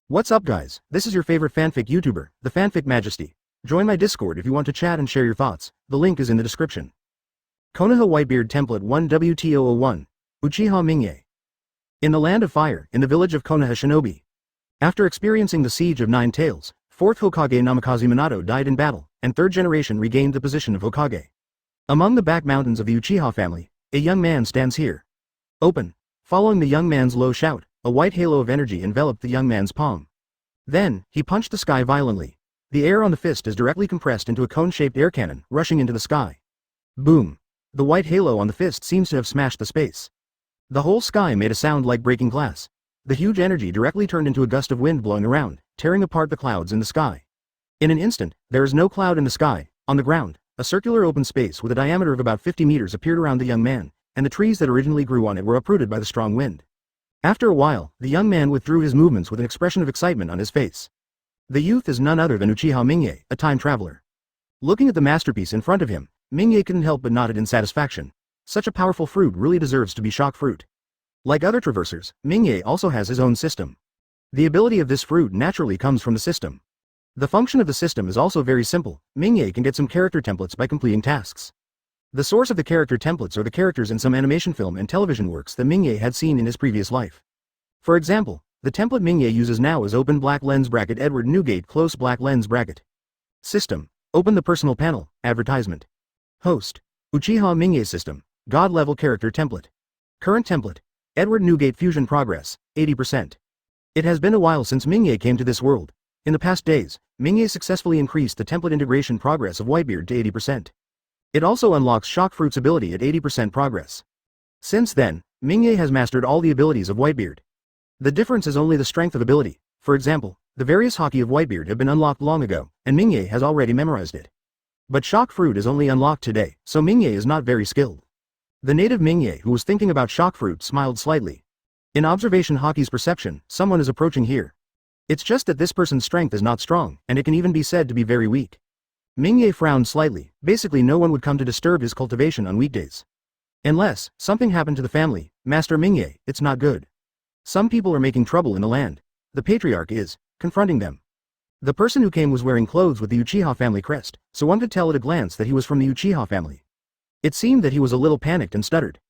What's up guys, this is your favorite fanfic YouTuber, the Fanfic Majesty. Join my Discord if you want to chat and share your thoughts, the link is in the description. Konoha Whitebeard Template 1W001, Uchiha Mingye. In the Land of Fire, in the village of Konoha Shinobi. After experiencing the Siege of Nine Tails, 4th Hokage Namikaze Minato died in battle, and 3rd generation regained the position of Hokage. Among the back mountains of the Uchiha family, a young man stands here. Open. Following the young man's low shout, a white halo of energy enveloped the young man's palm. Then, he punched the sky violently. The air on the fist is directly compressed into a cone-shaped air cannon, rushing into the sky. Boom. The white halo on the fist seems to have smashed the space. The whole sky made a sound like breaking glass. The huge energy directly turned into a gust of wind blowing around, tearing apart the clouds in the sky. In an instant, there is no cloud in the sky. On the ground, a circular open space with a diameter of about 50 meters appeared around the young man, and the trees that originally grew on it were uprooted by the strong wind. After a while, the young man withdrew his movements with an expression of excitement on his face. The youth is none other than Uchiha Mingye, a time traveler. Looking at the masterpiece in front of him, Mingye couldn't help but nod in satisfaction. Such a powerful fruit really deserves to be shock fruit. Like other traversers, Mingye also has his own system. The ability of this fruit naturally comes from the system. The function of the system is also very simple. Mingye can get some character templates by completing tasks. The source of the character templates are the characters in some animation film and television works that Mingye had seen in his previous life. For example, the template Mingye uses now is Open Black Lens Bracket Edward Newgate Close Black Lens Bracket. System. Open the personal panel, advertisement. Host. Uchiha Mingye System, God Level Character Template. Current template. Edward Newgate Fusion Progress, 80%. It has been a while since Mingye came to this world. In the past days, Mingye successfully increased the template integration progress of Whitebeard to 80%. It also unlocks Shock Fruit's ability at 80% progress. Since then, Mingye has mastered all the abilities of Whitebeard. The difference is only the strength of ability. For example, the various Haki of Whitebeard have been unlocked long ago, and Mingye has already memorized it. But Shock Fruit is only unlocked today, so Mingye is not very skilled. The native Mingye who was thinking about Shock Fruit smiled slightly. In observation Haki's perception, someone is approaching here. It's just that this person's strength is not strong, and it can even be said to be very weak. Mingye frowned slightly. Basically no one would come to disturb his cultivation on weekdays. Unless something happened to the family, Master Mingye, it's not good. Some people are making trouble in the land. The patriarch is confronting them. The person who came was wearing clothes with the Uchiha family crest, so one could tell at a glance that he was from the Uchiha family. It seemed that he was a little panicked and stuttered.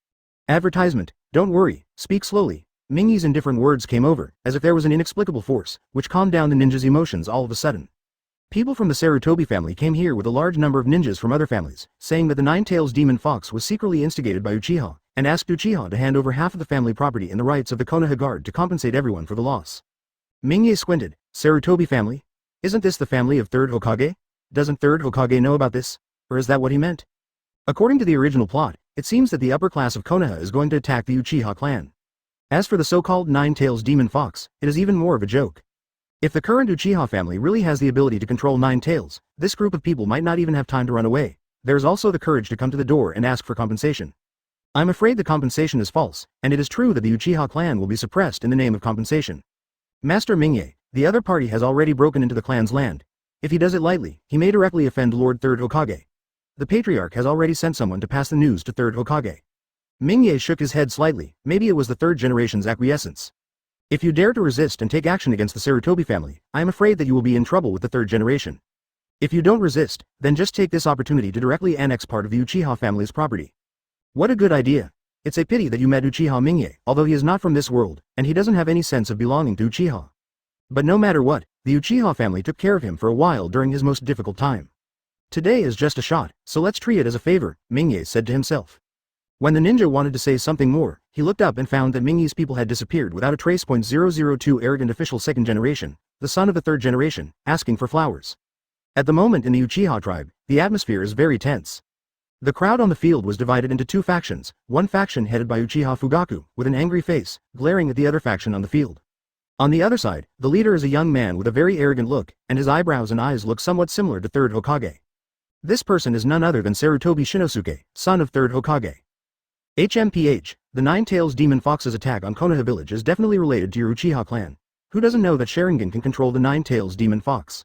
Advertisement. Don't worry, speak slowly. Mingye's indifferent words came over, as if there was an inexplicable force, which calmed down the ninja's emotions all of a sudden. People from the Sarutobi family came here with a large number of ninjas from other families, saying that the Nine-Tails demon fox was secretly instigated by Uchiha, and asked Uchiha to hand over half of the family property and the rights of the Konoha guard to compensate everyone for the loss. Mingye squinted. Sarutobi family? Isn't this the family of 3rd Hokage? Doesn't 3rd Hokage know about this? Or is that what he meant? According to the original plot, it seems that the upper class of Konoha is going to attack the Uchiha clan. As for the so-called Nine-Tails demon fox, it is even more of a joke. If the current Uchiha family really has the ability to control Nine Tails, this group of people might not even have time to run away. There is also the courage to come to the door and ask for compensation. I'm afraid the compensation is false, and it is true that the Uchiha clan will be suppressed in the name of compensation. Master Mingye, the other party has already broken into the clan's land. If he does it lightly, he may directly offend Lord 3rd Hokage. The patriarch has already sent someone to pass the news to 3rd Hokage. Mingye shook his head slightly. Maybe it was the 3rd generation's acquiescence. If you dare to resist and take action against the Sarutobi family, I am afraid that you will be in trouble with the 3rd generation. If you don't resist, then just take this opportunity to directly annex part of the Uchiha family's property. What a good idea. It's a pity that you met Uchiha Mingye, although he is not from this world, and he doesn't have any sense of belonging to Uchiha. But no matter what, the Uchiha family took care of him for a while during his most difficult time. Today is just a shot, so let's treat it as a favor, Mingye said to himself. When the ninja wanted to say something more, he looked up and found that Mingye's people had disappeared without a trace. 002 Arrogant official 2nd generation, the son of the 3rd generation, asking for flowers. At the moment in the Uchiha tribe, the atmosphere is very tense. The crowd on the field was divided into two factions, one faction headed by Uchiha Fugaku, with an angry face, glaring at the other faction on the field. On the other side, the leader is a young man with a very arrogant look, and his eyebrows and eyes look somewhat similar to 3rd Hokage. This person is none other than Sarutobi Shinosuke, son of 3rd Hokage. HMPH, the Nine-Tails demon fox's attack on Konoha village is definitely related to your Uchiha clan. Who doesn't know that Sharingan can control the Nine-Tails demon fox?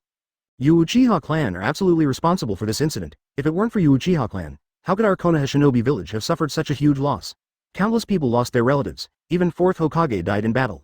You Uchiha clan are absolutely responsible for this incident. If it weren't for you Uchiha clan, how could our Konoha shinobi village have suffered such a huge loss? Countless people lost their relatives, even 4th Hokage died in battle.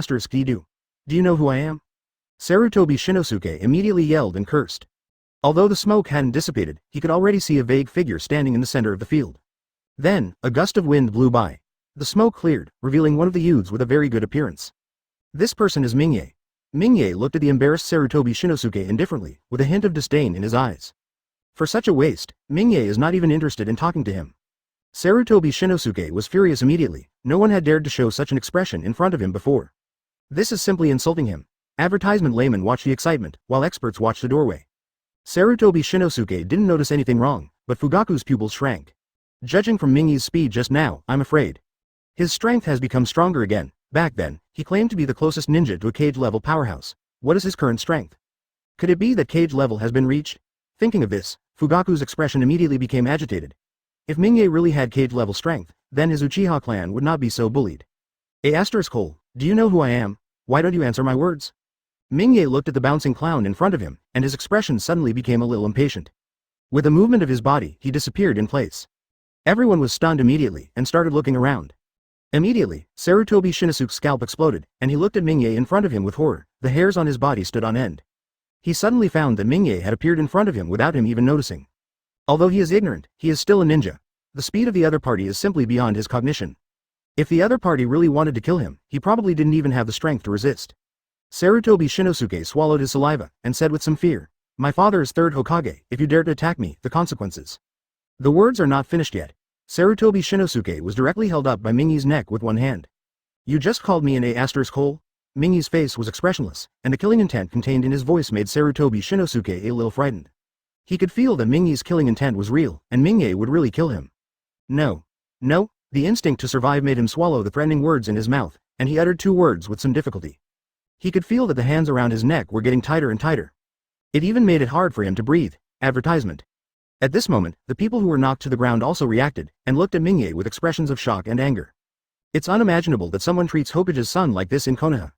*D. Do you know who I am? Sarutobi Shinosuke immediately yelled and cursed. Although the smoke hadn't dissipated, he could already see a vague figure standing in the center of the field. Then, a gust of wind blew by. The smoke cleared, revealing one of the youths with a very good appearance. This person is Mingye. Mingye looked at the embarrassed Sarutobi Shinosuke indifferently, with a hint of disdain in his eyes. For such a waste, Mingye is not even interested in talking to him. Sarutobi Shinosuke was furious immediately. No one had dared to show such an expression in front of him before. This is simply insulting him. Advertisement laymen watch the excitement, while experts watch the doorway. Sarutobi Shinosuke didn't notice anything wrong, but Fugaku's pupils shrank. Judging from Mingye's speed just now, I'm afraid. His strength has become stronger again, Back then, he claimed to be the closest ninja to a cage-level powerhouse. What is his current strength? Could it be that cage level has been reached? Thinking of this, Fugaku's expression immediately became agitated. If Mingye really had cage-level strength, then his Uchiha clan would not be so bullied. **, do you know who I am? Why don't you answer my words? Mingye looked at the bouncing clown in front of him, and his expression suddenly became a little impatient. With a movement of his body, he disappeared in place. Everyone was stunned immediately and started looking around. Immediately, Sarutobi Shinosuke's scalp exploded, and he looked at Mingye in front of him with horror. The hairs on his body stood on end. He suddenly found that Mingye had appeared in front of him without him even noticing. Although he is ignorant, he is still a ninja. The speed of the other party is simply beyond his cognition. If the other party really wanted to kill him, he probably didn't even have the strength to resist. Sarutobi Shinosuke swallowed his saliva, and said with some fear, "My father is third Hokage. If you dare to attack me, the consequences." The words are not finished yet. Sarutobi Shinosuke was directly held up by Mingye's neck with one hand. "You just called me an **hole? Mingye's face was expressionless, and the killing intent contained in his voice made Sarutobi Shinosuke a little frightened. He could feel that Mingye's killing intent was real, and Mingye would really kill him. No. The instinct to survive made him swallow the threatening words in his mouth, and he uttered two words with some difficulty. He could feel that the hands around his neck were getting tighter and tighter. It even made it hard for him to breathe. Advertisement. At this moment, the people who were knocked to the ground also reacted, and looked at Mingye with expressions of shock and anger. It's unimaginable that someone treats Hokage's son like this in Konoha.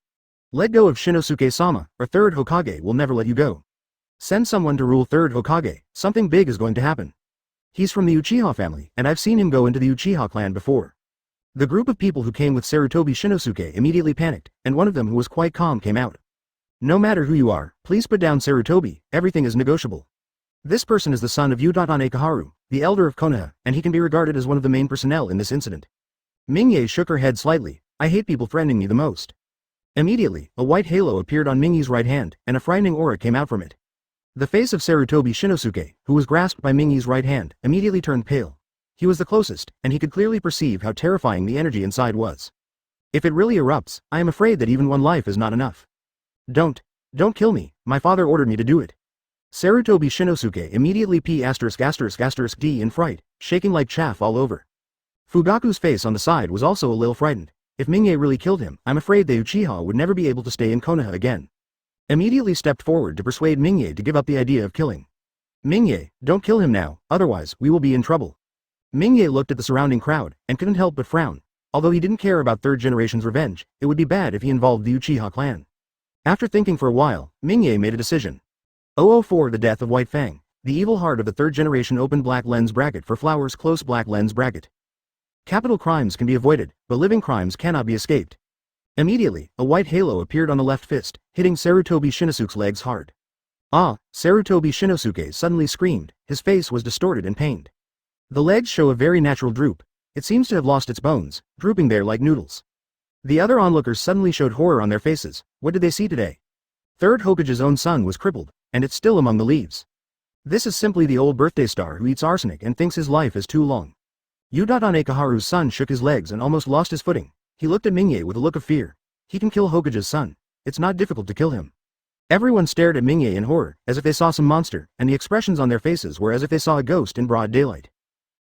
Let go of Shinosuke-sama, or third Hokage will never let you go. Send someone to rule third Hokage, something big is going to happen. He's from the Uchiha family, and I've seen him go into the Uchiha clan before. The group of people who came with Sarutobi Shinosuke immediately panicked, and one of them who was quite calm came out. No matter who you are, please put down Sarutobi, everything is negotiable. This person is the son of Uchiha Kaharu, the elder of Konoha, and he can be regarded as one of the main personnel in this incident. Mingye shook her head slightly. I hate people threatening me the most. Immediately, a white halo appeared on Mingye's right hand, and a frightening aura came out from it. The face of Sarutobi Shinosuke, who was grasped by Mingye's right hand, immediately turned pale. He was the closest, and he could clearly perceive how terrifying the energy inside was. If it really erupts, I am afraid that even one life is not enough. Don't kill me, my father ordered me to do it. Sarutobi Shinosuke immediately *****D in fright, shaking like chaff all over. Fugaku's face on the side was also a little frightened. If Mingye really killed him, I'm afraid the Uchiha would never be able to stay in Konoha again. Immediately stepped forward to persuade Mingye to give up the idea of killing. Mingye, don't kill him now, otherwise we will be in trouble. Mingye looked at the surrounding crowd, and couldn't help but frown. Although he didn't care about third generation's revenge, it would be bad if he involved the Uchiha clan. After thinking for a while, Mingye made a decision. 004 The death of White Fang. The evil heart of the third generation open black lens bracket for flowers close black lens bracket. Capital crimes can be avoided, but living crimes cannot be escaped. Immediately, a white halo appeared on the left fist, hitting Sarutobi Shinosuke's legs hard. Ah! Sarutobi Shinosuke suddenly screamed, his face was distorted and pained. The legs show a very natural droop. It seems to have lost its bones, drooping there like noodles. The other onlookers suddenly showed horror on their faces. What did they see today? Third Hokage's own son was crippled, and it's still among the leaves. This is simply the old birthday star who eats arsenic and thinks his life is too long. Uchiha Kaharu's son shook his legs and almost lost his footing. He looked at Mingye with a look of fear. He can kill Hokage's son. It's not difficult to kill him. Everyone stared at Mingye in horror, as if they saw some monster, and the expressions on their faces were as if they saw a ghost in broad daylight.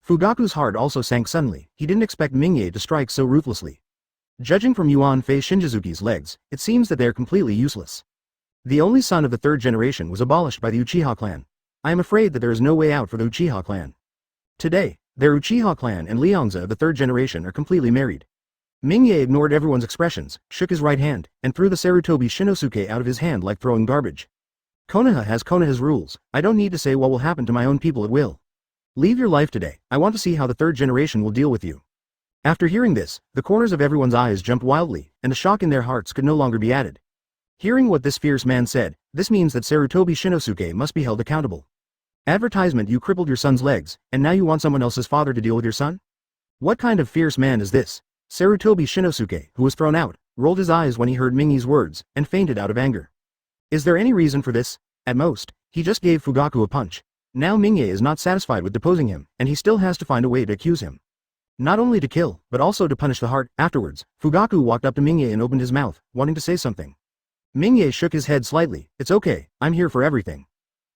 Fugaku's heart also sank suddenly. He didn't expect Mingye to strike so ruthlessly. Judging from Yuan Fei Shinjuzuki's legs, it seems that they are completely useless. The only son of the third generation was abolished by the Uchiha clan. I am afraid that there is no way out for the Uchiha clan. Today, their Uchiha clan and Liangza of the third generation are completely married. Mingye ignored everyone's expressions, shook his right hand, and threw the Sarutobi Shinosuke out of his hand like throwing garbage. Konoha has Konoha's rules. I don't need to say what will happen to my own people at will. Leave your life today. I want to see how the third generation will deal with you. After hearing this, the corners of everyone's eyes jumped wildly, and the shock in their hearts could no longer be added. Hearing what this fierce man said, this means that Sarutobi Shinosuke must be held accountable. Advertisement: you crippled your son's legs, and now you want someone else's father to deal with your son? What kind of fierce man is this? Sarutobi Shinosuke, who was thrown out, rolled his eyes when he heard Mingye's words, and fainted out of anger. Is there any reason for this? At most, he just gave Fugaku a punch. Now Mingye is not satisfied with deposing him, and he still has to find a way to accuse him. Not only to kill, but also to punish the heart. Afterwards, Fugaku walked up to Mingye and opened his mouth, wanting to say something. Mingye shook his head slightly. It's okay, I'm here for everything.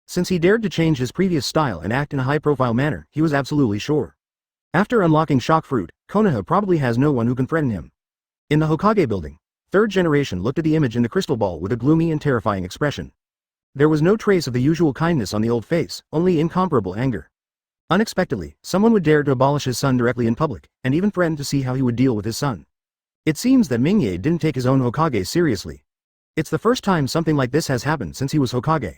Since he dared to change his previous style and act in a high-profile manner, he was absolutely sure. After unlocking shock fruit, Konoha probably has no one who can threaten him. In the Hokage building, third generation looked at the image in the crystal ball with a gloomy and terrifying expression. There was no trace of the usual kindness on the old face, only incomparable anger. Unexpectedly, someone would dare to abolish his son directly in public, and even threaten to see how he would deal with his son. It seems that Mingye didn't take his own Hokage seriously. It's the first time something like this has happened since he was Hokage.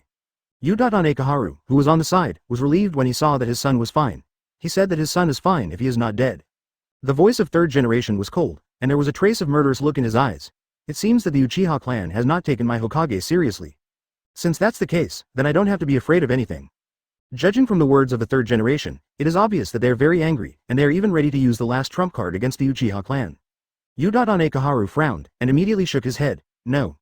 Uchiha Kaharu, who was on the side, was relieved when he saw that his son was fine. He said that his son is fine if he is not dead. The voice of third generation was cold, and there was a trace of murderous look in his eyes. It seems that the Uchiha clan has not taken my Hokage seriously. Since that's the case, then I don't have to be afraid of anything. Judging from the words of the third generation, it is obvious that they are very angry, and they are even ready to use the last trump card against the Uchiha clan. Uchiha Kaharu frowned, and immediately shook his head. No.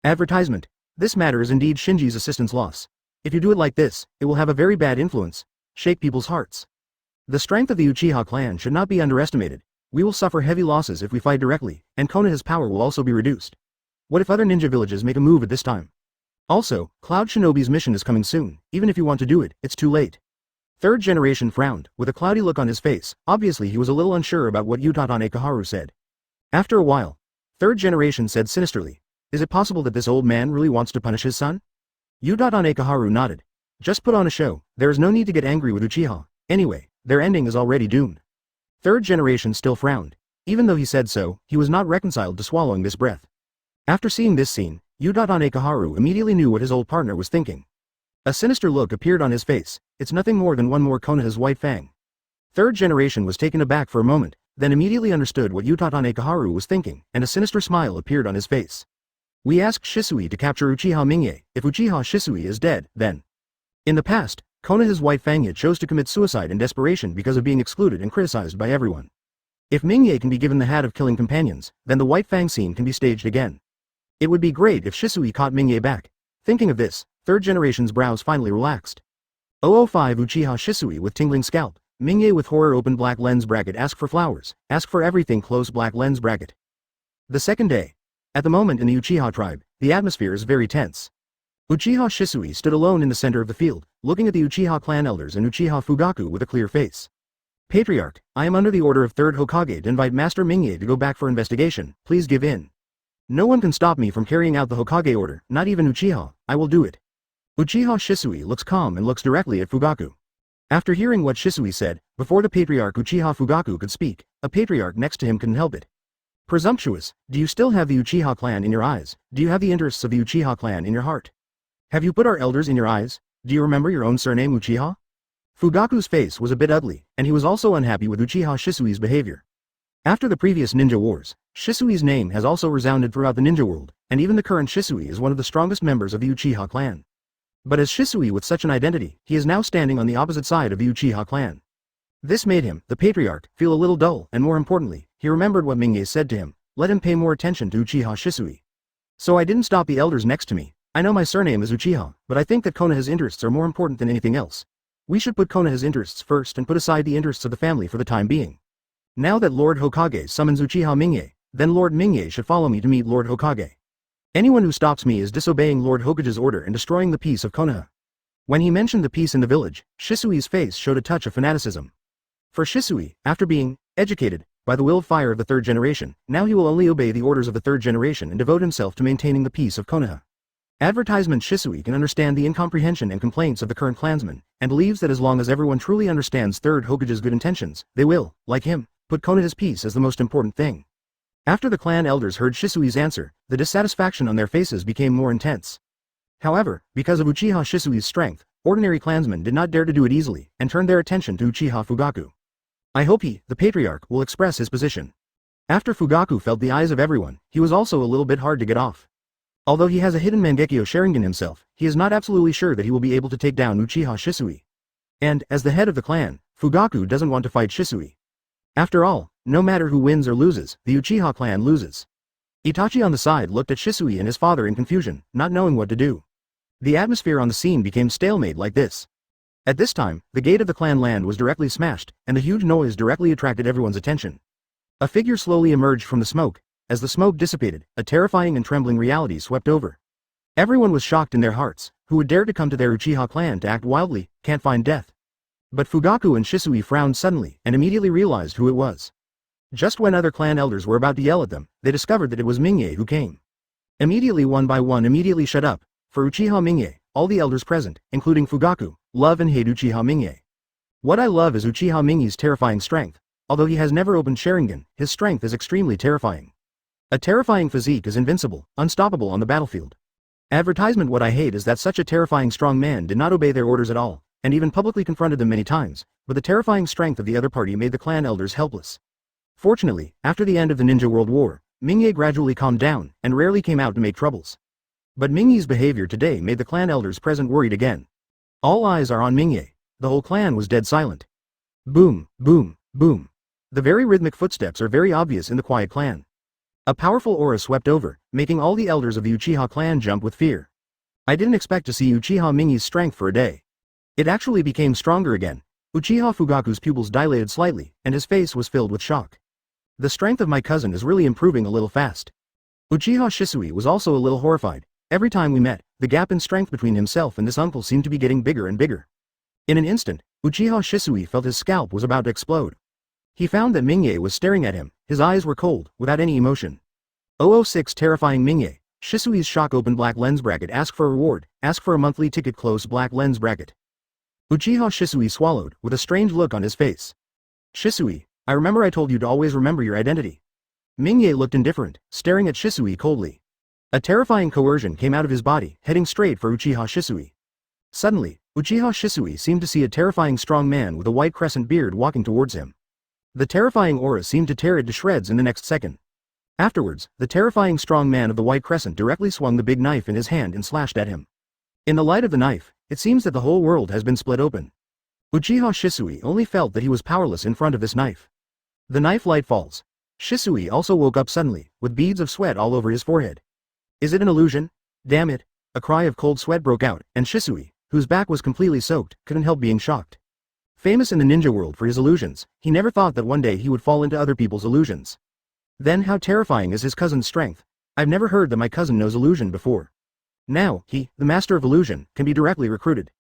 Advertisement. This matter is indeed Shinji's assistant's loss. If you do it like this, it will have a very bad influence. Shake people's hearts. The strength of the Uchiha clan should not be underestimated. We will suffer heavy losses if we fight directly, and Konoha's power will also be reduced. What if other ninja villages make a move at this time? Also, Cloud Shinobi's mission is coming soon. Even if you want to do it, it's too late. Third generation frowned, with a cloudy look on his face. Obviously he was a little unsure about what Uchiha Kaharu said. After a while, third generation said sinisterly, "Is it possible that this old man really wants to punish his son?" Uchiha Kaharu nodded. "Just put on a show. There is no need to get angry with Uchiha. Anyway, their ending is already doomed." Third generation still frowned. Even though he said so, he was not reconciled to swallowing this breath. After seeing this scene, Uchiha Kaharu immediately knew what his old partner was thinking. A sinister look appeared on his face. It's nothing more than one more Konoha's white fang. Third generation was taken aback for a moment, then immediately understood what Uchiha Kaharu was thinking, and a sinister smile appeared on his face. "We asked Shisui to capture Uchiha Mingye. If Uchiha Shisui is dead, then..." In the past, Konoha's white fang chose to commit suicide in desperation because of being excluded and criticized by everyone. If Mingye can be given the hat of killing companions, then the white fang scene can be staged again. It would be great if Shisui caught Mingye back. Thinking of this, third generation's brows finally relaxed. 005 Uchiha Shisui with tingling scalp. Mingye with horror open black lens bracket. Ask for flowers. Ask for everything close black lens bracket. The second day. At the moment in the Uchiha tribe, the atmosphere is very tense. Uchiha Shisui stood alone in the center of the field, looking at the Uchiha clan elders and Uchiha Fugaku with a clear face. "Patriarch, I am under the order of third Hokage to invite Master Mingye to go back for investigation. Please give in. No one can stop me from carrying out the Hokage order, not even Uchiha. I will do it." Uchiha Shisui looks calm and looks directly at Fugaku. After hearing what Shisui said, before the patriarch Uchiha Fugaku could speak, a patriarch next to him couldn't help it. "Presumptuous, do you still have the Uchiha clan in your eyes? Do you have the interests of the Uchiha clan in your heart? Have you put our elders in your eyes? Do you remember your own surname Uchiha?" Fugaku's face was a bit ugly, and he was also unhappy with Uchiha Shisui's behavior. After the previous ninja wars, Shisui's name has also resounded throughout the ninja world, and even the current Shisui is one of the strongest members of the Uchiha clan. But as Shisui with such an identity, he is now standing on the opposite side of the Uchiha clan. This made him, the patriarch, feel a little dull, and more importantly, he remembered what Mingye said to him, "Let him pay more attention to Uchiha Shisui." "So I didn't stop the elders next to me. I know my surname is Uchiha, but I think that Konoha's interests are more important than anything else. We should put Konoha's interests first and put aside the interests of the family for the time being. Now that Lord Hokage summons Uchiha Mingye, then Lord Mingye should follow me to meet Lord Hokage. Anyone who stops me is disobeying Lord Hokage's order and destroying the peace of Konoha." When he mentioned the peace in the village, Shisui's face showed a touch of fanaticism. For Shisui, after being educated by the will of fire of the third generation, now he will only obey the orders of the third generation and devote himself to maintaining the peace of Konoha. Advertisement Shisui can understand the incomprehension and complaints of the current clansmen, and believes that as long as everyone truly understands third Hokage's good intentions, they will, like him, put Konoha's peace as the most important thing. After the clan elders heard Shisui's answer, the dissatisfaction on their faces became more intense. However, because of Uchiha Shisui's strength, ordinary clansmen did not dare to do it easily, and turned their attention to Uchiha Fugaku. I hope he, the patriarch, will express his position. After Fugaku felt the eyes of everyone, he was also a little bit hard to get off. Although he has a hidden Mangekyo Sharingan himself, he is not absolutely sure that he will be able to take down Uchiha Shisui. And, as the head of the clan, Fugaku doesn't want to fight Shisui. After all, no matter who wins or loses, the Uchiha clan loses. Itachi on the side looked at Shisui and his father in confusion, not knowing what to do. The atmosphere on the scene became stalemate like this. At this time, the gate of the clan land was directly smashed, and the huge noise directly attracted everyone's attention. A figure slowly emerged from the smoke. As the smoke dissipated, a terrifying and trembling reality swept over. Everyone was shocked in their hearts. Who would dare to come to their Uchiha clan to act wildly, can't find death. But Fugaku and Shisui frowned suddenly, and immediately realized who it was. Just when other clan elders were about to yell at them, they discovered that it was Mingye who came. Immediately one by one immediately shut up. For Uchiha Mingye, all the elders present, including Fugaku, love and hate Uchiha Mingye. What I love is Uchiha Mingye's terrifying strength. Although he has never opened Sharingan, his strength is extremely terrifying. A terrifying physique is invincible, unstoppable on the battlefield. Advertisement. What I hate is that such a terrifying strong man did not obey their orders at all, and even publicly confronted them many times, but the terrifying strength of the other party made the clan elders helpless. Fortunately, after the end of the Ninja World War, Mingye gradually calmed down, and rarely came out to make troubles. But Mingye's behavior today made the clan elders present worried again. All eyes are on Mingye. The whole clan was dead silent. Boom, boom, boom. The very rhythmic footsteps are very obvious in the quiet clan. A powerful aura swept over, making all the elders of the Uchiha clan jump with fear. I didn't expect to see Uchiha Mingye's strength for a day. It actually became stronger again. Uchiha Fugaku's pupils dilated slightly, and his face was filled with shock. The strength of my cousin is really improving a little fast. Uchiha Shisui was also a little horrified. Every time we met, the gap in strength between himself and this uncle seemed to be getting bigger and bigger. In an instant, Uchiha Shisui felt his scalp was about to explode. He found that Mingye was staring at him. His eyes were cold, without any emotion. 006 Terrifying Mingye. Shisui's shock open black lens bracket. Ask for a reward. Ask for a monthly ticket. Close black lens bracket. Uchiha Shisui swallowed, with a strange look on his face. Shisui, I remember I told you to always remember your identity. Mingye looked indifferent, staring at Shisui coldly. A terrifying coercion came out of his body, heading straight for Uchiha Shisui. Suddenly, Uchiha Shisui seemed to see a terrifying strong man with a white crescent beard walking towards him. The terrifying aura seemed to tear it to shreds in the next second. Afterwards, the terrifying strong man of the white crescent directly swung the big knife in his hand and slashed at him. In the light of the knife, it seems that the whole world has been split open. Uchiha Shisui only felt that he was powerless in front of this knife. The knife light falls. Shisui also woke up suddenly, with beads of sweat all over his forehead. Is it an illusion? Damn it! A cry of cold sweat broke out, and Shisui, whose back was completely soaked, couldn't help being shocked. Famous in the ninja world for his illusions, he never thought that one day he would fall into other people's illusions. Then how terrifying is his cousin's strength? I've never heard that my cousin knows illusion before. Now, he, the master of illusion, can be directly recruited.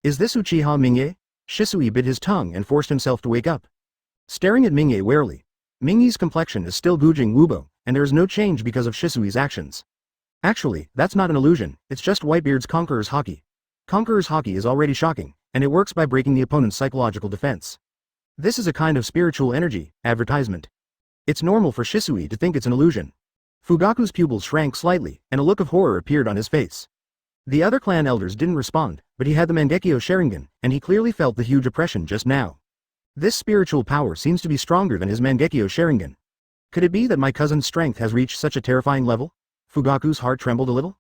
Is this Uchiha Mingye? Shisui bit his tongue and forced himself to wake up. Staring at Mingye warily. Mingye's complexion is still Gujing Wubo, and there is no change because of Shisui's actions. Actually, that's not an illusion, it's just Whitebeard's Conqueror's Haki. Conqueror's Haki is already shocking, and it works by breaking the opponent's psychological defense. This is a kind of spiritual energy, advertisement. It's normal for Shisui to think it's an illusion. Fugaku's pupils shrank slightly, and a look of horror appeared on his face. The other clan elders didn't respond, but he had the Mangekyo Sharingan, and he clearly felt the huge oppression just now. This spiritual power seems to be stronger than his Mangekyo Sharingan. Could it be that my cousin's strength has reached such a terrifying level? Fugaku's heart trembled a little.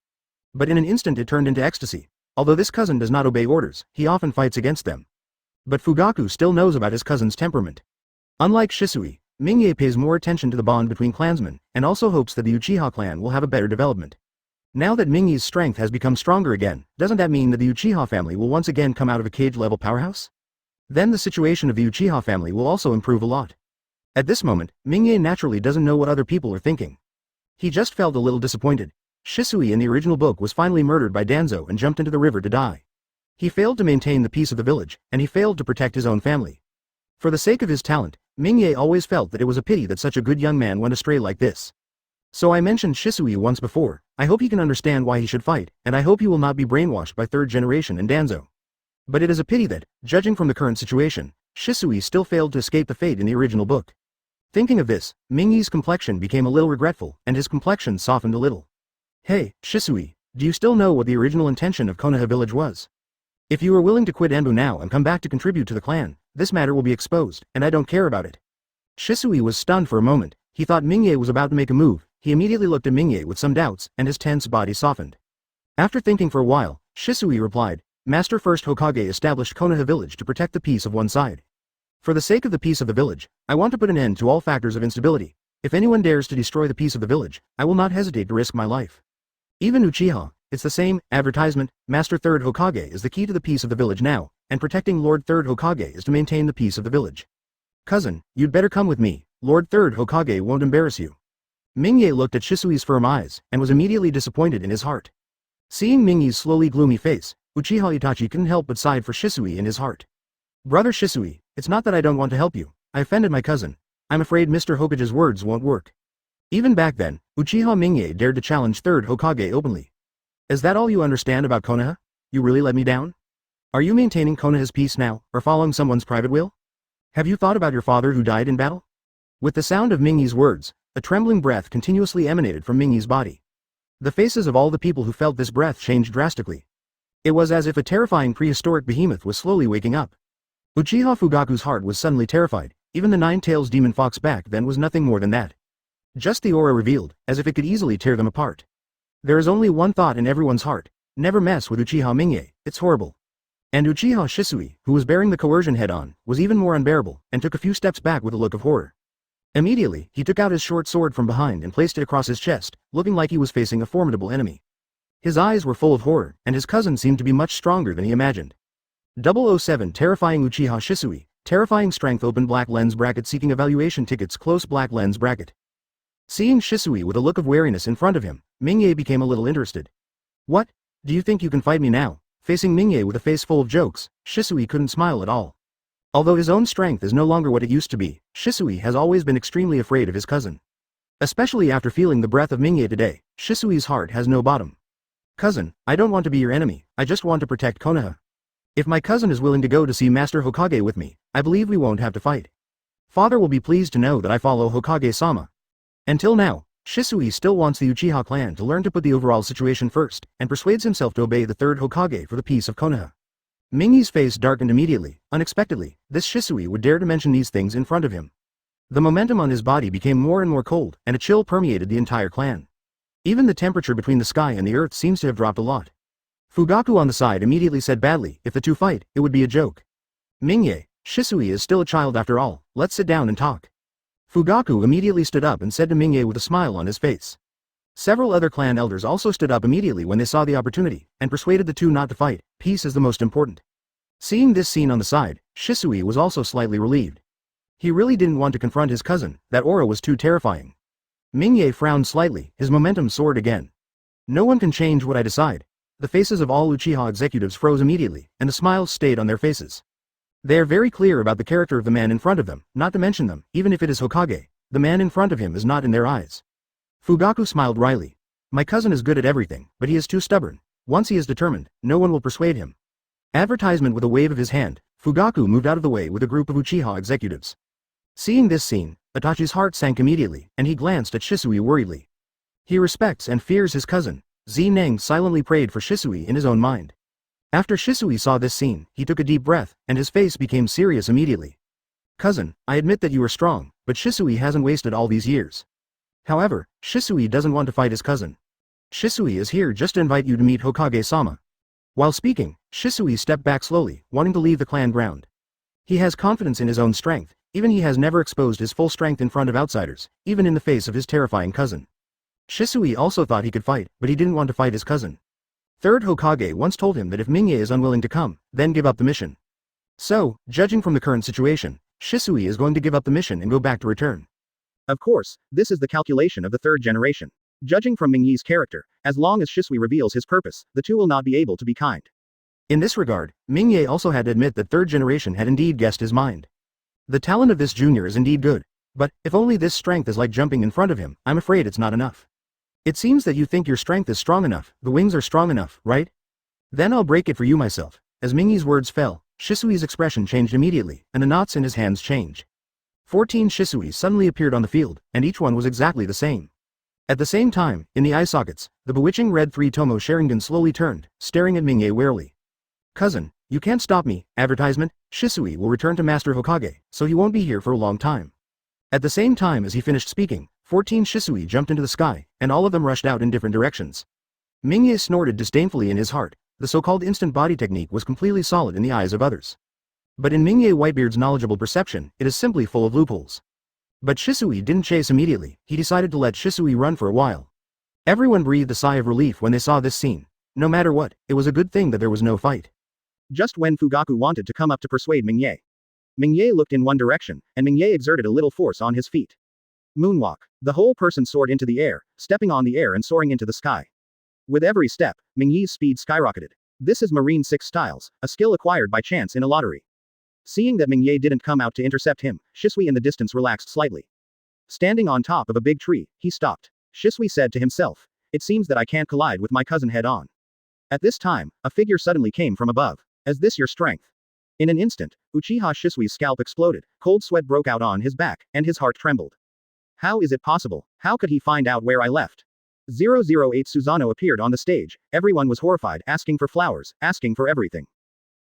But in an instant it turned into ecstasy. Although this cousin does not obey orders, he often fights against them. But Fugaku still knows about his cousin's temperament. Unlike Shisui, Mingye pays more attention to the bond between clansmen, and also hopes that the Uchiha clan will have a better development. Now that Mingye's strength has become stronger again, doesn't that mean that the Uchiha family will once again come out of a cage-level powerhouse? Then the situation of the Uchiha family will also improve a lot. At this moment, Mingye naturally doesn't know what other people are thinking. He just felt a little disappointed. Shisui in the original book was finally murdered by Danzo and jumped into the river to die. He failed to maintain the peace of the village, and he failed to protect his own family. For the sake of his talent, Mingye always felt that it was a pity that such a good young man went astray like this. So I mentioned Shisui once before. I hope he can understand why he should fight, and I hope he will not be brainwashed by third generation and Danzo. But it is a pity that, judging from the current situation, Shisui still failed to escape the fate in the original book. Thinking of this, Mingye's complexion became a little regretful, and his complexion softened a little. Hey, Shisui, do you still know what the original intention of Konoha village was? If you are willing to quit Enbu now and come back to contribute to the clan, this matter will be exposed, and I don't care about it. Shisui was stunned for a moment. He thought Mingye was about to make a move. He immediately looked at Mingye with some doubts, and his tense body softened. After thinking for a while, Shisui replied, Master First Hokage established Konoha village to protect the peace of one side. For the sake of the peace of the village, I want to put an end to all factors of instability. If anyone dares to destroy the peace of the village, I will not hesitate to risk my life. Even Uchiha, it's the same, advertisement, Master Third Hokage is the key to the peace of the village now, and protecting Lord Third Hokage is to maintain the peace of the village. Cousin, you'd better come with me, Lord Third Hokage won't embarrass you. Mingye looked at Shisui's firm eyes, and was immediately disappointed in his heart. Seeing Mingye's slowly gloomy face, Uchiha Itachi couldn't help but sigh for Shisui in his heart. Brother Shisui, it's not that I don't want to help you, I offended my cousin. I'm afraid Mr. Hokage's words won't work. Even back then, Uchiha Mingye dared to challenge 3rd Hokage openly. Is that all you understand about Konoha? You really let me down? Are you maintaining Konoha's peace now, or following someone's private will? Have you thought about your father who died in battle? With the sound of Mingye's words, a trembling breath continuously emanated from Mingye's body. The faces of all the people who felt this breath changed drastically. It was as if a terrifying prehistoric behemoth was slowly waking up. Uchiha Fugaku's heart was suddenly terrified. Even the Nine-Tails demon fox back then was nothing more than that. Just the aura revealed, as if it could easily tear them apart. There is only one thought in everyone's heart: never mess with Uchiha Mingye, it's horrible. And Uchiha Shisui, who was bearing the coercion head-on, was even more unbearable, and took a few steps back with a look of horror. Immediately, he took out his short sword from behind and placed it across his chest, looking like he was facing a formidable enemy. His eyes were full of horror, and his cousin seemed to be much stronger than he imagined. 007 Terrifying Uchiha Shisui, terrifying strength open black lens bracket seeking evaluation tickets close black lens bracket. Seeing Shisui with a look of wariness in front of him, Mingye became a little interested. What? Do you think you can fight me now? Facing Mingye with a face full of jokes, Shisui couldn't smile at all. Although his own strength is no longer what it used to be, Shisui has always been extremely afraid of his cousin. Especially after feeling the breath of Mingye today, Shisui's heart has no bottom. Cousin, I don't want to be your enemy, I just want to protect Konoha. If my cousin is willing to go to see Master Hokage with me, I believe we won't have to fight. Father will be pleased to know that I follow Hokage-sama. Until now, Shisui still wants the Uchiha clan to learn to put the overall situation first, and persuades himself to obey the 3rd Hokage for the peace of Konoha. Mingye's face darkened immediately. Unexpectedly, this Shisui would dare to mention these things in front of him. The momentum on his body became more and more cold, and a chill permeated the entire clan. Even the temperature between the sky and the earth seems to have dropped a lot. Fugaku on the side immediately said badly, if the two fight, it would be a joke. Mingye, Shisui is still a child after all, let's sit down and talk. Fugaku immediately stood up and said to Mingye with a smile on his face. Several other clan elders also stood up immediately when they saw the opportunity, and persuaded the two not to fight. Peace is the most important. Seeing this scene on the side, Shisui was also slightly relieved. He really didn't want to confront his cousin, that aura was too terrifying. Mingye frowned slightly, his momentum soared again. No one can change what I decide. The faces of all Uchiha executives froze immediately, and the smiles stayed on their faces. They are very clear about the character of the man in front of them, not to mention them, even if it is Hokage. The man in front of him is not in their eyes. Fugaku smiled wryly. My cousin is good at everything, but he is too stubborn. Once he is determined, no one will persuade him. Advertisement with a wave of his hand, Fugaku moved out of the way with a group of Uchiha executives. Seeing this scene, Itachi's heart sank immediately, and he glanced at Shisui worriedly. He respects and fears his cousin. Zeneng silently prayed for Shisui in his own mind. After Shisui saw this scene, he took a deep breath, and his face became serious immediately. Cousin, I admit that you are strong, but Shisui hasn't wasted all these years. However, Shisui doesn't want to fight his cousin. Shisui is here just to invite you to meet Hokage-sama. While speaking, Shisui stepped back slowly, wanting to leave the clan ground. He has confidence in his own strength, even he has never exposed his full strength in front of outsiders, even in the face of his terrifying cousin. Shisui also thought he could fight, but he didn't want to fight his cousin. 3rd Hokage once told him that if Mingye is unwilling to come, then give up the mission. So, judging from the current situation, Shisui is going to give up the mission and go back to return. Of course, this is the calculation of the 3rd generation. Judging from Mingye's character, as long as Shisui reveals his purpose, the two will not be able to be kind. In this regard, Mingye also had to admit that 3rd generation had indeed guessed his mind. The talent of this junior is indeed good. But, if only this strength is like jumping in front of him, I'm afraid it's not enough. It seems that you think your strength is strong enough, the wings are strong enough, right? Then I'll break it for you myself. As Mingye's words fell, Shisui's expression changed immediately, and the knots in his hands changed. 14 Shisui suddenly appeared on the field, and each one was exactly the same. At the same time, in the eye sockets, the bewitching red 3-tomo Sharingan slowly turned, staring at Mingye warily. Cousin, you can't stop me. Advertisement, Shisui will return to Master Hokage, so he won't be here for a long time. At the same time as he finished speaking, 14 Shisui jumped into the sky, and all of them rushed out in different directions. Mingye snorted disdainfully in his heart. The so-called instant body technique was completely solid in the eyes of others. But in Mingye Whitebeard's knowledgeable perception, it is simply full of loopholes. But Shisui didn't chase immediately, he decided to let Shisui run for a while. Everyone breathed a sigh of relief when they saw this scene. No matter what, it was a good thing that there was no fight. Just when Fugaku wanted to come up to persuade Mingye. Mingye looked in one direction, and Mingye exerted a little force on his feet. Moonwalk. The whole person soared into the air, stepping on the air and soaring into the sky. With every step, Mingye's speed skyrocketed. This is Marine 6 Styles, a skill acquired by chance in a lottery. Seeing that Mingye didn't come out to intercept him, Shisui in the distance relaxed slightly. Standing on top of a big tree, he stopped. Shisui said to himself, "It seems that I can't collide with my cousin head on." At this time, a figure suddenly came from above. "Is this your strength?" In an instant, Uchiha Shisui's scalp exploded, cold sweat broke out on his back, and his heart trembled. How is it possible? How could he find out where I left? 008 Susanoo appeared on the stage. Everyone was horrified, asking for flowers, asking for everything.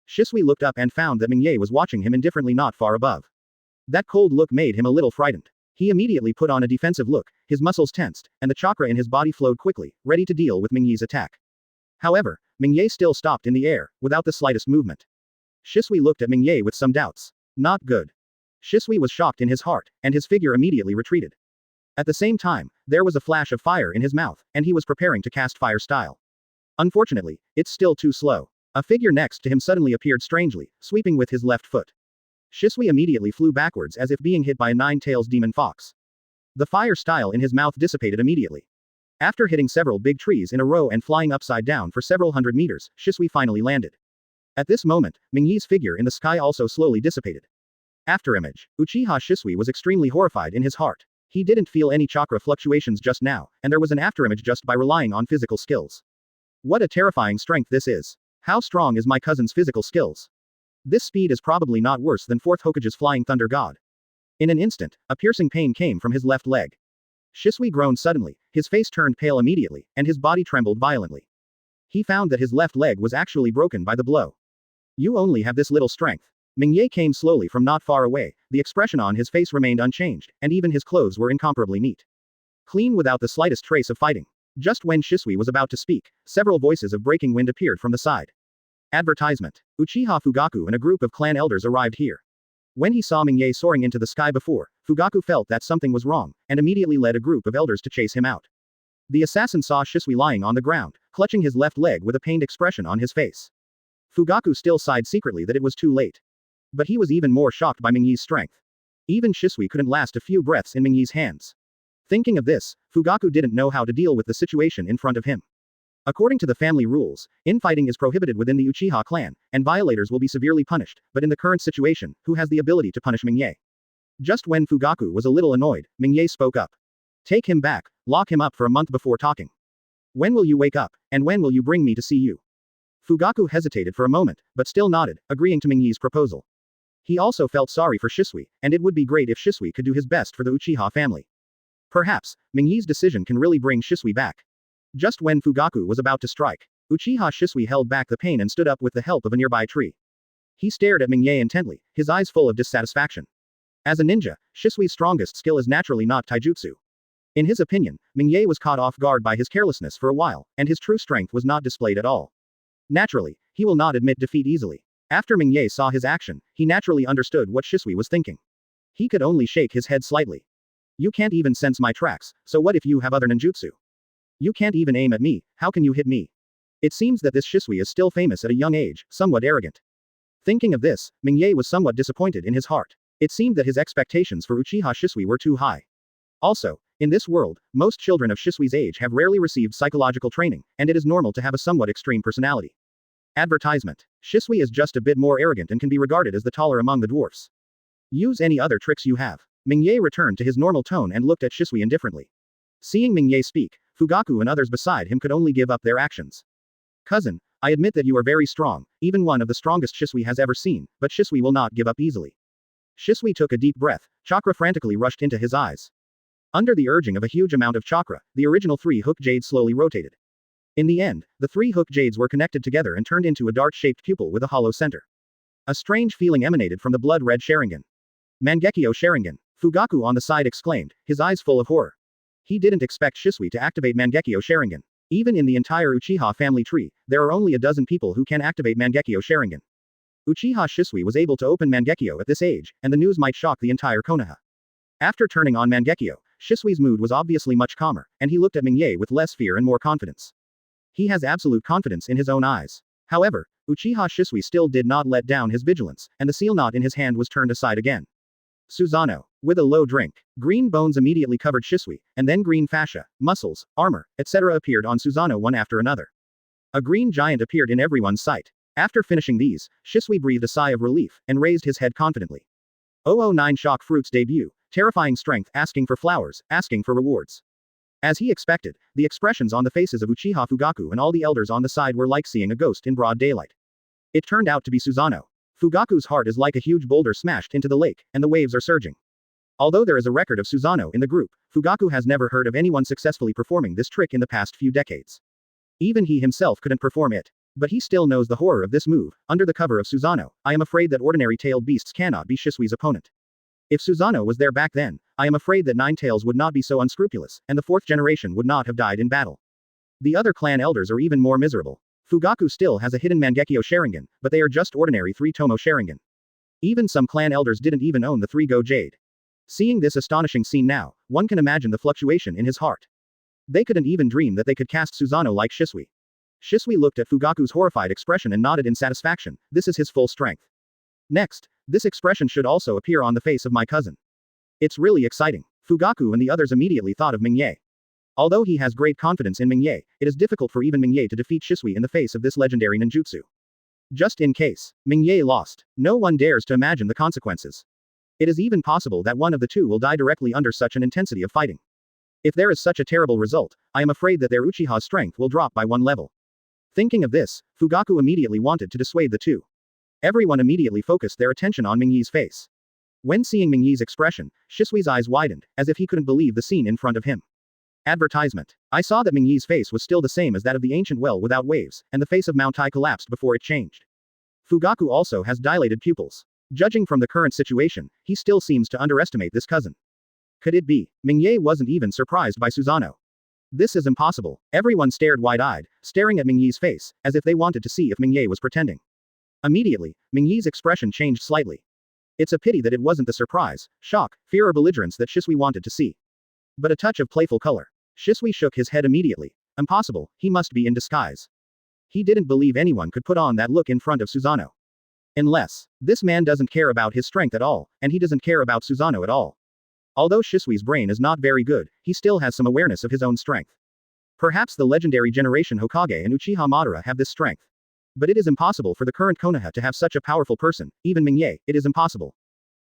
Shisui looked up and found that Mingye was watching him indifferently not far above. That cold look made him a little frightened. He immediately put on a defensive look, his muscles tensed, and the chakra in his body flowed quickly, ready to deal with Mingye's attack. However, Mingye still stopped in the air, without the slightest movement. Shisui looked at Mingye with some doubts. Not good. Shisui was shocked in his heart, and his figure immediately retreated. At the same time, there was a flash of fire in his mouth, and he was preparing to cast fire style. Unfortunately, it's still too slow. A figure next to him suddenly appeared strangely, sweeping with his left foot. Shisui immediately flew backwards as if being hit by a nine-tails demon fox. The fire style in his mouth dissipated immediately. After hitting several big trees in a row and flying upside down for several hundred meters, Shisui finally landed. At this moment, Mingye's figure in the sky also slowly dissipated. Afterimage. Uchiha Shisui was extremely horrified in his heart. He didn't feel any chakra fluctuations just now, and there was an afterimage just by relying on physical skills. What a terrifying strength this is. How strong is my cousin's physical skills? This speed is probably not worse than 4th Hokage's Flying Thunder God. In an instant, a piercing pain came from his left leg. Shisui groaned suddenly, his face turned pale immediately, and his body trembled violently. He found that his left leg was actually broken by the blow. You only have this little strength. Mingye came slowly from not far away, the expression on his face remained unchanged, and even his clothes were incomparably neat. Clean without the slightest trace of fighting. Just when Shisui was about to speak, several voices of breaking wind appeared from the side. Advertisement. Uchiha Fugaku and a group of clan elders arrived here. When he saw Mingye soaring into the sky before, Fugaku felt that something was wrong, and immediately led a group of elders to chase him out. The assassin saw Shisui lying on the ground, clutching his left leg with a pained expression on his face. Fugaku still sighed secretly that it was too late. But he was even more shocked by Mingye's strength. Even Shisui couldn't last a few breaths in Mingye's hands. Thinking of this, Fugaku didn't know how to deal with the situation in front of him. According to the family rules, infighting is prohibited within the Uchiha clan, and violators will be severely punished, but in the current situation, who has the ability to punish Mingye? Just when Fugaku was a little annoyed, Mingye spoke up. Take him back, lock him up for a month before talking. When will you wake up, and when will you bring me to see you? Fugaku hesitated for a moment, but still nodded, agreeing to Mingye's proposal. He also felt sorry for Shisui, and it would be great if Shisui could do his best for the Uchiha family. Perhaps, Mingye's decision can really bring Shisui back. Just when Fugaku was about to strike, Uchiha Shisui held back the pain and stood up with the help of a nearby tree. He stared at Mingye intently, his eyes full of dissatisfaction. As a ninja, Shisui's strongest skill is naturally not taijutsu. In his opinion, Mingye was caught off guard by his carelessness for a while, and his true strength was not displayed at all. Naturally, he will not admit defeat easily. After Mingye saw his action, he naturally understood what Shisui was thinking. He could only shake his head slightly. You can't even sense my tracks, so what if you have other ninjutsu? You can't even aim at me, how can you hit me? It seems that this Shisui is still famous at a young age, somewhat arrogant. Thinking of this, Mingye was somewhat disappointed in his heart. It seemed that his expectations for Uchiha Shisui were too high. Also, in this world, most children of Shisui's age have rarely received psychological training, and it is normal to have a somewhat extreme personality. Advertisement. Shisui is just a bit more arrogant and can be regarded as the taller among the dwarfs. Use any other tricks you have. Mingye returned to his normal tone and looked at Shisui indifferently. Seeing Mingye speak, Fugaku and others beside him could only give up their actions. Cousin, I admit that you are very strong, even one of the strongest Shisui has ever seen, but Shisui will not give up easily. Shisui took a deep breath, chakra frantically rushed into his eyes. Under the urging of a huge amount of chakra, the original 3 hook jades slowly rotated. In the end, the 3 hook jades were connected together and turned into a dart-shaped pupil with a hollow center. A strange feeling emanated from the blood-red Sharingan. Mangekyo Sharingan. Fugaku on the side exclaimed, his eyes full of horror. He didn't expect Shisui to activate Mangekyo Sharingan. Even in the entire Uchiha family tree, there are only a dozen people who can activate Mangekyo Sharingan. Uchiha Shisui was able to open Mangekyo at this age, and the news might shock the entire Konoha. After turning on Mangekyo, Shisui's mood was obviously much calmer, and he looked at Mingye with less fear and more confidence. He has absolute confidence in his own eyes. However, Uchiha Shisui still did not let down his vigilance, and the seal knot in his hand was turned aside again. Susanoo. With a low drink, green bones immediately covered Shisui, and then green fascia, muscles, armor, etc. appeared on Susanoo one after another. A green giant appeared in everyone's sight. After finishing these, Shisui breathed a sigh of relief, and raised his head confidently. 009 Shock Fruit's debut, terrifying strength, asking for flowers, asking for rewards. As he expected, the expressions on the faces of Uchiha Fugaku and all the elders on the side were like seeing a ghost in broad daylight. It turned out to be Susanoo. Fugaku's heart is like a huge boulder smashed into the lake, and the waves are surging. Although there is a record of Susanoo in the group, Fugaku has never heard of anyone successfully performing this trick in the past few decades. Even he himself couldn't perform it. But he still knows the horror of this move. Under the cover of Susanoo, I am afraid that ordinary tailed beasts cannot be Shisui's opponent. If Susanoo was there back then, I am afraid that Nine Tails would not be so unscrupulous, and the fourth generation would not have died in battle. The other clan elders are even more miserable. Fugaku still has a hidden Mangekyo Sharingan, but they are just ordinary 3-Tomo Sharingan. Even some clan elders didn't even own the 3-Go Jade. Seeing this astonishing scene now, one can imagine the fluctuation in his heart. They couldn't even dream that they could cast Susanoo like Shisui. Shisui looked at Fugaku's horrified expression and nodded in satisfaction. This is his full strength. Next, this expression should also appear on the face of my cousin. It's really exciting. Fugaku and the others immediately thought of Mingye. Although he has great confidence in Mingye, it is difficult for even Mingye to defeat Shisui in the face of this legendary ninjutsu. Just in case Mingye lost, no one dares to imagine the consequences. It is even possible that one of the two will die directly under such an intensity of fighting. If there is such a terrible result, I am afraid that their Uchiha strength will drop by one level. Thinking of this, Fugaku immediately wanted to dissuade the two. Everyone immediately focused their attention on Mingye's face. When seeing Mingye's expression, Shisui's eyes widened, as if he couldn't believe the scene in front of him. Advertisement. I saw that Mingye's face was still the same as that of the ancient well without waves, and the face of Mount Tai collapsed before it changed. Fugaku also has dilated pupils. Judging from the current situation, he still seems to underestimate this cousin. Could it be? Mingye wasn't even surprised by Susanoo. This is impossible. Everyone stared wide-eyed, staring at Mingye's face, as if they wanted to see if Mingye was pretending. Immediately, Mingye's expression changed slightly. It's a pity that it wasn't the surprise, shock, fear or belligerence that Shisui wanted to see. But a touch of playful color. Shisui shook his head immediately. Impossible, he must be in disguise. He didn't believe anyone could put on that look in front of Susanoo. Unless, this man doesn't care about his strength at all, and he doesn't care about Susanoo at all. Although Shisui's brain is not very good, he still has some awareness of his own strength. Perhaps the legendary generation Hokage and Uchiha Madara have this strength. But it is impossible for the current Konoha to have such a powerful person, even Mingye, it is impossible.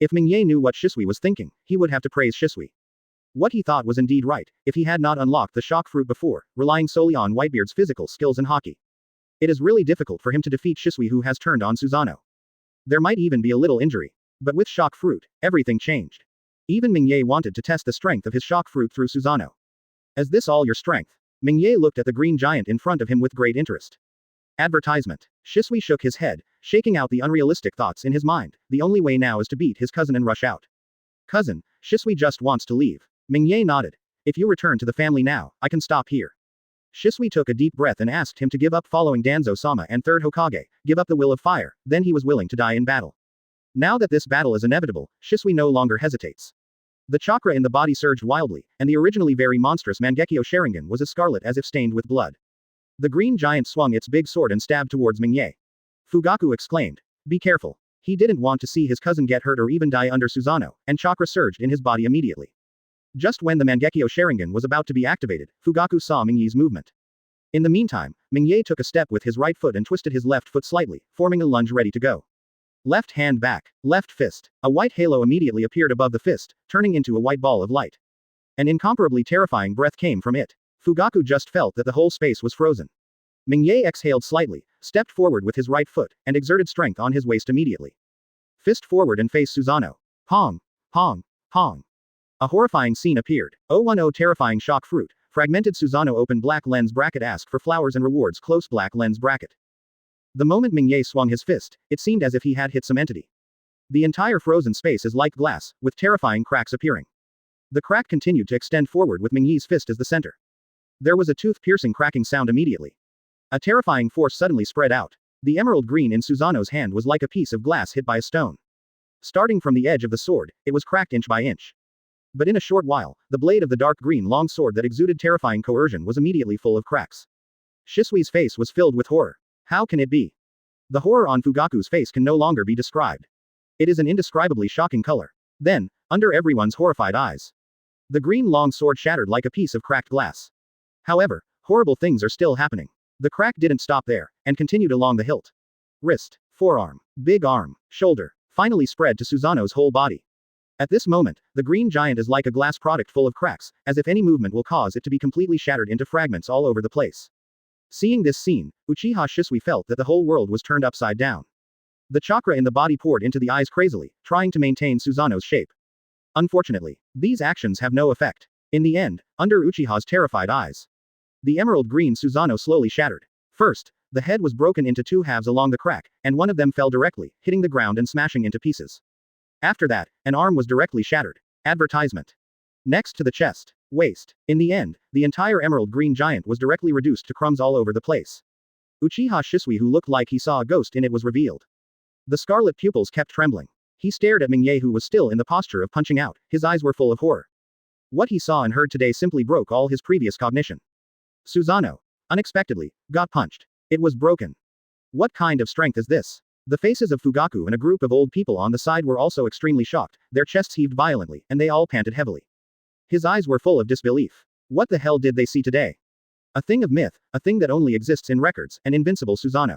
If Mingye knew what Shisui was thinking, he would have to praise Shisui. What he thought was indeed right, if he had not unlocked the shock fruit before, relying solely on Whitebeard's physical skills in hockey. It is really difficult for him to defeat Shisui who has turned on Susanoo. There might even be a little injury. But with shock fruit, everything changed. Even Mingye wanted to test the strength of his shock fruit through Susanoo. Is this all your strength? Mingye looked at the green giant in front of him with great interest. Advertisement. Shisui shook his head, shaking out the unrealistic thoughts in his mind. The only way now is to beat his cousin and rush out. Cousin, Shisui just wants to leave. Mingye nodded. If you return to the family now, I can stop here. Shisui took a deep breath and asked him to give up following Danzo-sama and third Hokage, give up the will of fire, then he was willing to die in battle. Now that this battle is inevitable, Shisui no longer hesitates. The chakra in the body surged wildly, and the originally very monstrous Mangekyo Sharingan was as scarlet as if stained with blood. The green giant swung its big sword and stabbed towards Mingye. Fugaku exclaimed. Be careful. He didn't want to see his cousin get hurt or even die under Susanoo, and chakra surged in his body immediately. Just when the Mangekyo Sharingan was about to be activated, Fugaku saw Mingye's movement. In the meantime, Mingye took a step with his right foot and twisted his left foot slightly, forming a lunge ready to go. Left hand back, left fist. A white halo immediately appeared above the fist, turning into a white ball of light. An incomparably terrifying breath came from it. Fugaku just felt that the whole space was frozen. Mingye exhaled slightly, stepped forward with his right foot, and exerted strength on his waist immediately. Fist forward and face Susanoo. Pong, pong, pong. A horrifying scene appeared. 010 terrifying shock fruit. Fragmented Susanoo open black lens bracket ask for flowers and rewards close black lens bracket. The moment Mingye swung his fist, it seemed as if he had hit some entity. The entire frozen space is like glass, with terrifying cracks appearing. The crack continued to extend forward with Mingye's fist as the center. There was a tooth-piercing cracking sound immediately. A terrifying force suddenly spread out. The emerald green in Susanoo's hand was like a piece of glass hit by a stone. Starting from the edge of the sword, it was cracked inch by inch. But in a short while, the blade of the dark green long sword that exuded terrifying coercion was immediately full of cracks. Shisui's face was filled with horror. How can it be? The horror on Fugaku's face can no longer be described. It is an indescribably shocking color. Then, under everyone's horrified eyes, the green long sword shattered like a piece of cracked glass. However, horrible things are still happening. The crack didn't stop there, and continued along the hilt. wrist, forearm, big arm, shoulder, finally spread to Susanoo's whole body. At this moment, the green giant is like a glass product full of cracks, as if any movement will cause it to be completely shattered into fragments all over the place. Seeing this scene, Uchiha Shisui felt that the whole world was turned upside down. The chakra in the body poured into the eyes crazily, trying to maintain Susanoo's shape. Unfortunately, these actions have no effect. In the end, under Uchiha's terrified eyes, the emerald green Susanoo slowly shattered. First, the head was broken into two halves along the crack, and one of them fell directly, hitting the ground and smashing into pieces. After that, an arm was directly shattered. Advertisement. Next to the chest, waist. In the end, the entire emerald green giant was directly reduced to crumbs all over the place. Uchiha Shisui, who looked like he saw a ghost in it, was revealed. The scarlet pupils kept trembling. He stared at Mingye, who was still in the posture of punching out. His eyes were full of horror. What he saw and heard today simply broke all his previous cognition. Susanoo, unexpectedly, got punched. It was broken. What kind of strength is this? The faces of Fugaku and a group of old people on the side were also extremely shocked, their chests heaved violently, and they all panted heavily. His eyes were full of disbelief. What the hell did they see today? A thing of myth, a thing that only exists in records, an invincible Susanoo.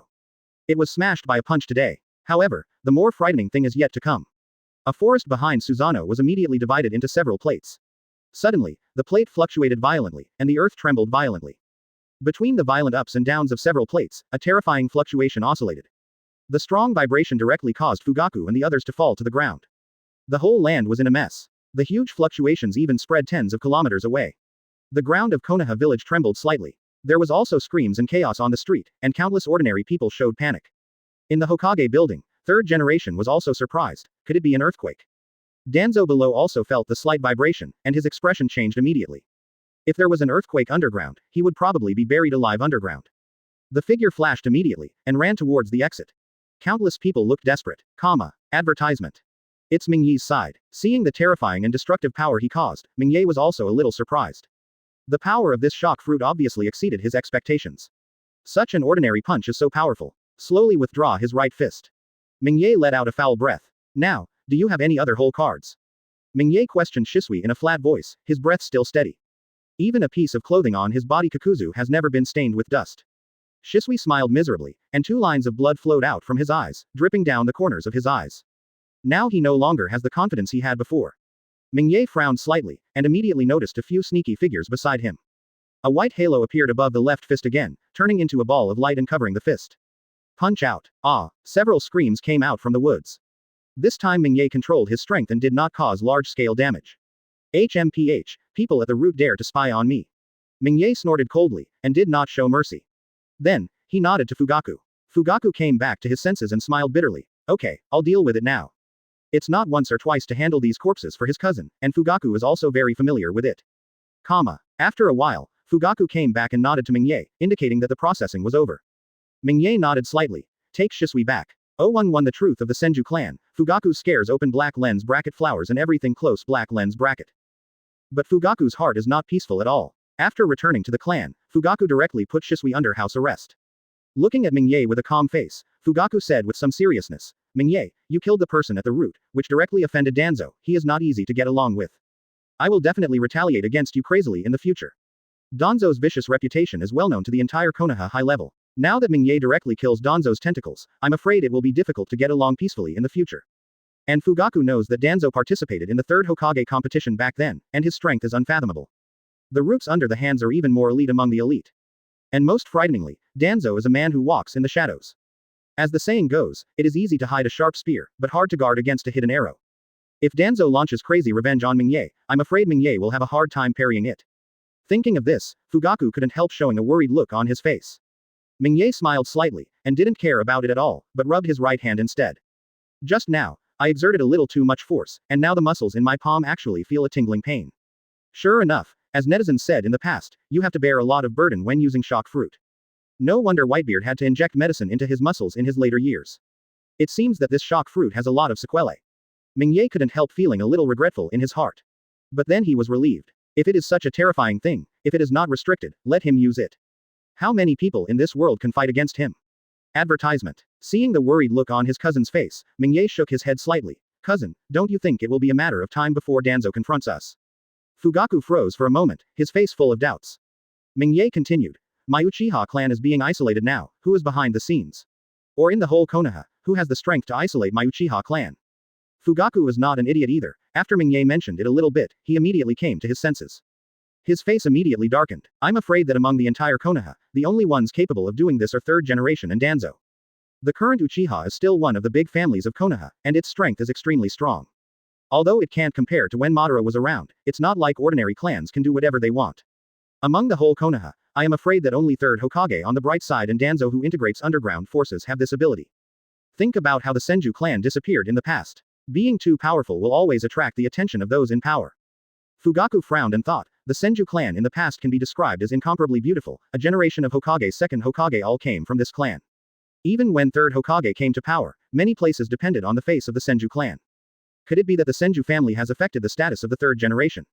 It was smashed by a punch today. However, the more frightening thing is yet to come. A forest behind Susanoo was immediately divided into several plates. Suddenly, the plate fluctuated violently, and the earth trembled violently. Between the violent ups and downs of several plates, a terrifying fluctuation oscillated. The strong vibration directly caused Fugaku and the others to fall to the ground. The whole land was in a mess. The huge fluctuations even spread tens of kilometers away. The ground of Konoha village trembled slightly. There was also screams and chaos on the street, and countless ordinary people showed panic. In the Hokage building, third generation was also surprised. Could it be an earthquake? Danzo below also felt the slight vibration, and his expression changed immediately. If there was an earthquake underground, he would probably be buried alive underground. The figure flashed immediately, and ran towards the exit. Countless people looked desperate. Advertisement. It's Mingye's side. Seeing the terrifying and destructive power he caused, Mingye was also a little surprised. The power of this shock fruit obviously exceeded his expectations. Such an ordinary punch is so powerful. Slowly withdraw his right fist. Mingye let out a foul breath. Now, do you have any other whole cards? Mingye questioned Shisui in a flat voice, his breath still steady. Even a piece of clothing on his body Kakuzu has never been stained with dust. Shisui smiled miserably, and 2 lines of blood flowed out from his eyes, dripping down the corners of his eyes. Now he no longer has the confidence he had before. Mingye frowned slightly, and immediately noticed a few sneaky figures beside him. A white halo appeared above the left fist again, turning into a ball of light and covering the fist. Punch out. Ah! Several screams came out from the woods. This time Mingye controlled his strength and did not cause large-scale damage. HMPH, people at the root dare to spy on me. Mingye snorted coldly, and did not show mercy. Then, he nodded to Fugaku. Fugaku came back to his senses and smiled bitterly. Okay, I'll deal with it now. It's not once or twice to handle these corpses for his cousin, and Fugaku is also very familiar with it. After a while, Fugaku came back and nodded to Mingye, indicating that the processing was over. Mingye nodded slightly. Take Shisui back. 011 The truth of the Senju clan, Fugaku scares open black lens bracket flowers and everything close black lens bracket. But Fugaku's heart is not peaceful at all. After returning to the clan, Fugaku directly put Shisui under house arrest. Looking at Mingye with a calm face, Fugaku said with some seriousness, Mingye, you killed the person at the root, which directly offended Danzo. He is not easy to get along with. I will definitely retaliate against you crazily in the future. Danzo's vicious reputation is well known to the entire Konoha high level. Now that Mingye directly kills Danzo's tentacles, I'm afraid it will be difficult to get along peacefully in the future. And Fugaku knows that Danzo participated in the third Hokage competition back then, and his strength is unfathomable. The roots under the hands are even more elite among the elite. And most frighteningly, Danzo is a man who walks in the shadows. As the saying goes, it is easy to hide a sharp spear, but hard to guard against a hidden arrow. If Danzo launches crazy revenge on Mingye, I'm afraid Mingye will have a hard time parrying it. Thinking of this, Fugaku couldn't help showing a worried look on his face. Mingye smiled slightly, and didn't care about it at all, but rubbed his right hand instead. Just now, I exerted a little too much force, and now the muscles in my palm actually feel a tingling pain. Sure enough, as netizens said in the past, you have to bear a lot of burden when using shock fruit. No wonder Whitebeard had to inject medicine into his muscles in his later years. It seems that this shock fruit has a lot of sequelae. Mingye couldn't help feeling a little regretful in his heart. But then he was relieved. If it is such a terrifying thing, if it is not restricted, let him use it. How many people in this world can fight against him? Advertisement. Seeing the worried look on his cousin's face, Mingye shook his head slightly. Cousin, don't you think it will be a matter of time before Danzo confronts us? Fugaku froze for a moment, his face full of doubts. Mingye continued. My Uchiha clan is being isolated now, who is behind the scenes? Or in the whole Konoha, who has the strength to isolate my Uchiha clan? Fugaku was not an idiot either. After Mingye mentioned it a little bit, he immediately came to his senses. His face immediately darkened. I'm afraid that among the entire Konoha, the only ones capable of doing this are third generation and Danzo. The current Uchiha is still one of the big families of Konoha, and its strength is extremely strong. Although it can't compare to when Madara was around, it's not like ordinary clans can do whatever they want. Among the whole Konoha, I am afraid that only third Hokage on the bright side and Danzo who integrates underground forces have this ability. Think about how the Senju clan disappeared in the past. Being too powerful will always attract the attention of those in power. Fugaku frowned and thought, the Senju clan in the past can be described as incomparably beautiful, a generation of Hokage second Hokage all came from this clan. Even when third Hokage came to power, many places depended on the face of the Senju clan. Could it be that the Senju family has affected the status of the third generation?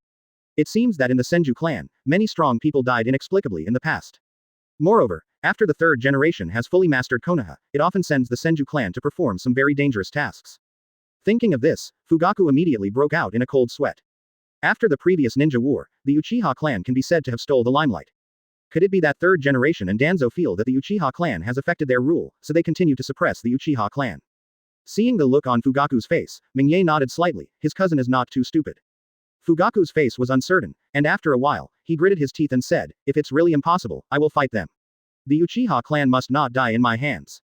It seems that in the Senju clan, many strong people died inexplicably in the past. Moreover, after the third generation has fully mastered Konoha, it often sends the Senju clan to perform some very dangerous tasks. Thinking of this, Fugaku immediately broke out in a cold sweat. After the previous ninja war, the Uchiha clan can be said to have stole the limelight. Could it be that third generation and Danzo feel that the Uchiha clan has affected their rule, so they continue to suppress the Uchiha clan? Seeing the look on Fugaku's face, Mingye nodded slightly. His cousin is not too stupid. Fugaku's face was uncertain, and after a while, he gritted his teeth and said, if it's really impossible, I will fight them. The Uchiha clan must not die in my hands.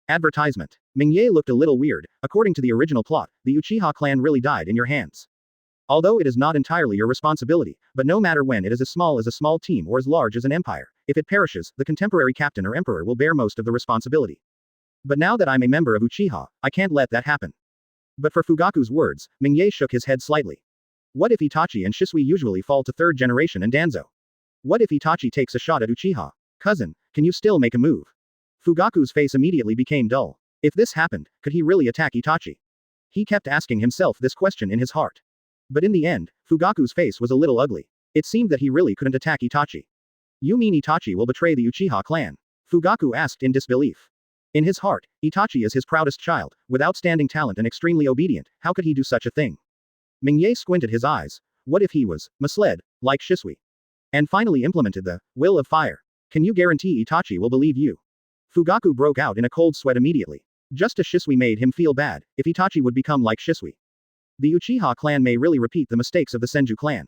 Advertisement. Mingye looked a little weird. According to the original plot, the Uchiha clan really died in your hands. Although it is not entirely your responsibility, but no matter when it is as small as a small team or as large as an empire, if it perishes, the contemporary captain or emperor will bear most of the responsibility. But now that I'm a member of Uchiha, I can't let that happen. But for Fugaku's words, Mingye shook his head slightly. What if Itachi and Shisui usually fall to third generation and Danzo? What if Itachi takes a shot at Uchiha? Cousin, can you still make a move? Fugaku's face immediately became dull. If this happened, could he really attack Itachi? He kept asking himself this question in his heart. But in the end, Fugaku's face was a little ugly. It seemed that he really couldn't attack Itachi. You mean Itachi will betray the Uchiha clan? Fugaku asked in disbelief. In his heart, Itachi is his proudest child, with outstanding talent and extremely obedient. How could he do such a thing? Mingye squinted his eyes. What if he was misled, like Shisui? And finally implemented the will of fire. Can you guarantee Itachi will believe you? Fugaku broke out in a cold sweat immediately. Just as Shisui made him feel bad, if Itachi would become like Shisui. The Uchiha clan may really repeat the mistakes of the Senju clan.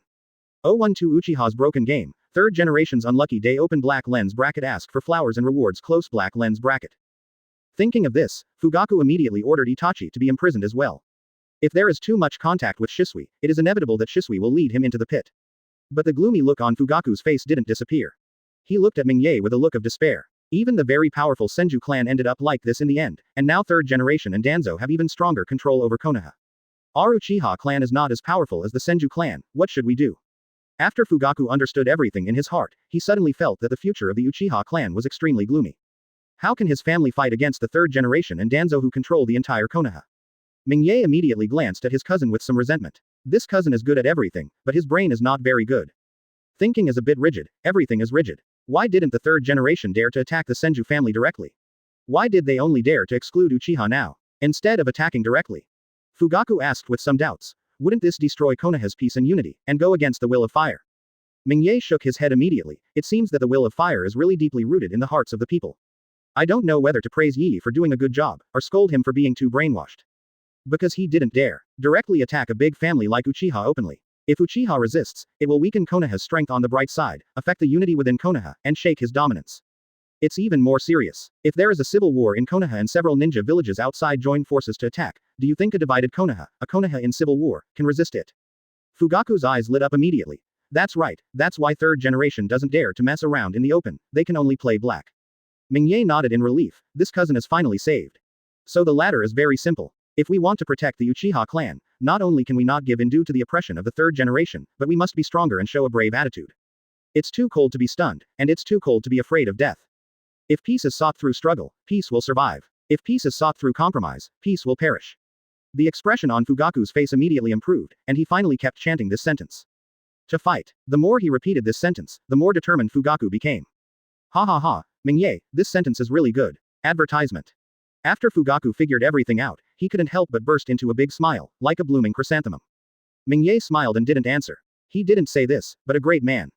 012 Uchiha's broken game, third generation's unlucky day open black lens bracket ask for flowers and rewards close black lens bracket. Thinking of this, Fugaku immediately ordered Itachi to be imprisoned as well. If there is too much contact with Shisui, it is inevitable that Shisui will lead him into the pit. But the gloomy look on Fugaku's face didn't disappear. He looked at Mingye with a look of despair. Even the very powerful Senju clan ended up like this in the end, and now third generation and Danzo have even stronger control over Konoha. Our Uchiha clan is not as powerful as the Senju clan, what should we do? After Fugaku understood everything in his heart, he suddenly felt that the future of the Uchiha clan was extremely gloomy. How can his family fight against the third generation and Danzo who control the entire Konoha? Mingye immediately glanced at his cousin with some resentment. This cousin is good at everything, but his brain is not very good. Thinking is a bit rigid, everything is rigid. Why didn't the third generation dare to attack the Senju family directly? Why did they only dare to exclude Uchiha now, instead of attacking directly? Fugaku asked with some doubts. Wouldn't this destroy Konoha's peace and unity, and go against the will of fire? Mingye shook his head immediately. It seems that the will of fire is really deeply rooted in the hearts of the people. I don't know whether to praise Yi for doing a good job, or scold him for being too brainwashed. Because he didn't dare directly attack a big family like Uchiha openly. If Uchiha resists, it will weaken Konoha's strength on the bright side, affect the unity within Konoha, and shake his dominance. It's even more serious. If there is a civil war in Konoha and several ninja villages outside join forces to attack, do you think a divided Konoha, a Konoha in civil war, can resist it? Fugaku's eyes lit up immediately. That's right, that's why third generation doesn't dare to mess around in the open, they can only play black. Mingye nodded in relief. This cousin is finally saved. So the latter is very simple. If we want to protect the Uchiha clan, not only can we not give in due to the oppression of the third generation, but we must be stronger and show a brave attitude. It's too cold to be stunned, and it's too cold to be afraid of death. If peace is sought through struggle, peace will survive. If peace is sought through compromise, peace will perish. The expression on Fugaku's face immediately improved, and he finally kept chanting this sentence. To fight. The more he repeated this sentence, the more determined Fugaku became. Ha ha ha, Mingye, this sentence is really good. Advertisement. After Fugaku figured everything out, he couldn't help but burst into a big smile, like a blooming chrysanthemum. Mingye smiled and didn't answer. He didn't say this, but a great man.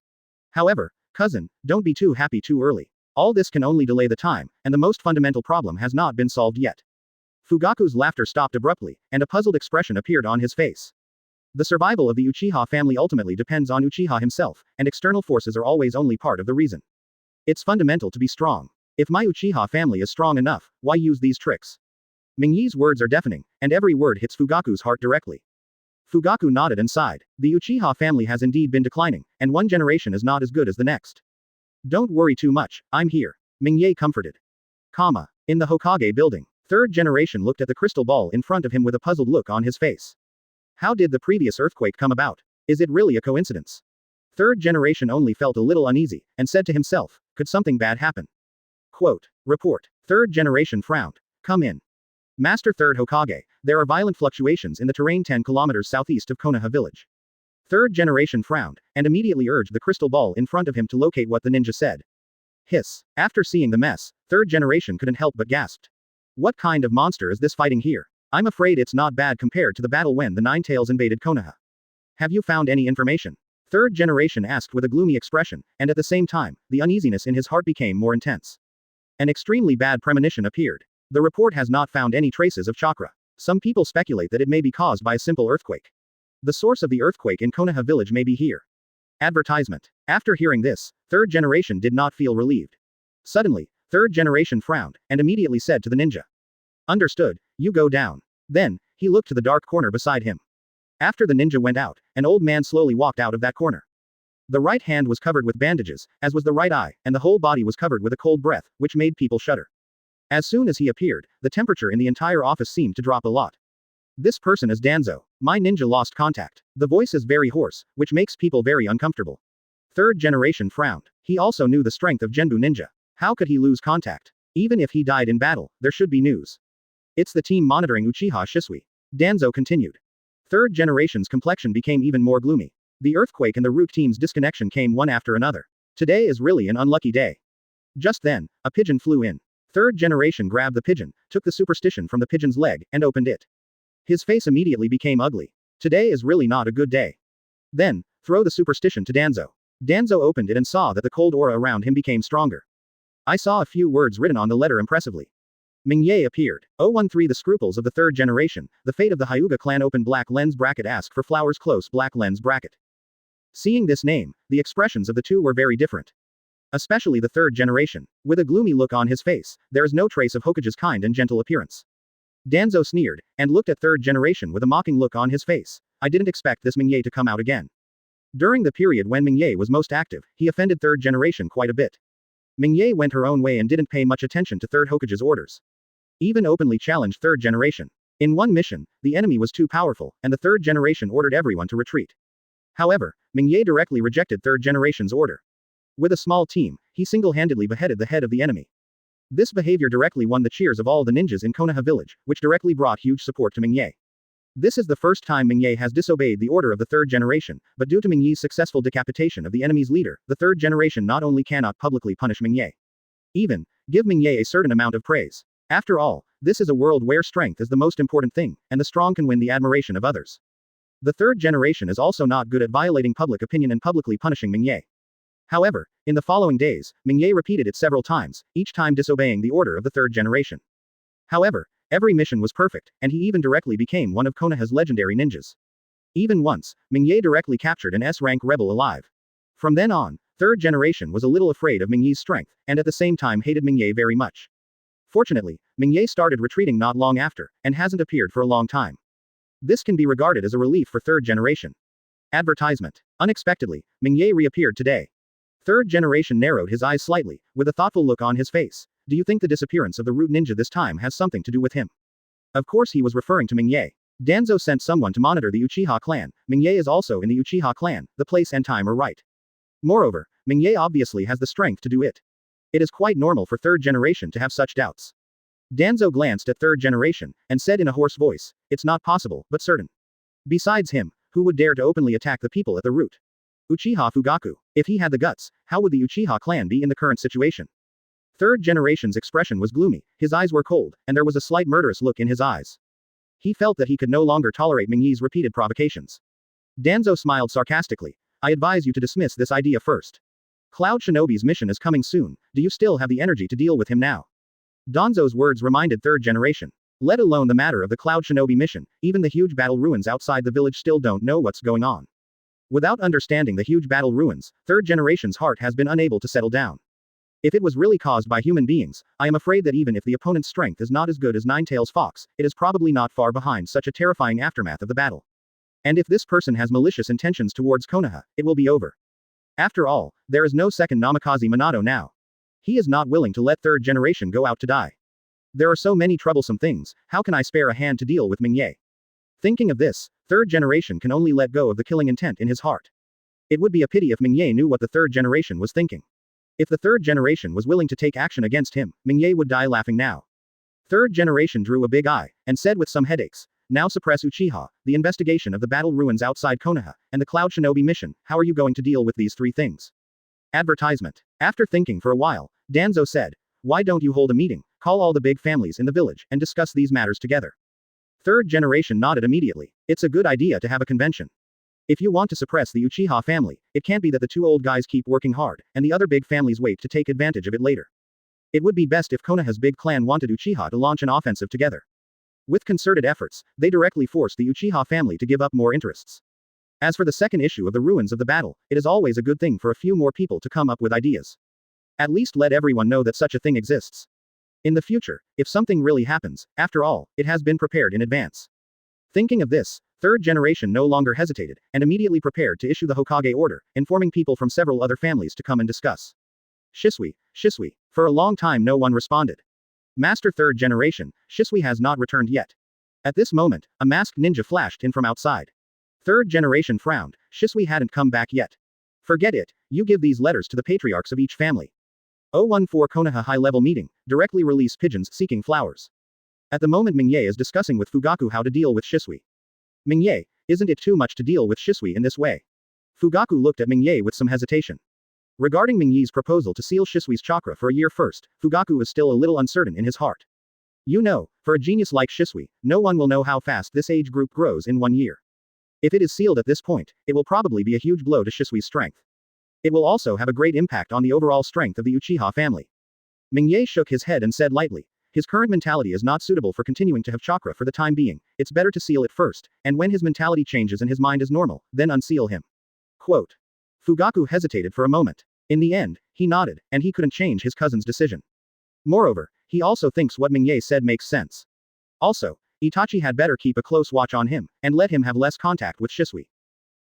However, cousin, don't be too happy too early. All this can only delay the time, and the most fundamental problem has not been solved yet. Fugaku's laughter stopped abruptly, and a puzzled expression appeared on his face. The survival of the Uchiha family ultimately depends on Uchiha himself, and external forces are always only part of the reason. It's fundamental to be strong. If my Uchiha family is strong enough, why use these tricks? Mingyi's words are deafening, and every word hits Fugaku's heart directly. Fugaku nodded and sighed. The Uchiha family has indeed been declining, and one generation is not as good as the next. Don't worry too much, I'm here. Mingye comforted. In the Hokage building, third generation looked at the crystal ball in front of him with a puzzled look on his face. How did the previous earthquake come about? Is it really a coincidence? Third generation only felt a little uneasy, and said to himself, could something bad happen? Quote. Report. Third generation frowned. Come in. Master Third Hokage, there are violent fluctuations in the terrain 10 kilometers southeast of Konoha village. Third generation frowned, and immediately urged the crystal ball in front of him to locate what the ninja said. Hiss. After seeing the mess, third generation couldn't help but gasped. What kind of monster is this fighting here? I'm afraid it's not bad compared to the battle when the Nine Tails invaded Konoha. Have you found any information? Third generation asked with a gloomy expression, and at the same time, the uneasiness in his heart became more intense. An extremely bad premonition appeared. The report has not found any traces of chakra. Some people speculate that it may be caused by a simple earthquake. The source of the earthquake in Konoha village may be here. Advertisement. After hearing this, third generation did not feel relieved. Suddenly, third generation frowned, and immediately said to the ninja. Understood, you go down. Then, he looked to the dark corner beside him. After the ninja went out, an old man slowly walked out of that corner. The right hand was covered with bandages, as was the right eye, and the whole body was covered with a cold breath, which made people shudder. As soon as he appeared, the temperature in the entire office seemed to drop a lot. This person is Danzo. My ninja lost contact. The voice is very hoarse, which makes people very uncomfortable. Third generation frowned. He also knew the strength of Genbu ninja. How could he lose contact? Even if he died in battle, there should be news. It's the team monitoring Uchiha Shisui. Danzo continued. Third generation's complexion became even more gloomy. The earthquake and the root team's disconnection came one after another. Today is really an unlucky day. Just then, a pigeon flew in. Third generation grabbed the pigeon, took the superstition from the pigeon's leg, and opened it. His face immediately became ugly. Today is really not a good day. Then, throw the superstition to Danzo. Danzo opened it and saw that the cold aura around him became stronger. I saw a few words written on the letter impressively. Mingye appeared. 013 The scruples of the third generation, the fate of the Hyuga clan open black lens bracket ask for flowers close black lens bracket. Seeing this name, the expressions of the two were very different. Especially the third generation. With a gloomy look on his face, there is no trace of Hokage's kind and gentle appearance. Danzo sneered, and looked at third generation with a mocking look on his face. I didn't expect this Mingye to come out again. During the period when Mingye was most active, he offended third generation quite a bit. Mingye went her own way and didn't pay much attention to third Hokage's orders. Even openly challenged third generation. In one mission, the enemy was too powerful, and the third generation ordered everyone to retreat. However, Mingye directly rejected third generation's order. With a small team, he single-handedly beheaded the head of the enemy. This behavior directly won the cheers of all the ninjas in Konoha village, which directly brought huge support to Mingye. This is the first time Mingye has disobeyed the order of the third generation, but due to Mingye's successful decapitation of the enemy's leader, the third generation not only cannot publicly punish Mingye, even give Mingye a certain amount of praise. After all, this is a world where strength is the most important thing, and the strong can win the admiration of others. The third generation is also not good at violating public opinion and publicly punishing Mingye. However, in the following days, Mingye repeated it several times, each time disobeying the order of the third generation. However, every mission was perfect, and he even directly became one of Konoha's legendary ninjas. Even once, Mingye directly captured an S-rank rebel alive. From then on, third generation was a little afraid of Mingye's strength, and at the same time hated Mingye very much. Fortunately, Mingye started retreating not long after, and hasn't appeared for a long time. This can be regarded as a relief for third generation. Advertisement. Unexpectedly, Mingye reappeared today. Third generation narrowed his eyes slightly, with a thoughtful look on his face. Do you think the disappearance of the root ninja this time has something to do with him? Of course he was referring to Mingye. Danzo sent someone to monitor the Uchiha clan. Mingye is also in the Uchiha clan, the place and time are right. Moreover, Mingye obviously has the strength to do it. It is quite normal for third generation to have such doubts. Danzo glanced at third generation, and said in a hoarse voice, it's not possible, but certain. Besides him, who would dare to openly attack the people at the root? Uchiha Fugaku. If he had the guts, how would the Uchiha clan be in the current situation? Third generation's expression was gloomy, his eyes were cold, and there was a slight murderous look in his eyes. He felt that he could no longer tolerate Mingye's repeated provocations. Danzo smiled sarcastically. I advise you to dismiss this idea first. Cloud Shinobi's mission is coming soon, do you still have the energy to deal with him now? Danzo's words reminded third generation. Let alone the matter of the Cloud Shinobi mission, even the huge battle ruins outside the village still don't know what's going on. Without understanding the huge battle ruins, third generation's heart has been unable to settle down. If it was really caused by human beings, I am afraid that even if the opponent's strength is not as good as Ninetales Fox, it is probably not far behind such a terrifying aftermath of the battle. And if this person has malicious intentions towards Konoha, it will be over. After all, there is no second Namikaze Minato now. He is not willing to let third generation go out to die. There are so many troublesome things, how can I spare a hand to deal with Mingye? Thinking of this, third generation can only let go of the killing intent in his heart. It would be a pity if Mingye knew what the third generation was thinking. If the third generation was willing to take action against him, Mingye would die laughing now. Third generation drew a big eye, and said with some headaches, now suppress Uchiha, the investigation of the battle ruins outside Konoha, and the Cloud Shinobi mission, how are you going to deal with these three things? Advertisement. After thinking for a while, Danzo said, why don't you hold a meeting, call all the big families in the village, and discuss these matters together? Third generation nodded immediately. It's a good idea to have a convention. If you want to suppress the Uchiha family, it can't be that the two old guys keep working hard, and the other big families wait to take advantage of it later. It would be best if Konoha's big clan wanted Uchiha to launch an offensive together. With concerted efforts, they directly force the Uchiha family to give up more interests. As for the second issue of the ruins of the battle, it is always a good thing for a few more people to come up with ideas. At least let everyone know that such a thing exists. In the future, if something really happens, after all, it has been prepared in advance. Thinking of this, third generation no longer hesitated, and immediately prepared to issue the Hokage order, informing people from several other families to come and discuss. Shisui, Shisui. For a long time no one responded. Master third generation, Shisui has not returned yet. At this moment, a masked ninja flashed in from outside. Third generation frowned, Shisui hadn't come back yet. Forget it, you give these letters to the patriarchs of each family. 014 Konoha high-level meeting, directly release pigeons seeking flowers. At the moment Mingye is discussing with Fugaku how to deal with Shisui. Mingye, isn't it too much to deal with Shisui in this way? Fugaku looked at Mingye with some hesitation. Regarding Mingye's proposal to seal Shisui's chakra for a year first, Fugaku is still a little uncertain in his heart. You know, for a genius like Shisui, no one will know how fast this age group grows in 1 year. If it is sealed at this point, it will probably be a huge blow to Shisui's strength. It will also have a great impact on the overall strength of the Uchiha family. Mingye shook his head and said lightly, his current mentality is not suitable for continuing to have chakra for the time being, it's better to seal it first, and when his mentality changes and his mind is normal, then unseal him. Quote. Fugaku hesitated for a moment. In the end, he nodded, and he couldn't change his cousin's decision. Moreover, he also thinks what Mingye said makes sense. Also, Itachi had better keep a close watch on him, and let him have less contact with Shisui.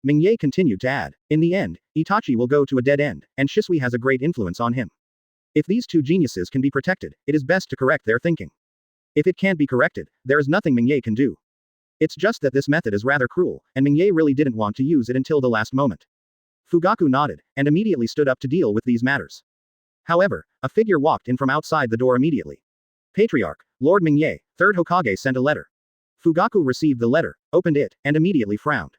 Mingye continued to add, in the end, Itachi will go to a dead end, and Shisui has a great influence on him. If these two geniuses can be protected, it is best to correct their thinking. If it can't be corrected, there is nothing Mingye can do. It's just that this method is rather cruel, and Mingye really didn't want to use it until the last moment. Fugaku nodded, and immediately stood up to deal with these matters. However, a figure walked in from outside the door immediately. Patriarch, Lord Mingye, third Hokage sent a letter. Fugaku received the letter, opened it, and immediately frowned.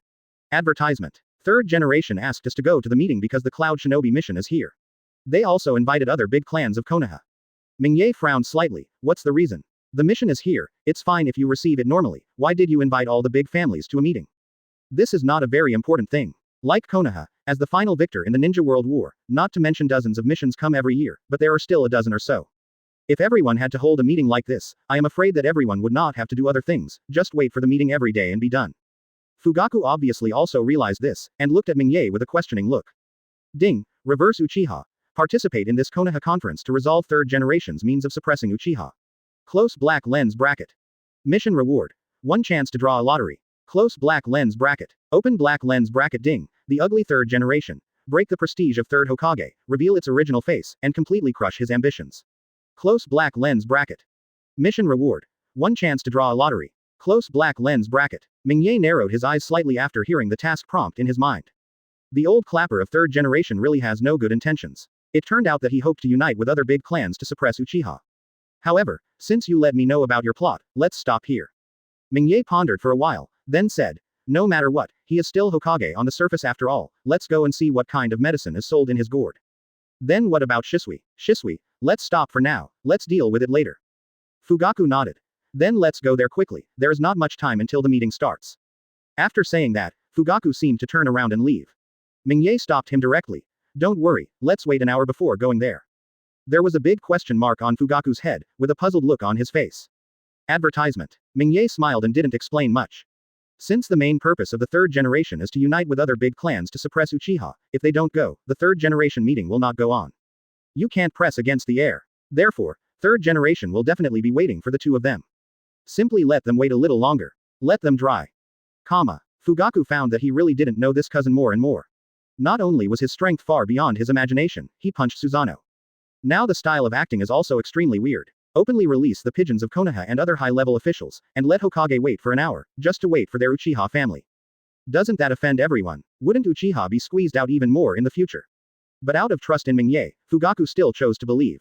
Advertisement. Third generation asked us to go to the meeting because the Cloud Shinobi mission is here. They also invited other big clans of Konoha. Mingye frowned slightly, what's the reason? The mission is here, it's fine if you receive it normally, why did you invite all the big families to a meeting? This is not a very important thing. Like Konoha, as the final victor in the Ninja World War, not to mention dozens of missions come every year, but there are still a dozen or so. If everyone had to hold a meeting like this, I am afraid that everyone would not have to do other things, just wait for the meeting every day and be done. Fugaku obviously also realized this, and looked at Mingye with a questioning look. Ding, reverse Uchiha. Participate in this Konoha conference to resolve third generation's means of suppressing Uchiha. Close black lens bracket. Mission reward. 1 chance to draw a lottery. Close black lens bracket. Open black lens bracket. Ding, the ugly third generation. Break the prestige of third Hokage, reveal its original face, and completely crush his ambitions. Close black lens bracket. Mission reward. 1 chance to draw a lottery. Close black lens bracket. Mingye narrowed his eyes slightly after hearing the task prompt in his mind. The old clapper of third generation really has no good intentions. It turned out that he hoped to unite with other big clans to suppress Uchiha. However, since you let me know about your plot, let's stop here. Mingye pondered for a while, then said, no matter what, he is still Hokage on the surface after all, let's go and see what kind of medicine is sold in his gourd. Then what about Shisui? Shisui, let's stop for now, let's deal with it later. Fugaku nodded. Then let's go there quickly, there is not much time until the meeting starts. After saying that, Fugaku seemed to turn around and leave. Mingye stopped him directly. Don't worry, let's wait an hour before going there. There was a big question mark on Fugaku's head, with a puzzled look on his face. Advertisement. Mingye smiled and didn't explain much. Since the main purpose of the third generation is to unite with other big clans to suppress Uchiha, if they don't go, the third generation meeting will not go on. You can't press against the air. Therefore, third generation will definitely be waiting for the two of them. Simply let them wait a little longer. Let them dry. Fugaku found that he really didn't know this cousin more and more. Not only was his strength far beyond his imagination, he punched Susanoo. Now the style of acting is also extremely weird. Openly release the pigeons of Konoha and other high-level officials, and let Hokage wait for an hour, just to wait for their Uchiha family. Doesn't that offend everyone? Wouldn't Uchiha be squeezed out even more in the future? But out of trust in Mingye, Fugaku still chose to believe.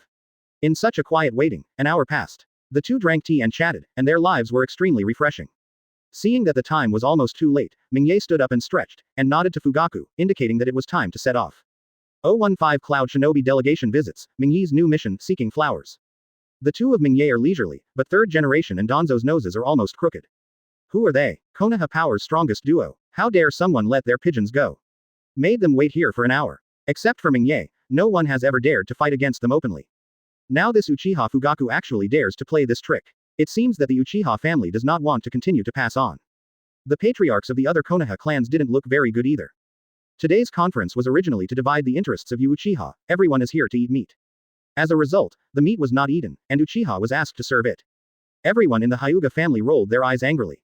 In such a quiet waiting, an hour passed. The two drank tea and chatted, and their lives were extremely refreshing. Seeing that the time was almost too late, Mingye stood up and stretched, and nodded to Fugaku, indicating that it was time to set off. 015 Cloud Shinobi Delegation visits, Mingye's new mission, seeking flowers. The two of Mingye are leisurely, but third generation and Danzo's noses are almost crooked. Who are they? Konoha Power's strongest duo. How dare someone let their pigeons go? Made them wait here for an hour. Except for Mingye, no one has ever dared to fight against them openly. Now this Uchiha Fugaku actually dares to play this trick. It seems that the Uchiha family does not want to continue to pass on. The patriarchs of the other Konoha clans didn't look very good either. Today's conference was originally to divide the interests of you Uchiha, everyone is here to eat meat. As a result, the meat was not eaten, and Uchiha was asked to serve it. Everyone in the Hyuga family rolled their eyes angrily.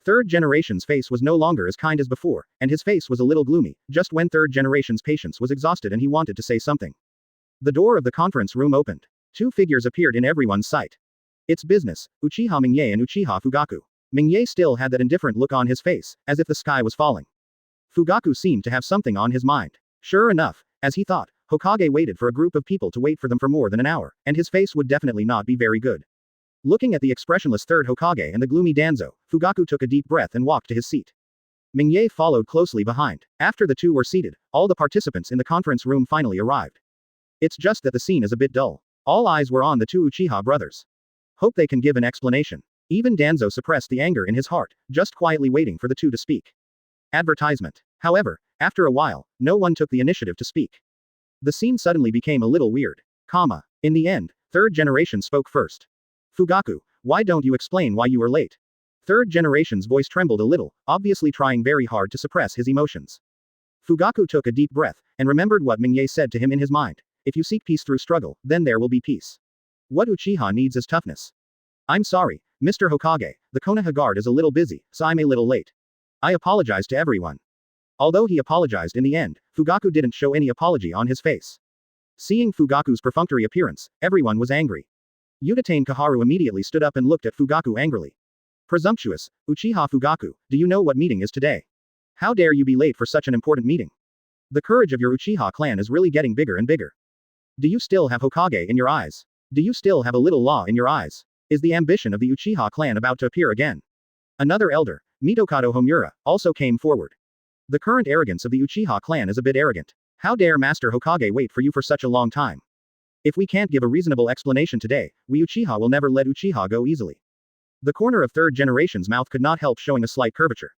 Third generation's face was no longer as kind as before, and his face was a little gloomy, just when third generation's patience was exhausted and he wanted to say something. The door of the conference room opened. Two figures appeared in everyone's sight. It's business, Uchiha Mingye and Uchiha Fugaku. Mingye still had that indifferent look on his face, as if the sky was falling. Fugaku seemed to have something on his mind. Sure enough, as he thought, Hokage waited for a group of people to wait for them for more than an hour, and his face would definitely not be very good. Looking at the expressionless third Hokage and the gloomy Danzo, Fugaku took a deep breath and walked to his seat. Mingye followed closely behind. After the two were seated, all the participants in the conference room finally arrived. It's just that the scene is a bit dull. All eyes were on the two Uchiha brothers. Hope they can give an explanation. Even Danzo suppressed the anger in his heart, just quietly waiting for the two to speak. Advertisement. However, after a while, no one took the initiative to speak. The scene suddenly became a little weird. In the end, third generation spoke first. Fugaku, why don't you explain why you were late? Third generation's voice trembled a little, obviously trying very hard to suppress his emotions. Fugaku took a deep breath, and remembered what Mingye said to him in his mind. If you seek peace through struggle, then there will be peace. What Uchiha needs is toughness. I'm sorry, Mr. Hokage, the Konoha guard is a little busy, so I'm a little late. I apologize to everyone. Although he apologized in the end, Fugaku didn't show any apology on his face. Seeing Fugaku's perfunctory appearance, everyone was angry. Udatane Kaharu immediately stood up and looked at Fugaku angrily. Presumptuous, Uchiha Fugaku, do you know what meeting is today? How dare you be late for such an important meeting? The courage of your Uchiha clan is really getting bigger and bigger. Do you still have Hokage in your eyes? Do you still have a little law in your eyes? Is the ambition of the Uchiha clan about to appear again? Another elder, Mitokado Homura, also came forward. The current arrogance of the Uchiha clan is a bit arrogant. How dare Master Hokage wait for you for such a long time? If we can't give a reasonable explanation today, we Uchiha will never let Uchiha go easily. The corner of third generation's mouth could not help showing a slight curvature.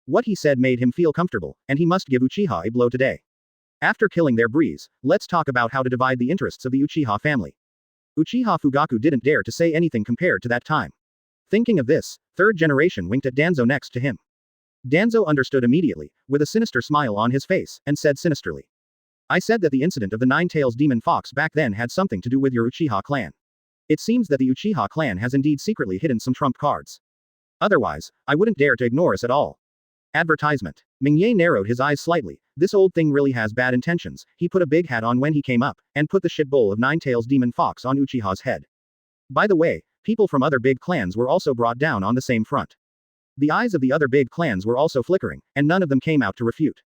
What he said made him feel comfortable, and he must give Uchiha a blow today. After killing their breeze, let's talk about how to divide the interests of the Uchiha family. Uchiha Fugaku didn't dare to say anything compared to that time. Thinking of this, third generation winked at Danzo next to him. Danzo understood immediately, with a sinister smile on his face, and said sinisterly. I said that the incident of the Nine-Tails Demon Fox back then had something to do with your Uchiha clan. It seems that the Uchiha clan has indeed secretly hidden some trump cards. Otherwise, I wouldn't dare to ignore us at all. Advertisement. Mingye narrowed his eyes slightly. This old thing really has bad intentions. He put a big hat on when he came up, and put the shit bowl of Nine-Tails Demon Fox on Uchiha's head. By the way, people from other big clans were also brought down on the same front. The eyes of the other big clans were also flickering, and none of them came out to refute.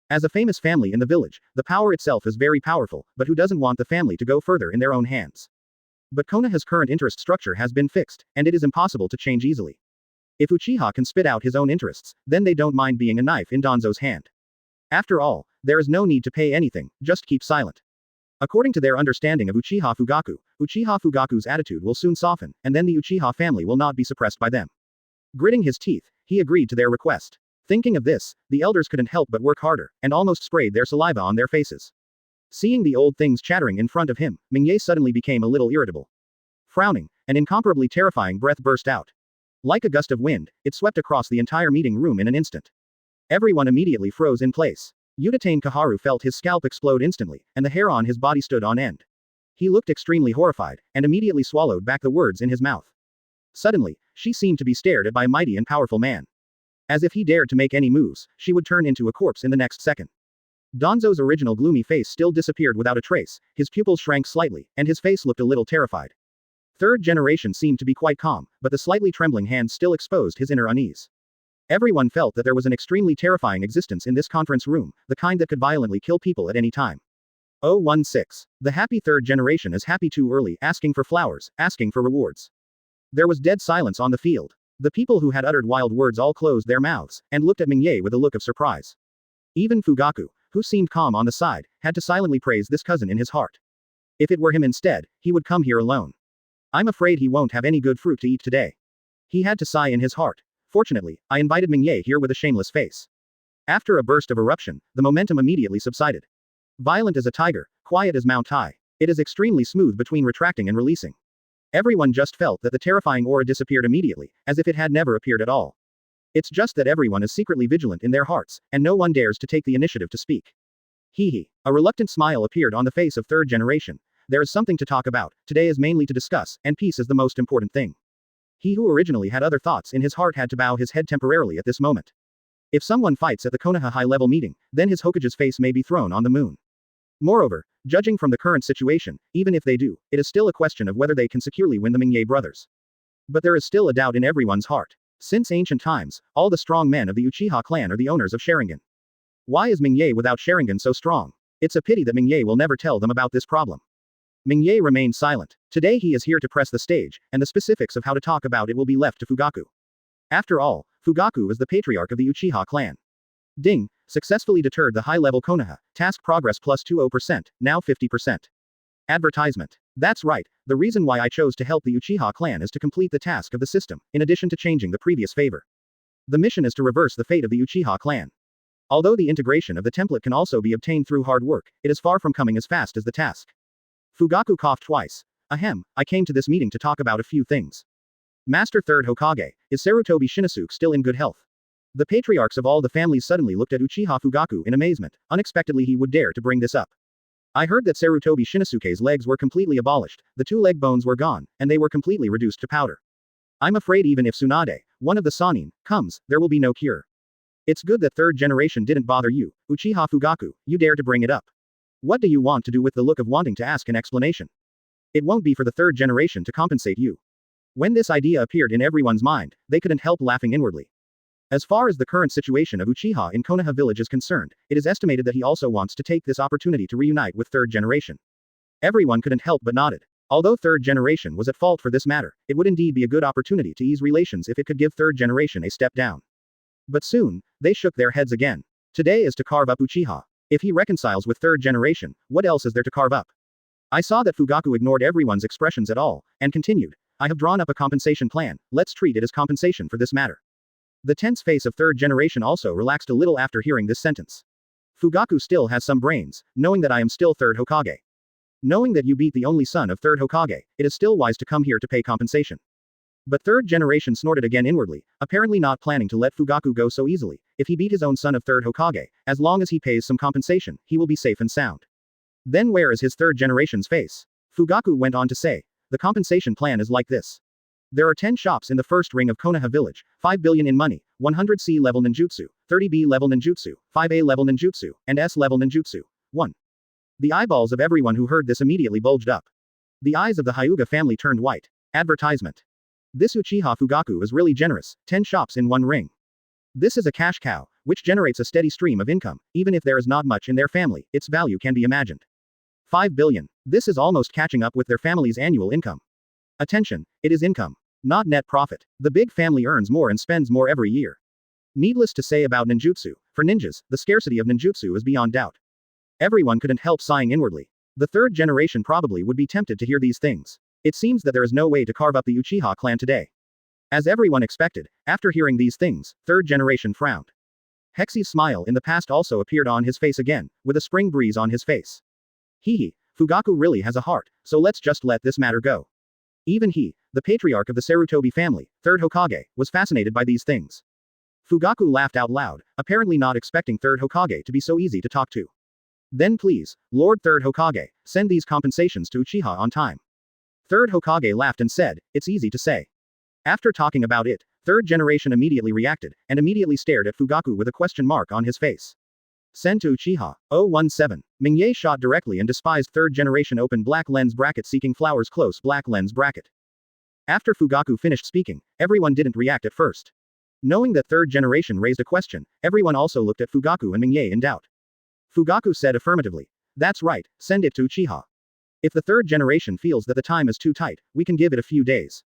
As a famous family in the village, the power itself is very powerful, but who doesn't want the family to go further in their own hands? But Konoha's current interest structure has been fixed, and it is impossible to change easily. If Uchiha can spit out his own interests, then they don't mind being a knife in Danzo's hand. After all, there is no need to pay anything, just keep silent. According to their understanding of Uchiha Fugaku's attitude will soon soften, and then the Uchiha family will not be suppressed by them. Gritting his teeth, he agreed to their request. Thinking of this, the elders couldn't help but work harder, and almost sprayed their saliva on their faces. Seeing the old things chattering in front of him, Mingye suddenly became a little irritable. Frowning, an incomparably terrifying breath burst out. Like a gust of wind, it swept across the entire meeting room in an instant. Everyone immediately froze in place. Utatane Kaharu felt his scalp explode instantly, and the hair on his body stood on end. He looked extremely horrified, and immediately swallowed back the words in his mouth. Suddenly, she seemed to be stared at by a mighty and powerful man. As if he dared to make any moves, she would turn into a corpse in the next second. Danzo's original gloomy face still disappeared without a trace, his pupils shrank slightly, and his face looked a little terrified. Third generation seemed to be quite calm, but the slightly trembling hand still exposed his inner unease. Everyone felt that there was an extremely terrifying existence in this conference room, the kind that could violently kill people at any time. 016. The happy third generation is happy too early, asking for flowers, asking for rewards. There was dead silence on the field. The people who had uttered wild words all closed their mouths, and looked at Mingye with a look of surprise. Even Fugaku, who seemed calm on the side, had to silently praise this cousin in his heart. If it were him instead, he would come here alone. I'm afraid he won't have any good fruit to eat today. He had to sigh in his heart. Fortunately, I invited Mingye here with a shameless face. After a burst of eruption, the momentum immediately subsided. Violent as a tiger, quiet as Mount High, it is extremely smooth between retracting and releasing. Everyone just felt that the terrifying aura disappeared immediately, as if it had never appeared at all. It's just that everyone is secretly vigilant in their hearts, and no one dares to take the initiative to speak. Hee hee. A reluctant smile appeared on the face of third generation. There is something to talk about, today is mainly to discuss, and peace is the most important thing. He who originally had other thoughts in his heart had to bow his head temporarily at this moment. If someone fights at the Konoha high-level meeting, then his Hokage's face may be thrown on the moon. Moreover, judging from the current situation, even if they do, it is still a question of whether they can securely win the Mingye brothers. But there is still a doubt in everyone's heart. Since ancient times, all the strong men of the Uchiha clan are the owners of Sharingan. Why is Mingye without Sharingan so strong? It's a pity that Mingye will never tell them about this problem. Mingye remained silent. Today he is here to press the stage, and the specifics of how to talk about it will be left to Fugaku. After all, Fugaku is the patriarch of the Uchiha clan. Ding, successfully deterred the high-level Konoha, task progress plus 20%, now 50%. Advertisement. That's right, the reason why I chose to help the Uchiha clan is to complete the task of the system, in addition to changing the previous favor. The mission is to reverse the fate of the Uchiha clan. Although the integration of the template can also be obtained through hard work, it is far from coming as fast as the task. Fugaku coughed twice. Ahem, I came to this meeting to talk about a few things. Master Third Hokage, is Sarutobi Shinosuke still in good health? The patriarchs of all the families suddenly looked at Uchiha Fugaku in amazement. Unexpectedly he would dare to bring this up. I heard that Sarutobi Shinosuke's legs were completely abolished, the 2 leg bones were gone, and they were completely reduced to powder. I'm afraid even if Tsunade, one of the Sannin, comes, there will be no cure. It's good that third generation didn't bother you, Uchiha Fugaku, you dare to bring it up. What do you want to do with the look of wanting to ask an explanation? It won't be for the third generation to compensate you. When this idea appeared in everyone's mind, they couldn't help laughing inwardly. As far as the current situation of Uchiha in Konoha village is concerned, it is estimated that he also wants to take this opportunity to reunite with third generation. Everyone couldn't help but nodded. Although third generation was at fault for this matter, it would indeed be a good opportunity to ease relations if it could give third generation a step down. But soon, they shook their heads again. Today is to carve up Uchiha. If he reconciles with third generation, what else is there to carve up? I saw that Fugaku ignored everyone's expressions at all, and continued, I have drawn up a compensation plan, let's treat it as compensation for this matter. The tense face of third generation also relaxed a little after hearing this sentence. Fugaku still has some brains, knowing that I am still third Hokage. Knowing that you beat the only son of third Hokage, it is still wise to come here to pay compensation. But third generation snorted again inwardly, apparently not planning to let Fugaku go so easily. If he beat his own son of third Hokage, as long as he pays some compensation, he will be safe and sound. Then where is his third generation's face? Fugaku went on to say, the compensation plan is like this. There are 10 shops in the first ring of Konoha village, 5 billion in money, 100 C level ninjutsu, 30 B level ninjutsu, 5 A level ninjutsu, and S level ninjutsu. 1. The eyeballs of everyone who heard this immediately bulged up. The eyes of the Hyuga family turned white. Advertisement. This Uchiha Fugaku is really generous, 10 shops in one ring. This is a cash cow, which generates a steady stream of income, even if there is not much in their family, its value can be imagined. 5 billion. This is almost catching up with their family's annual income. Attention, it is income, not net profit. The big family earns more and spends more every year. Needless to say about ninjutsu, for ninjas, the scarcity of ninjutsu is beyond doubt. Everyone couldn't help sighing inwardly. The third generation probably would be tempted to hear these things. It seems that there is no way to carve up the Uchiha clan today. As everyone expected, after hearing these things, third generation frowned. Hexy's smile in the past also appeared on his face again, with a spring breeze on his face. Hee, Fugaku really has a heart, so let's just let this matter go. Even he, the patriarch of the Sarutobi family, third Hokage, was fascinated by these things. Fugaku laughed out loud, apparently not expecting third Hokage to be so easy to talk to. Then please, Lord Third Hokage, send these compensations to Uchiha on time. Third Hokage laughed and said, it's easy to say. After talking about it, third generation immediately reacted, and immediately stared at Fugaku with a question mark on his face. Send to Uchiha. 017. Mingye shot directly and despised third generation open black lens bracket seeking flowers close black lens bracket. After Fugaku finished speaking, everyone didn't react at first. Knowing that third generation raised a question, everyone also looked at Fugaku and Mingye in doubt. Fugaku said affirmatively. That's right, send it to Uchiha. If the third generation feels that the time is too tight, we can give it a few days.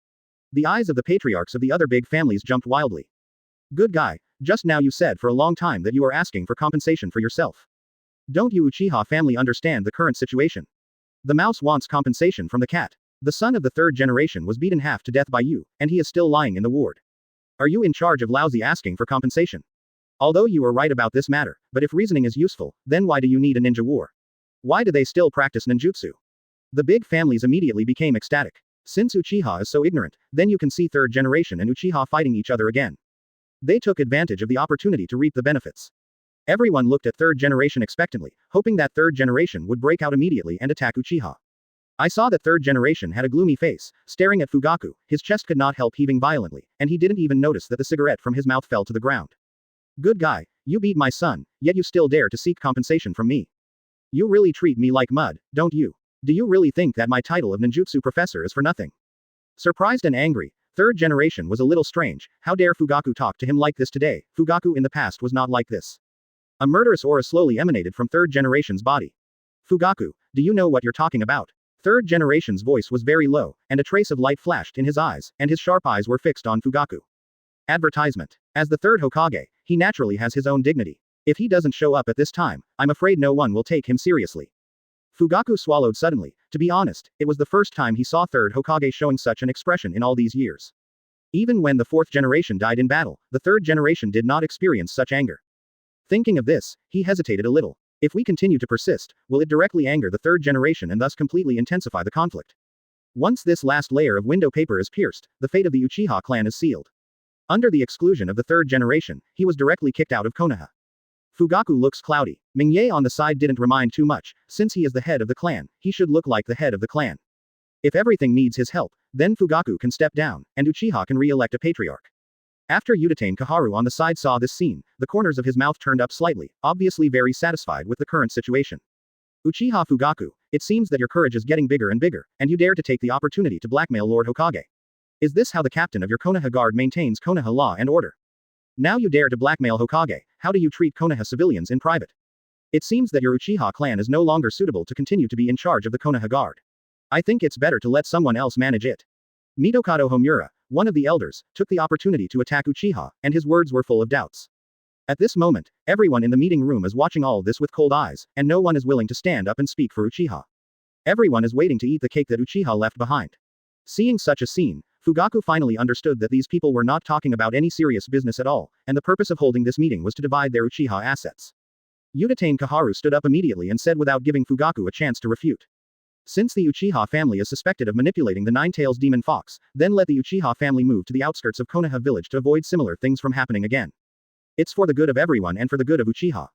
The eyes of the patriarchs of the other big families jumped wildly. Good guy, just now you said for a long time that you are asking for compensation for yourself. Don't you Uchiha family understand the current situation? The mouse wants compensation from the cat. The son of the third generation was beaten half to death by you, and he is still lying in the ward. Are you in charge of lousy asking for compensation? Although you are right about this matter, but if reasoning is useful, then why do you need a ninja war? Why do they still practice ninjutsu? The big families immediately became ecstatic. Since Uchiha is so ignorant, then you can see third generation and Uchiha fighting each other again. They took advantage of the opportunity to reap the benefits. Everyone looked at third generation expectantly, hoping that third generation would break out immediately and attack Uchiha. I saw that third generation had a gloomy face, staring at Fugaku, his chest could not help heaving violently, and he didn't even notice that the cigarette from his mouth fell to the ground. Good guy, you beat my son, yet you still dare to seek compensation from me. You really treat me like mud, don't you? Do you really think that my title of ninjutsu professor is for nothing? Surprised and angry, third generation was a little strange. How dare Fugaku talk to him like this today? Fugaku in the past was not like this. A murderous aura slowly emanated from third generation's body. Fugaku, do you know what you're talking about? Third generation's voice was very low, and a trace of light flashed in his eyes, and his sharp eyes were fixed on Fugaku. Advertisement. As the third Hokage, he naturally has his own dignity. If he doesn't show up at this time, I'm afraid no one will take him seriously. Fugaku swallowed suddenly. To be honest, it was the first time he saw third Hokage showing such an expression in all these years. Even when the fourth generation died in battle, the third generation did not experience such anger. Thinking of this, he hesitated a little. If we continue to persist, will it directly anger the third generation and thus completely intensify the conflict? Once this last layer of window paper is pierced, the fate of the Uchiha clan is sealed. Under the exclusion of the third generation, he was directly kicked out of Konoha. Fugaku looks cloudy. Mingye on the side didn't remind too much. Since he is the head of the clan, he should look like the head of the clan. If everything needs his help, then Fugaku can step down, and Uchiha can re-elect a patriarch. After Uchiha Kaharu on the side saw this scene, the corners of his mouth turned up slightly, obviously very satisfied with the current situation. Uchiha Fugaku, it seems that your courage is getting bigger and bigger, and you dare to take the opportunity to blackmail Lord Hokage. Is this how the captain of your Konoha guard maintains Konoha law and order? Now you dare to blackmail Hokage. How do you treat Konoha civilians in private? It seems that your Uchiha clan is no longer suitable to continue to be in charge of the Konoha guard. I think it's better to let someone else manage it. Mitokado Homura, one of the elders, took the opportunity to attack Uchiha, and his words were full of doubts. At this moment, everyone in the meeting room is watching all this with cold eyes, and no one is willing to stand up and speak for Uchiha. Everyone is waiting to eat the cake that Uchiha left behind. Seeing such a scene, Fugaku finally understood that these people were not talking about any serious business at all, and the purpose of holding this meeting was to divide their Uchiha assets. Uchiha Kaharu stood up immediately and said without giving Fugaku a chance to refute. Since the Uchiha family is suspected of manipulating the Nine-Tails Demon Fox, then let the Uchiha family move to the outskirts of Konoha village to avoid similar things from happening again. It's for the good of everyone and for the good of Uchiha.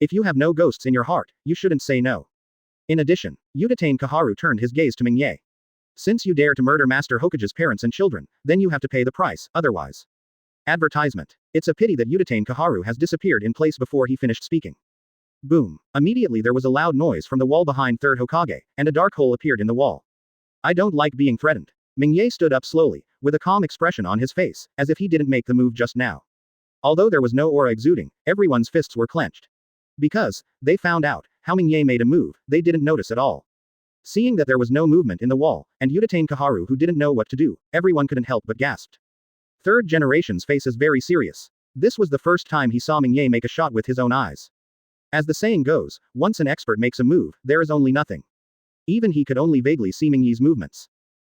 If you have no ghosts in your heart, you shouldn't say no. In addition, Uchiha Kaharu turned his gaze to Mingye. Since you dare to murder Master Hokage's parents and children, then you have to pay the price, otherwise. Advertisement. It's a pity that Uchiha Kaharu has disappeared in place before he finished speaking. Boom. Immediately there was a loud noise from the wall behind third Hokage, and a dark hole appeared in the wall. I don't like being threatened. Mingye stood up slowly, with a calm expression on his face, as if he didn't make the move just now. Although there was no aura exuding, everyone's fists were clenched. Because, they found out, how Mingye made a move, they didn't notice at all. Seeing that there was no movement in the wall, and Uchiha Kaharu who didn't know what to do, everyone couldn't help but gasped. Third generation's face is very serious. This was the first time he saw Mingye make a shot with his own eyes. As the saying goes, once an expert makes a move, there is only nothing. Even he could only vaguely see Mingye's movements.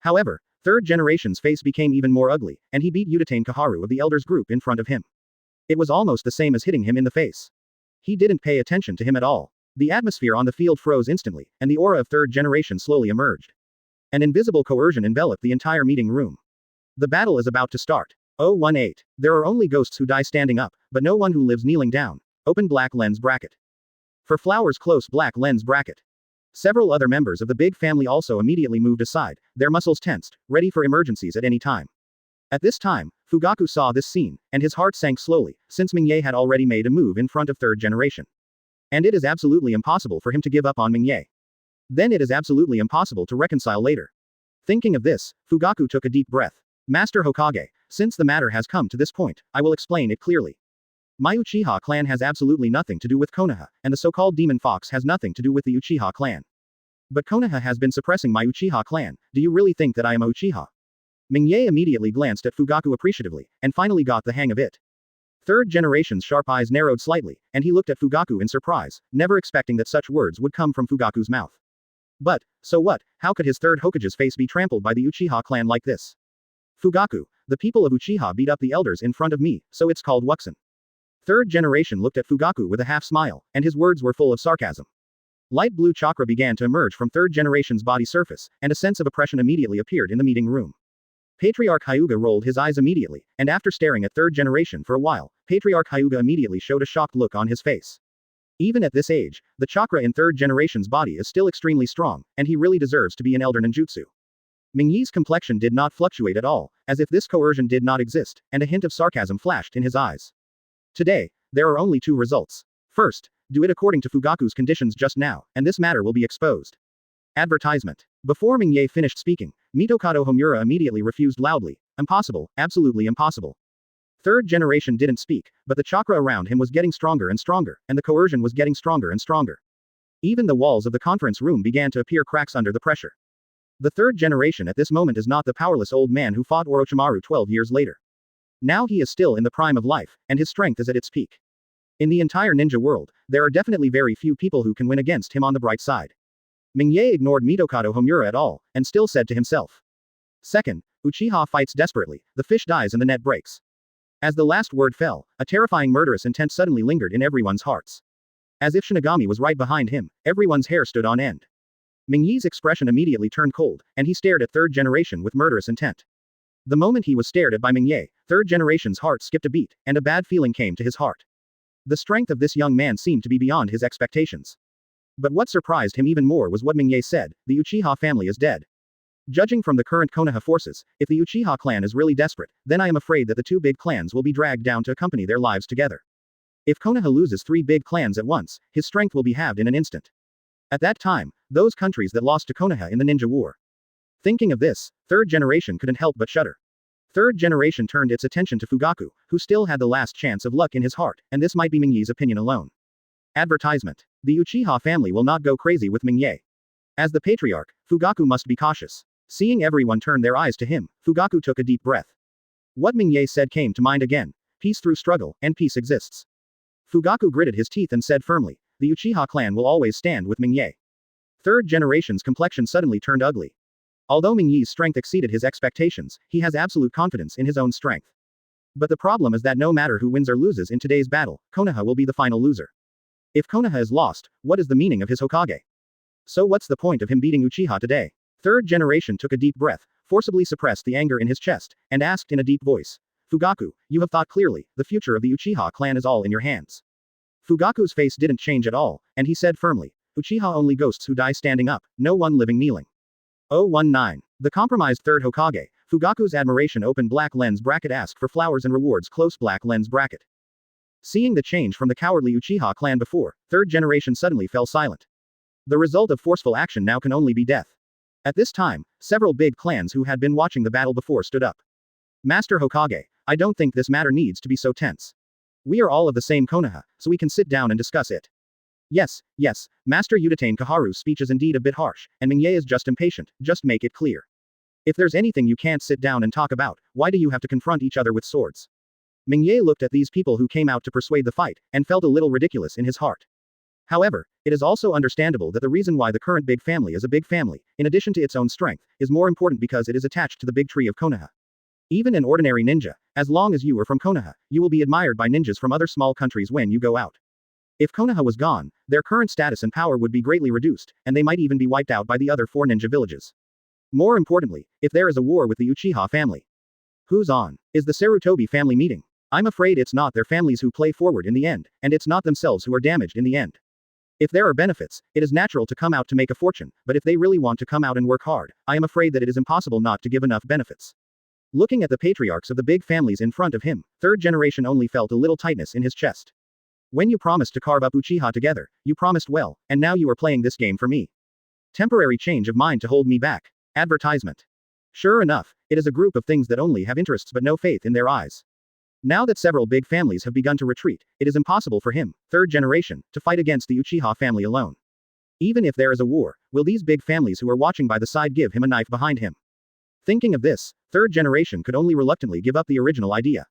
However, third generation's face became even more ugly, and he beat Uchiha Kaharu of the elders group in front of him. It was almost the same as hitting him in the face. He didn't pay attention to him at all. The atmosphere on the field froze instantly, and the aura of third generation slowly emerged. An invisible coercion enveloped the entire meeting room. The battle is about to start. 018. There are only ghosts who die standing up, but no one who lives kneeling down. Open black lens bracket. For flowers close black lens bracket. Several other members of the big family also immediately moved aside, their muscles tensed, ready for emergencies at any time. At this time, Fugaku saw this scene, and his heart sank slowly, since Mingye had already made a move in front of third generation. And it is absolutely impossible for him to give up on Mingye. Then it is absolutely impossible to reconcile later. Thinking of this, Fugaku took a deep breath. Master Hokage, since the matter has come to this point, I will explain it clearly. My Uchiha clan has absolutely nothing to do with Konoha, and the so-called demon fox has nothing to do with the Uchiha clan. But Konoha has been suppressing my Uchiha clan. Do you really think that I am a Uchiha? Mingye immediately glanced at Fugaku appreciatively, and finally got the hang of it. Third generation's sharp eyes narrowed slightly, and he looked at Fugaku in surprise, never expecting that such words would come from Fugaku's mouth. But, so what, how could his third Hokage's face be trampled by the Uchiha clan like this? Fugaku, the people of Uchiha beat up the elders in front of me, so it's called Wuxin. Third generation looked at Fugaku with a half smile, and his words were full of sarcasm. Light blue chakra began to emerge from third generation's body surface, and a sense of oppression immediately appeared in the meeting room. Patriarch Hyuga rolled his eyes immediately, and after staring at third generation for a while, Patriarch Hyuga immediately showed a shocked look on his face. Even at this age, the chakra in third generation's body is still extremely strong, and he really deserves to be an elder ninjutsu. Mingye's complexion did not fluctuate at all, as if this coercion did not exist, and a hint of sarcasm flashed in his eyes. Today, there are only two results. First, do it according to Fugaku's conditions just now, and this matter will be exposed. Advertisement. Before Mingye finished speaking, Mitokado Homura immediately refused loudly. Impossible, absolutely impossible. Third generation didn't speak, but the chakra around him was getting stronger and stronger, and the coercion was getting stronger and stronger. Even the walls of the conference room began to appear cracks under the pressure. The third generation at this moment is not the powerless old man who fought Orochimaru 12 years later. Now he is still in the prime of life, and his strength is at its peak. In the entire ninja world, there are definitely very few people who can win against him on the bright side. Mingye ignored Mitokado Homura at all, and still said to himself. Second, Uchiha fights desperately, the fish dies and the net breaks. As the last word fell, a terrifying murderous intent suddenly lingered in everyone's hearts. As if Shinigami was right behind him, everyone's hair stood on end. Mingye's expression immediately turned cold, and he stared at third generation with murderous intent. The moment he was stared at by Mingye, third generation's heart skipped a beat, and a bad feeling came to his heart. The strength of this young man seemed to be beyond his expectations. But what surprised him even more was what Mingye said, the Uchiha family is dead. Judging from the current Konoha forces, if the Uchiha clan is really desperate, then I am afraid that the two big clans will be dragged down to accompany their lives together. If Konoha loses three big clans at once, his strength will be halved in an instant. At that time, those countries that lost to Konoha in the ninja war. Thinking of this, third generation couldn't help but shudder. Third generation turned its attention to Fugaku, who still had the last chance of luck in his heart, and this might be Mingye's opinion alone. Advertisement. The Uchiha family will not go crazy with Mingye. As the patriarch, Fugaku must be cautious. Seeing everyone turn their eyes to him, Fugaku took a deep breath. What Mingye said came to mind again. Peace through struggle, and peace exists. Fugaku gritted his teeth and said firmly, the Uchiha clan will always stand with Mingye. Third generation's complexion suddenly turned ugly. Although Mingye's strength exceeded his expectations, he has absolute confidence in his own strength. But the problem is that no matter who wins or loses in today's battle, Konoha will be the final loser. If Konoha is lost, what is the meaning of his Hokage? So what's the point of him beating Uchiha today? Third generation took a deep breath, forcibly suppressed the anger in his chest, and asked in a deep voice. Fugaku, you have thought clearly, the future of the Uchiha clan is all in your hands. Fugaku's face didn't change at all, and he said firmly, Uchiha only ghosts who die standing up, no one living kneeling. 019. The compromised third Hokage, Fugaku's admiration open black lens bracket ask for flowers and rewards close black lens bracket. Seeing the change from the cowardly Uchiha clan before, third generation suddenly fell silent. The result of forceful action now can only be death. At this time, several big clans who had been watching the battle before stood up. Master Hokage, I don't think this matter needs to be so tense. We are all of the same Konoha, so we can sit down and discuss it. Yes, Master Uchiha Kaharu's speech is indeed a bit harsh, and Mingye is just impatient, just make it clear. If there's anything you can't sit down and talk about, why do you have to confront each other with swords? Mingye looked at these people who came out to persuade the fight, and felt a little ridiculous in his heart. However, it is also understandable that the reason why the current big family is a big family, in addition to its own strength, is more important because it is attached to the big tree of Konoha. Even an ordinary ninja, as long as you are from Konoha, you will be admired by ninjas from other small countries when you go out. If Konoha was gone, their current status and power would be greatly reduced, and they might even be wiped out by the other 4 ninja villages. More importantly, if there is a war with the Uchiha family. Who's on? Is the Sarutobi family meeting? I'm afraid it's not their families who play forward in the end, and it's not themselves who are damaged in the end. If there are benefits, it is natural to come out to make a fortune, but if they really want to come out and work hard, I am afraid that it is impossible not to give enough benefits. Looking at the patriarchs of the big families in front of him, third generation only felt a little tightness in his chest. When you promised to carve up Uchiha together, you promised well, and now you are playing this game for me. Temporary change of mind to hold me back. Advertisement. Sure enough, it is a group of things that only have interests but no faith in their eyes. Now that several big families have begun to retreat, it is impossible for him, third generation, to fight against the Uchiha family alone. Even if there is a war, will these big families who are watching by the side give him a knife behind him? Thinking of this, third generation could only reluctantly give up the original idea.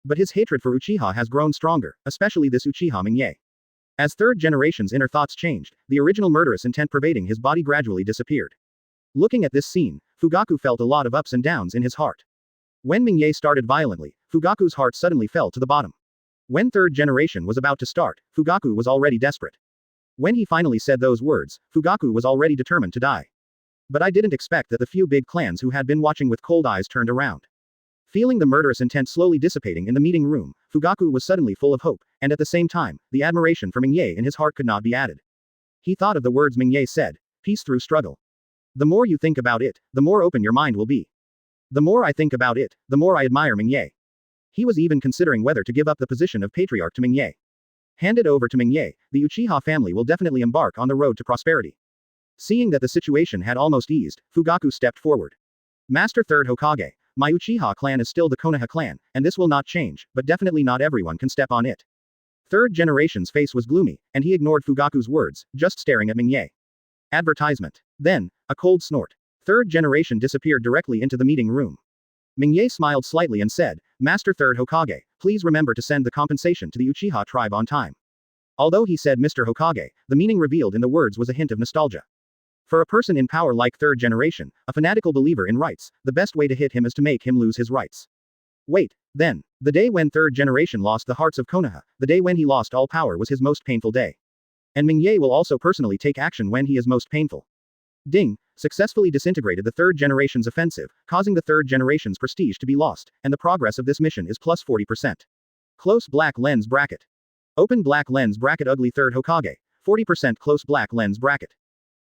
But his hatred for Uchiha has grown stronger, especially this Uchiha Mingye. As third generation's inner thoughts changed, the original murderous intent pervading his body gradually disappeared. Looking at this scene, Fugaku felt a lot of ups and downs in his heart. When Mingye started violently, Fugaku's heart suddenly fell to the bottom. When third generation was about to start, Fugaku was already desperate. When he finally said those words, Fugaku was already determined to die. But I didn't expect that the few big clans who had been watching with cold eyes turned around. Feeling the murderous intent slowly dissipating in the meeting room, Fugaku was suddenly full of hope, and at the same time, the admiration for Mingye in his heart could not be added. He thought of the words Mingye said, peace through struggle. The more you think about it, the more open your mind will be. The more I think about it, the more I admire Mingye. He was even considering whether to give up the position of patriarch to Mingye. Handed over to Mingye, the Uchiha family will definitely embark on the road to prosperity. Seeing that the situation had almost eased, Fugaku stepped forward. Master Third Hokage, my Uchiha clan is still the Konoha clan, and this will not change, but definitely not everyone can step on it. Third generation's face was gloomy, and he ignored Fugaku's words, just staring at Mingye. Advertisement. Then, a cold snort. Third generation disappeared directly into the meeting room. Mingye smiled slightly and said, Master Third Hokage, please remember to send the compensation to the Uchiha tribe on time. Although he said Mr. Hokage, the meaning revealed in the words was a hint of nostalgia. For a person in power like third generation, a fanatical believer in rights, the best way to hit him is to make him lose his rights. Wait, then, the day when third generation lost the hearts of Konoha, the day when he lost all power was his most painful day. And Mingye will also personally take action when he is most painful. Ding, successfully disintegrated the third generation's offensive, causing the third generation's prestige to be lost, and the progress of this mission is plus 40%. Close black lens bracket. Open black lens bracket ugly third Hokage, 40% close black lens bracket.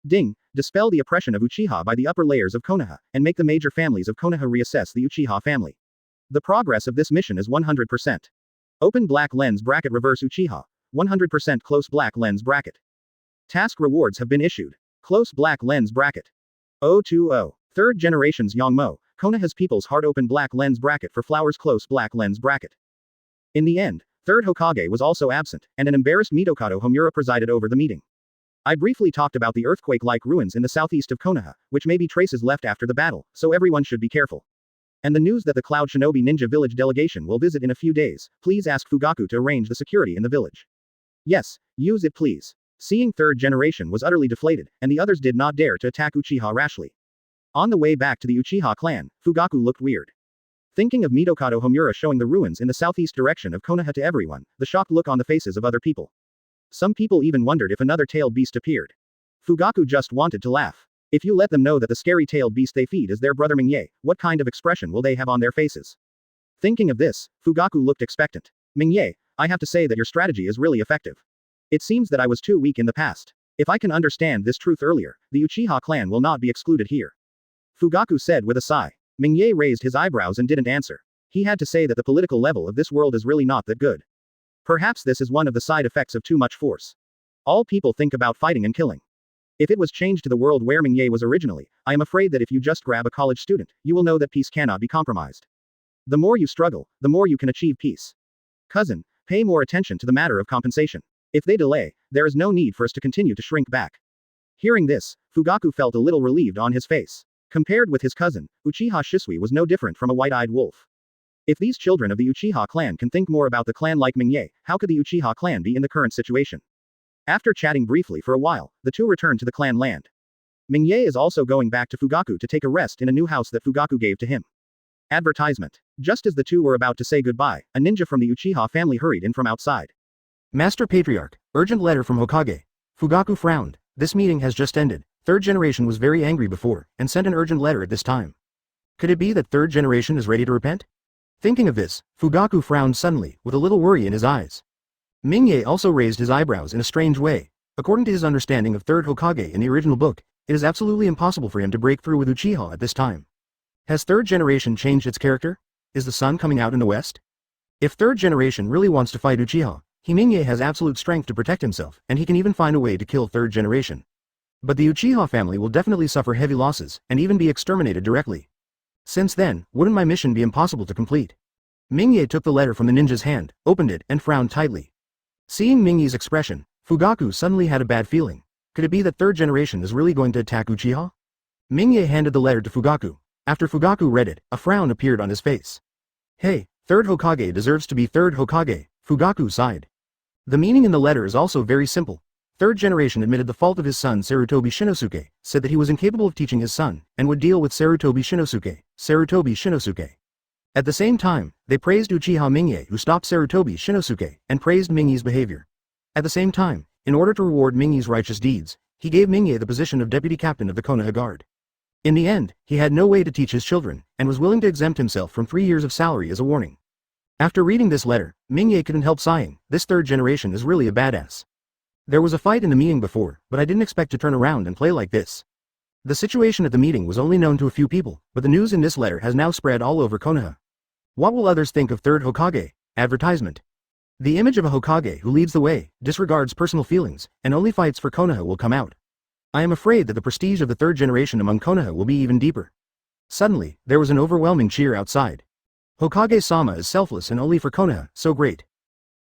Ding, dispel the oppression of Uchiha by the upper layers of Konoha, and make the major families of Konoha reassess the Uchiha family. The progress of this mission is 100%. Open black lens bracket reverse Uchiha, 100% close black lens bracket. Task rewards have been issued. Close black lens bracket. 020. Third generation's Yongmo, Konoha's people's heart open black lens bracket for flowers close black lens bracket. In the end, third Hokage was also absent, and an embarrassed Mitokado Homura presided over the meeting. I briefly talked about the earthquake-like ruins in the southeast of Konoha, which may be traces left after the battle, so everyone should be careful. And the news that the Cloud Shinobi Ninja Village delegation will visit in a few days, please ask Fugaku to arrange the security in the village. Yes, use it please. Seeing third generation was utterly deflated, and the others did not dare to attack Uchiha rashly. On the way back to the Uchiha clan, Fugaku looked weird. Thinking of Mitokado Homura showing the ruins in the southeast direction of Konoha to everyone, the shocked look on the faces of other people. Some people even wondered if another tailed beast appeared. Fugaku just wanted to laugh. If you let them know that the scary tailed beast they feed is their brother Mingye, what kind of expression will they have on their faces? Thinking of this, Fugaku looked expectant. Mingye, I have to say that your strategy is really effective. It seems that I was too weak in the past. If I can understand this truth earlier, the Uchiha clan will not be excluded here. Fugaku said with a sigh. Mingye raised his eyebrows and didn't answer. He had to say that the political level of this world is really not that good. Perhaps this is one of the side effects of too much force. All people think about fighting and killing. If it was changed to the world where Mingye was originally, I am afraid that if you just grab a college student, you will know that peace cannot be compromised. The more you struggle, the more you can achieve peace. Cousin, pay more attention to the matter of compensation. If they delay, there is no need for us to continue to shrink back. Hearing this, Fugaku felt a little relieved on his face. Compared with his cousin, Uchiha Shisui was no different from a white-eyed wolf. If these children of the Uchiha clan can think more about the clan like Mingye, how could the Uchiha clan be in the current situation? After chatting briefly for a while, the two returned to the clan land. Mingye is also going back to Fugaku to take a rest in a new house that Fugaku gave to him. Advertisement. Just as the two were about to say goodbye, a ninja from the Uchiha family hurried in from outside. Master Patriarch, urgent letter from Hokage. Fugaku frowned. This meeting has just ended. Third generation was very angry before, and sent an urgent letter at this time. Could it be that third generation is ready to repent? Thinking of this, Fugaku frowned suddenly, with a little worry in his eyes. Mingye also raised his eyebrows in a strange way. According to his understanding of third Hokage in the original book, it is absolutely impossible for him to break through with Uchiha at this time. Has third generation changed its character? Is the sun coming out in the west? If third generation really wants to fight Uchiha, Mingye has absolute strength to protect himself, and he can even find a way to kill third generation. But the Uchiha family will definitely suffer heavy losses, and even be exterminated directly. Since then, wouldn't my mission be impossible to complete? Mingye took the letter from the ninja's hand, opened it, and frowned tightly. Seeing Mingye's expression, Fugaku suddenly had a bad feeling. Could it be that third generation is really going to attack Uchiha? Mingye handed the letter to Fugaku. After Fugaku read it, a frown appeared on his face. Hey, third Hokage deserves to be third Hokage, Fugaku sighed. The meaning in the letter is also very simple. Third generation admitted the fault of his son Sarutobi Shinosuke, said that he was incapable of teaching his son, and would deal with Sarutobi Shinosuke. At the same time, they praised Uchiha Mingye who stopped Sarutobi Shinosuke, and praised Mingye's behavior. At the same time, in order to reward Mingye's righteous deeds, he gave Mingye the position of deputy captain of the Konoha Guard. In the end, he had no way to teach his children, and was willing to exempt himself from 3 years of salary as a warning. After reading this letter, Mingye couldn't help sighing. This third generation is really a badass. There was a fight in the meeting before, but I didn't expect to turn around and play like this. The situation at the meeting was only known to a few people, but the news in this letter has now spread all over Konoha. What will others think of third Hokage? Advertisement. The image of a Hokage who leads the way, disregards personal feelings, and only fights for Konoha will come out. I am afraid that the prestige of the third generation among Konoha will be even deeper. Suddenly, there was an overwhelming cheer outside. Hokage-sama is selfless and only for Konoha, so great.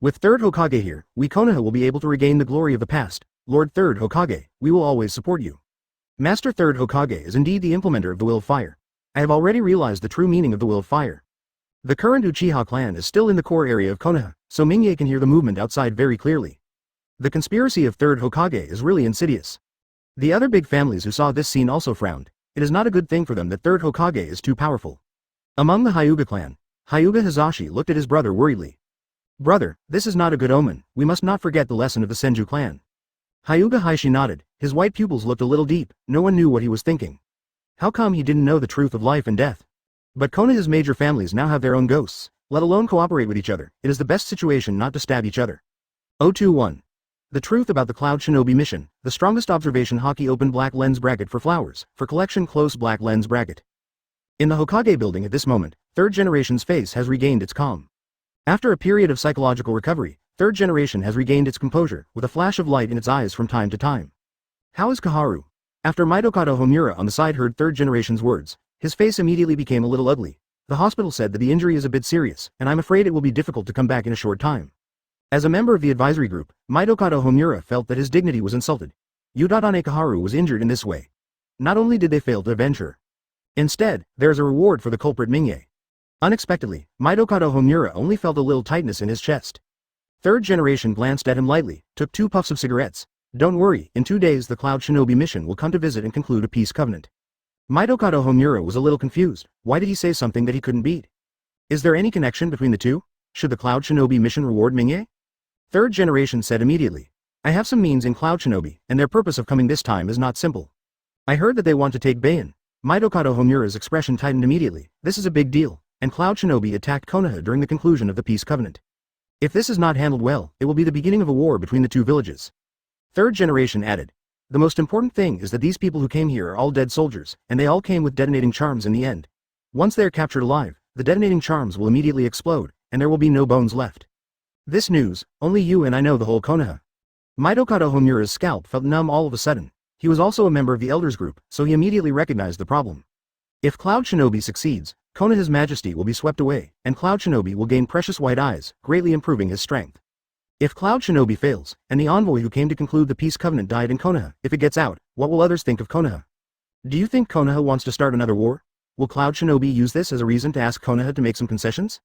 With third Hokage here, we Konoha will be able to regain the glory of the past. Lord third Hokage, we will always support you. Master third Hokage is indeed the implementer of the will of fire. I have already realized the true meaning of the will of fire. The current Uchiha clan is still in the core area of Konoha, so Mingye can hear the movement outside very clearly. The conspiracy of third Hokage is really insidious. The other big families who saw this scene also frowned. It is not a good thing for them that third Hokage is too powerful. Among the Hyuga clan, Hyuga Hizashi looked at his brother worriedly. Brother, this is not a good omen. We must not forget the lesson of the Senju clan. Hyuga Hishi nodded. His white pupils looked a little deep. No one knew what he was thinking. How come he didn't know the truth of life and death? But Konoha's major families now have their own ghosts, let alone cooperate with each other. It is the best situation not to stab each other. 021. The truth about the Cloud Shinobi mission. The strongest observation. Haki open black lens bracket for flowers, for collection close black lens bracket. In the Hokage building at this moment, third generation's face has regained its calm. After a period of psychological recovery, third generation has regained its composure, with a flash of light in its eyes from time to time. How is Kaharu? After Mitokado Homura on the side heard third generation's words, his face immediately became a little ugly. The hospital said that the injury is a bit serious, and I'm afraid it will be difficult to come back in a short time. As a member of the advisory group, Mitokado Homura felt that his dignity was insulted. Udatane Kaharu was injured in this way. Not only did they fail to avenge her. Instead, there is a reward for the culprit Mingye. Unexpectedly, Mitokado Homura only felt a little tightness in his chest. Third generation glanced at him lightly, took 2 puffs of cigarettes. Don't worry, in 2 days the Cloud Shinobi mission will come to visit and conclude a peace covenant. Mitokado Homura was a little confused. Why did he say something that he couldn't beat? Is there any connection between the two? Should the Cloud Shinobi mission reward Mingye? Third generation said immediately. I have some means in Cloud Shinobi, and their purpose of coming this time is not simple. I heard that they want to take Bayon. Mitokado Homura's expression tightened immediately. This is a big deal, and Cloud Shinobi attacked Konoha during the conclusion of the peace covenant. If this is not handled well, it will be the beginning of a war between the two villages. Third generation added. The most important thing is that these people who came here are all dead soldiers, and they all came with detonating charms in the end. Once they are captured alive, the detonating charms will immediately explode, and there will be no bones left. This news, only you and I know the whole Konoha. Mitokado Homura's scalp felt numb all of a sudden. He was also a member of the Elders group, so he immediately recognized the problem. If Cloud Shinobi succeeds, Konoha's majesty will be swept away, and Cloud Shinobi will gain precious white eyes, greatly improving his strength. If Cloud Shinobi fails, and the envoy who came to conclude the peace covenant died in Konoha, if it gets out, what will others think of Konoha? Do you think Konoha wants to start another war? Will Cloud Shinobi use this as a reason to ask Konoha to make some concessions?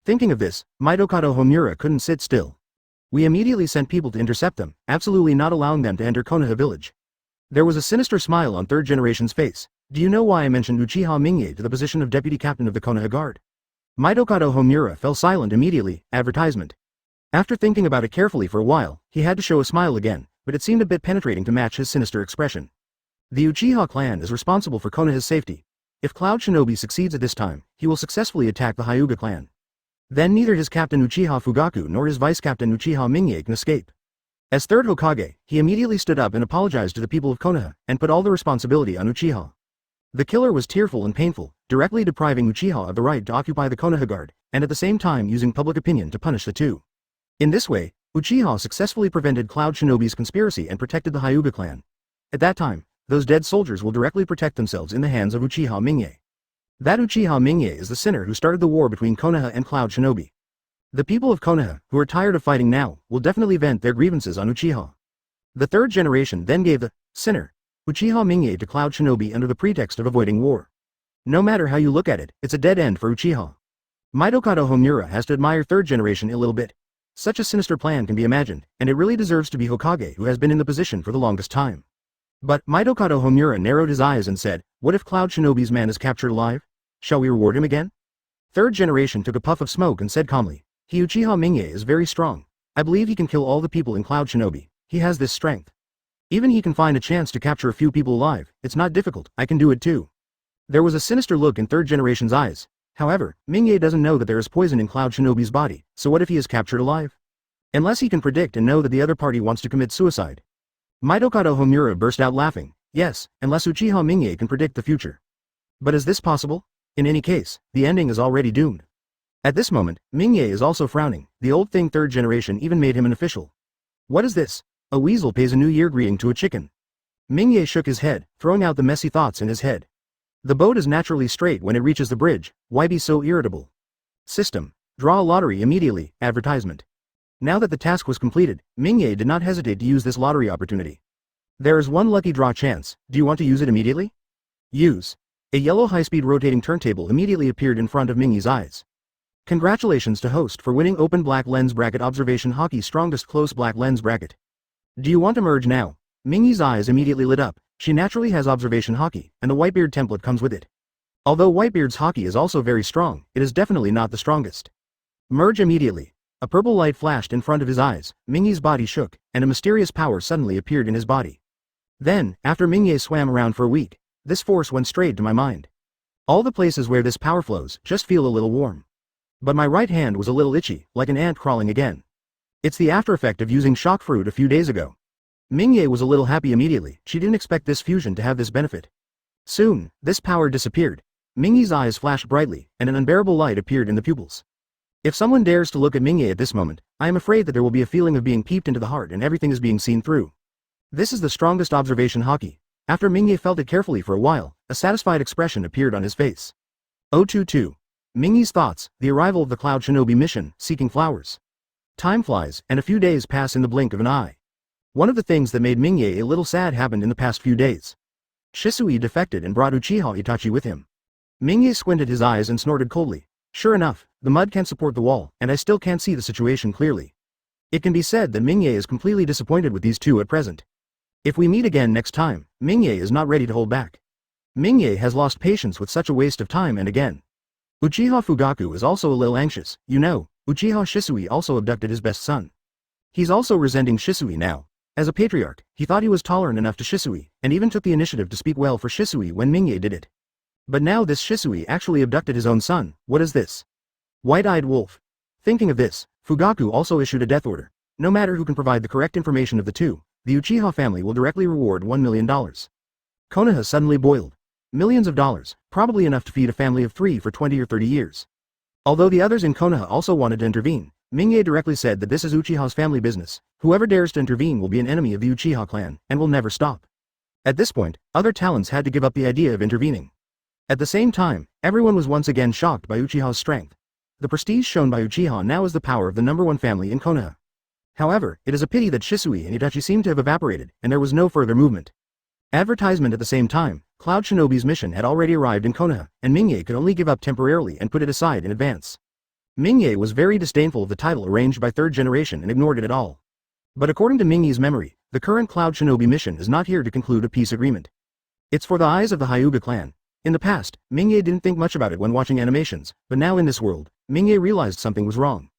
Thinking of this, Mitokado Homura couldn't sit still. We immediately sent people to intercept them, absolutely not allowing them to enter Konoha village. There was a sinister smile on third generation's face. Do you know why I mentioned Uchiha Mingye to the position of deputy captain of the Konoha Guard? Mitokado Homura fell silent immediately. Advertisement. After thinking about it carefully for a while, he had to show a smile again, but it seemed a bit penetrating to match his sinister expression. The Uchiha clan is responsible for Konoha's safety. If Cloud Shinobi succeeds at this time, he will successfully attack the Hyuga clan. Then neither his captain Uchiha Fugaku nor his vice-captain Uchiha Mingye can escape. As third Hokage, he immediately stood up and apologized to the people of Konoha, and put all the responsibility on Uchiha. The killer was tearful and painful, directly depriving Uchiha of the right to occupy the Konoha guard, and at the same time using public opinion to punish the two. In this way, Uchiha successfully prevented Cloud Shinobi's conspiracy and protected the Hyuga clan. At that time, those dead soldiers will directly protect themselves in the hands of Uchiha Mingye. That Uchiha Mingye is the sinner who started the war between Konoha and Cloud Shinobi. The people of Konoha, who are tired of fighting now, will definitely vent their grievances on Uchiha. The third generation then gave the sinner, Uchiha Mingye, to Cloud Shinobi under the pretext of avoiding war. No matter how you look at it, it's a dead end for Uchiha. Mitokado Homura has to admire third generation a little bit. Such a sinister plan can be imagined, and it really deserves to be Hokage who has been in the position for the longest time. But Mitokado Homura narrowed his eyes and said, "What if Cloud Shinobi's man is captured alive? Shall we reward him again?" Third generation took a puff of smoke and said calmly, "He Uchiha Mingye is very strong. I believe he can kill all the people in Cloud Shinobi. He has this strength. Even he can find a chance to capture a few people alive. It's not difficult, I can do it too." There was a sinister look in third generation's eyes. However, Mingye doesn't know that there is poison in Cloud Shinobi's body, so what if he is captured alive? Unless he can predict and know that the other party wants to commit suicide. Mitokado Homura burst out laughing. Yes, unless Uchiha Mingye can predict the future. But is this possible? In any case, the ending is already doomed. At this moment, Mingye is also frowning. The old thing third generation even made him an official. What is this? A weasel pays a New Year greeting to a chicken. Mingye shook his head, throwing out the messy thoughts in his head. The boat is naturally straight when it reaches the bridge. Why be so irritable? System. Draw a lottery immediately. Advertisement. Now that the task was completed, Mingye did not hesitate to use this lottery opportunity. There is one lucky draw chance. Do you want to use it immediately? Use. A yellow high-speed rotating turntable immediately appeared in front of Mingye's eyes. Congratulations to host for winning open black lens bracket observation hockey strongest close black lens bracket. Do you want to merge now? Mingye's eyes immediately lit up. She naturally has observation hockey, and the Whitebeard template comes with it. Although Whitebeard's hockey is also very strong, it is definitely not the strongest. Merge immediately. A purple light flashed in front of his eyes, Mingye's body shook, and a mysterious power suddenly appeared in his body. Then, after Mingye swam around for a week, this force went straight to my mind. All the places where this power flows just feel a little warm. But my right hand was a little itchy, like an ant crawling again. It's the after effect of using shock fruit a few days ago. Mingye was a little happy immediately. She didn't expect this fusion to have this benefit. Soon, this power disappeared. Mingye's eyes flashed brightly, and an unbearable light appeared in the pupils. If someone dares to look at Mingye at this moment, I am afraid that there will be a feeling of being peeped into the heart and everything is being seen through. This is the strongest observation hockey. After Mingye felt it carefully for a while, a satisfied expression appeared on his face. 022. Mingye's thoughts, the arrival of the Cloud Shinobi mission, seeking flowers. Time flies, and a few days pass in the blink of an eye. One of the things that made Mingye a little sad happened in the past few days. Shisui defected and brought Uchiha Itachi with him. Mingye squinted his eyes and snorted coldly. Sure enough, the mud can't support the wall, and I still can't see the situation clearly. It can be said that Mingye is completely disappointed with these two at present. If we meet again next time, Mingye is not ready to hold back. Mingye has lost patience with such a waste of time and again. Uchiha Fugaku is also a little anxious. You know, Uchiha Shisui also abducted his best son. He's also resenting Shisui now. As a patriarch, he thought he was tolerant enough to Shisui, and even took the initiative to speak well for Shisui when Mingye did it. But now this Shisui actually abducted his own son. What is this? White-eyed wolf. Thinking of this, Fugaku also issued a death order. No matter who can provide the correct information of the two, the Uchiha family will directly reward $1 million. Konoha suddenly boiled. Millions of dollars, probably enough to feed a family of 3 for 20 or 30 years. Although the others in Konoha also wanted to intervene, Mingye directly said that this is Uchiha's family business. Whoever dares to intervene will be an enemy of the Uchiha clan, and will never stop. At this point, other talents had to give up the idea of intervening. At the same time, everyone was once again shocked by Uchiha's strength. The prestige shown by Uchiha now is the power of the #1 family in Konoha. However, it is a pity that Shisui and Itachi seem to have evaporated, and there was no further movement. Advertisement at the same time, Cloud Shinobi's mission had already arrived in Konoha, and Mingye could only give up temporarily and put it aside in advance. Mingye was very disdainful of the title arranged by third generation and ignored it at all. But according to Mingye's memory, the current Cloud Shinobi mission is not here to conclude a peace agreement. It's for the eyes of the Hyuga clan. In the past, Mingye didn't think much about it when watching animations, but now in this world, Mingye realized something was wrong.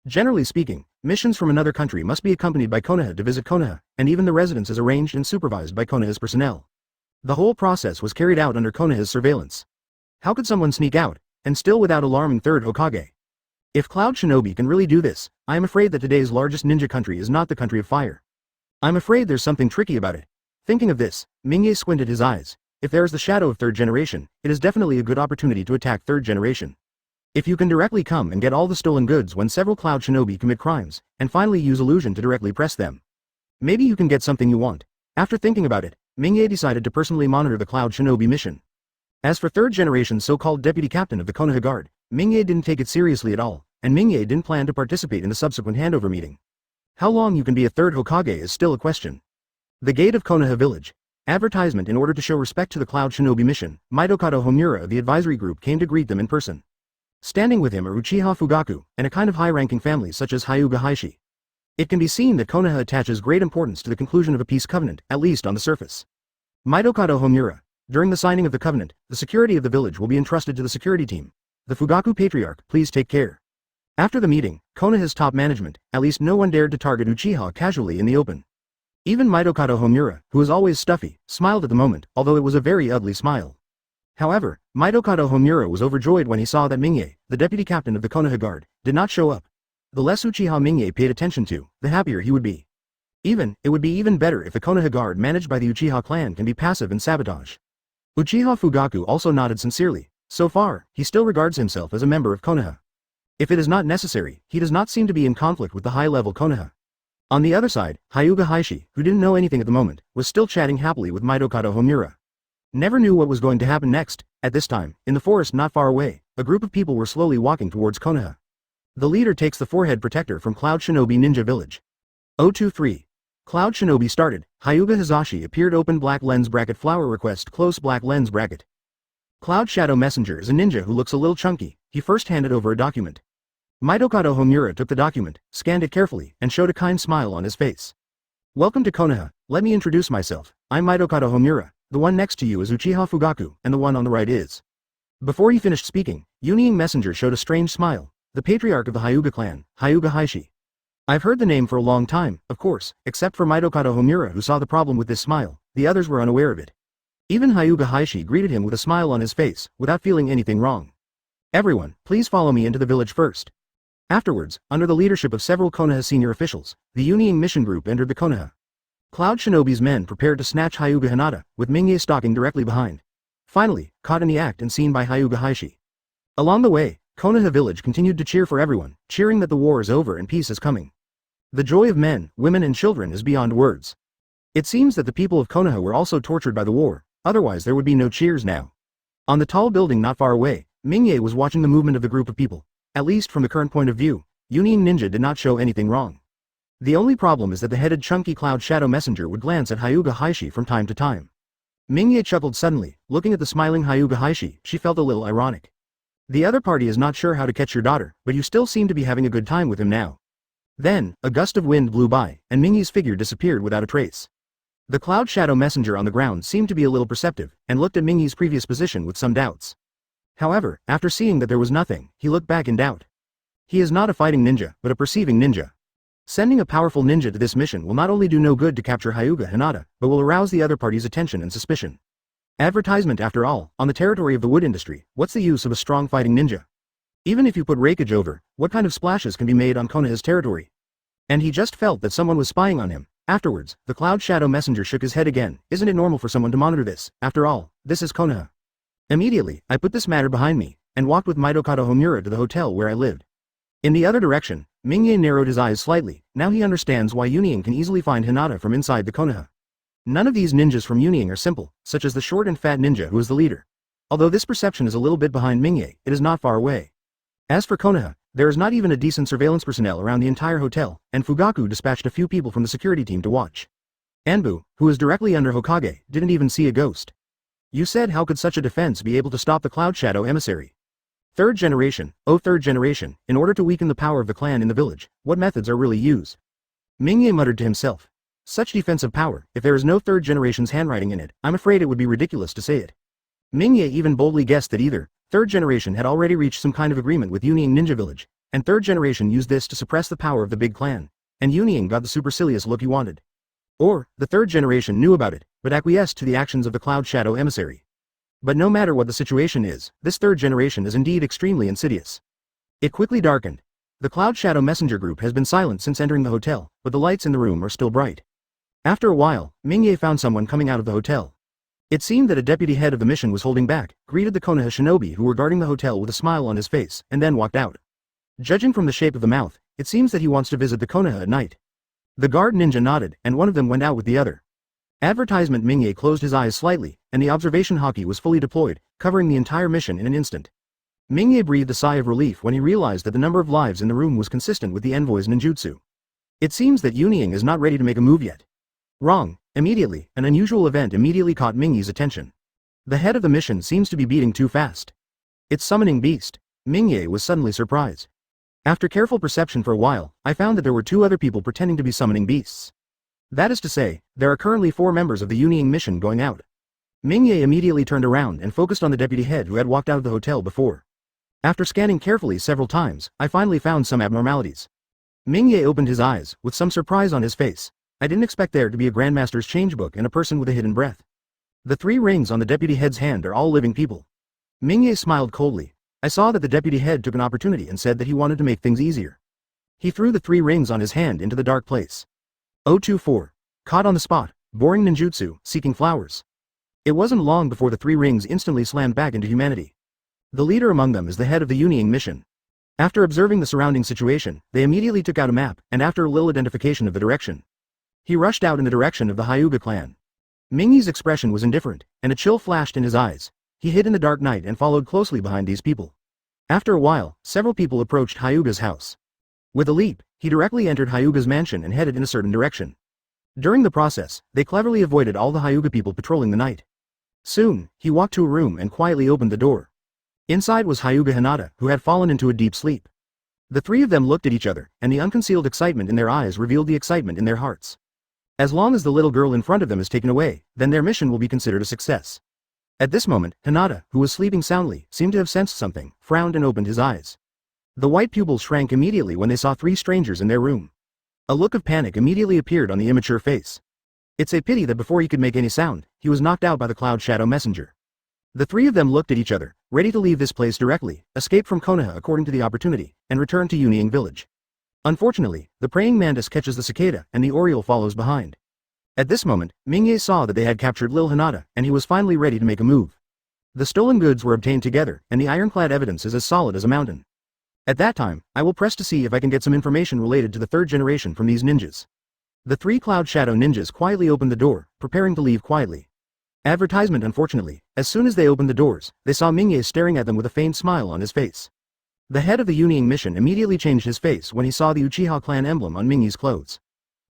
Generally speaking, Missions from another country must be accompanied by Konoha to visit Konoha, and even the residence is arranged and supervised by Konoha's personnel. The whole process was carried out under Konoha's surveillance. How could someone sneak out, and still without alarming third Hokage? If Cloud Shinobi can really do this, I am afraid that today's largest ninja country is not the country of fire. I'm afraid there's something tricky about it. Thinking of this, Mingye squinted his eyes. If there is the shadow of third generation, it is definitely a good opportunity to attack third generation. If you can directly come and get all the stolen goods when several Cloud Shinobi commit crimes, and finally use illusion to directly press them, maybe you can get something you want. After thinking about it, Mingye decided to personally monitor the Cloud Shinobi mission. As for third generation's so-called deputy captain of the Konoha Guard, Mingye didn't take it seriously at all, and Mingye didn't plan to participate in the subsequent handover meeting. How long you can be a third Hokage is still a question. The gate of Konoha village. Advertisement. In order to show respect to the Cloud Shinobi mission, Mitokado Homura of the advisory group came to greet them in person. Standing with him are Uchiha Fugaku, and a kind of high-ranking family such as Hyuga Heishi. It can be seen that Konoha attaches great importance to the conclusion of a peace covenant, at least on the surface. Mitokado Homura. During the signing of the covenant, the security of the village will be entrusted to the security team. The Fugaku Patriarch, please take care. After the meeting, Konoha's top management, at least no one dared to target Uchiha casually in the open. Even Mitokado Homura, who was always stuffy, smiled at the moment, although it was a very ugly smile. However, Mitokado Homura was overjoyed when he saw that Mingye, the deputy captain of the Konoha Guard, did not show up. The less Uchiha Mingye paid attention to, the happier he would be. It would be even better if the Konoha Guard managed by the Uchiha clan can be passive in sabotage. Uchiha Fugaku also nodded sincerely. So far, he still regards himself as a member of Konoha. If it is not necessary, he does not seem to be in conflict with the high-level Konoha. On the other side, Hyuga Heishi, who didn't know anything at the moment, was still chatting happily with Mitokado Homura. Never knew what was going to happen next. At this time, in the forest not far away, a group of people were slowly walking towards Konoha. The leader takes the forehead protector from Cloud Shinobi Ninja Village. 023. Cloud Shinobi started. Hyuga Hizashi appeared. Open black lens bracket. Flower request. Close black lens bracket. Cloud Shadow Messenger is a ninja who looks a little chunky. He first handed over a document. Mitokado Homura took the document, scanned it carefully, and showed a kind smile on his face. Welcome to Konoha. Let me introduce myself. I'm Mitokado Homura. The one next to you is Uchiha Fugaku, and the one on the right is. Before he finished speaking, Union Messenger showed a strange smile. The patriarch of the Hyuga clan, Hyuga Heishi. I've heard the name for a long time, of course, except for Mitokado Homura who saw the problem with this smile. The others were unaware of it. Even Hyuga Heishi greeted him with a smile on his face, without feeling anything wrong. Everyone, please follow me into the village first. Afterwards, under the leadership of several Konoha senior officials, the Union mission group entered the Konoha. Cloud Shinobi's men prepared to snatch Hyuga Hinata, with Mingye stalking directly behind. Finally, caught in the act and seen by Hyuga Heishi. Along the way, Konoha village continued to cheer for everyone, cheering that the war is over and peace is coming. The joy of men, women and children is beyond words. It seems that the people of Konoha were also tortured by the war, otherwise there would be no cheers now. On the tall building not far away, Mingye was watching the movement of the group of people. At least from the current point of view, Union Ninja did not show anything wrong. The only problem is that the headed chunky Cloud Shadow Messenger would glance at Hyuga Heishi from time to time. Mingye chuckled suddenly. Looking at the smiling Hyuga Heishi, she felt a little ironic. The other party is not sure how to catch your daughter, but you still seem to be having a good time with him now. Then, a gust of wind blew by, and Mingye's figure disappeared without a trace. The Cloud Shadow Messenger on the ground seemed to be a little perceptive, and looked at Mingye's previous position with some doubts. However, after seeing that there was nothing, he looked back in doubt. He is not a fighting ninja, but a perceiving ninja. Sending a powerful ninja to this mission will not only do no good to capture Hyuga Hinata, but will arouse the other party's attention and suspicion. Advertisement after all, on the territory of the wood industry, what's the use of a strong fighting ninja? Even if you put rakage over, what kind of splashes can be made on Konoha's territory? And he just felt that someone was spying on him. Afterwards, the Cloud Shadow Messenger shook his head again. Isn't it normal for someone to monitor this? After all, this is Konoha. Immediately, I put this matter behind me, and walked with Mitokado Homura to the hotel where I lived. In the other direction, Mingye narrowed his eyes slightly. Now he understands why Union can easily find Hinata from inside the Konoha. None of these ninjas from Union are simple, such as the short and fat ninja who is the leader. Although this perception is a little bit behind Mingye, it is not far away. As for Konoha, there is not even a decent surveillance personnel around the entire hotel, and Fugaku dispatched a few people from the security team to watch. Anbu, who is directly under Hokage, didn't even see a ghost. You said how could such a defense be able to stop the Cloud Shadow emissary? Third generation, third generation, in order to weaken the power of the clan in the village, what methods are really used? Mingye muttered to himself. Such defensive power, if there is no third generation's handwriting in it, I'm afraid it would be ridiculous to say it. Mingye even boldly guessed that either third generation had already reached some kind of agreement with Union Ninja Village, and third generation used this to suppress the power of the big clan, and Union got the supercilious look he wanted. Or, the third generation knew about it, but acquiesced to the actions of the Cloud Shadow emissary. But no matter what the situation is, this third generation is indeed extremely insidious. It quickly darkened. The Cloud Shadow messenger group has been silent since entering the hotel, but the lights in the room are still bright. After a while, Mingye found someone coming out of the hotel. It seemed that a deputy head of the mission was holding back, greeted the Konoha shinobi who were guarding the hotel with a smile on his face, and then walked out. Judging from the shape of the mouth, it seems that he wants to visit the Konoha at night. The guard ninja nodded, and one of them went out with the other. Advertisement Mingye closed his eyes slightly, and the observation haki was fully deployed, covering the entire mission in an instant. Mingye breathed a sigh of relief when he realized that the number of lives in the room was consistent with the envoy's ninjutsu. It seems that Union is not ready to make a move yet. Wrong. Immediately, an unusual event immediately caught Mingye's attention. The head of the mission seems to be beating too fast. It's summoning beast. Mingye was suddenly surprised. After careful perception for a while, I found that there were 2 other people pretending to be summoning beasts. That is to say, there are currently 4 members of the Union mission going out. Mingye immediately turned around and focused on the deputy head who had walked out of the hotel before. After scanning carefully several times, I finally found some abnormalities. Mingye opened his eyes, with some surprise on his face. I didn't expect there to be a Grandmaster's changebook and a person with a hidden breath. The 3 rings on the deputy head's hand are all living people. Mingye smiled coldly. I saw that the deputy head took an opportunity and said that he wanted to make things easier. He threw the 3 rings on his hand into the dark place. 024. Caught on the spot, boring ninjutsu, seeking flowers. It wasn't long before the 3 rings instantly slammed back into humanity. The leader among them is the head of the Union mission. After observing the surrounding situation, they immediately took out a map, and after a little identification of the direction, he rushed out in the direction of the Hyuga clan. Mingye's expression was indifferent, and a chill flashed in his eyes. He hid in the dark night and followed closely behind these people. After a while, several people approached Hyuga's house. With a leap, he directly entered Hyuga's mansion and headed in a certain direction. During the process, they cleverly avoided all the Hyuga people patrolling the night. Soon, he walked to a room and quietly opened the door. Inside was Hyuga Hinata, who had fallen into a deep sleep. The 3 of them looked at each other, and the unconcealed excitement in their eyes revealed the excitement in their hearts. As long as the little girl in front of them is taken away, then their mission will be considered a success. At this moment, Hinata, who was sleeping soundly, seemed to have sensed something, frowned and opened his eyes. The white pupils shrank immediately when they saw 3 strangers in their room. A look of panic immediately appeared on the immature face. It's a pity that before he could make any sound, he was knocked out by the Cloud Shadow messenger. The 3 of them looked at each other, ready to leave this place directly, escape from Konoha according to the opportunity, and return to Union village. Unfortunately, the praying mantis catches the cicada and the oriole follows behind. At this moment, Mingye saw that they had captured Lil Hinata, and he was finally ready to make a move. The stolen goods were obtained together, and the ironclad evidence is as solid as a mountain. At that time, I will press to see if I can get some information related to the 3rd generation from these ninjas. The 3 Cloud Shadow ninjas quietly opened the door, preparing to leave quietly. Advertisement. Unfortunately, as soon as they opened the doors, they saw Mingye staring at them with a faint smile on his face. The head of the Union mission immediately changed his face when he saw the Uchiha clan emblem on Mingye's clothes.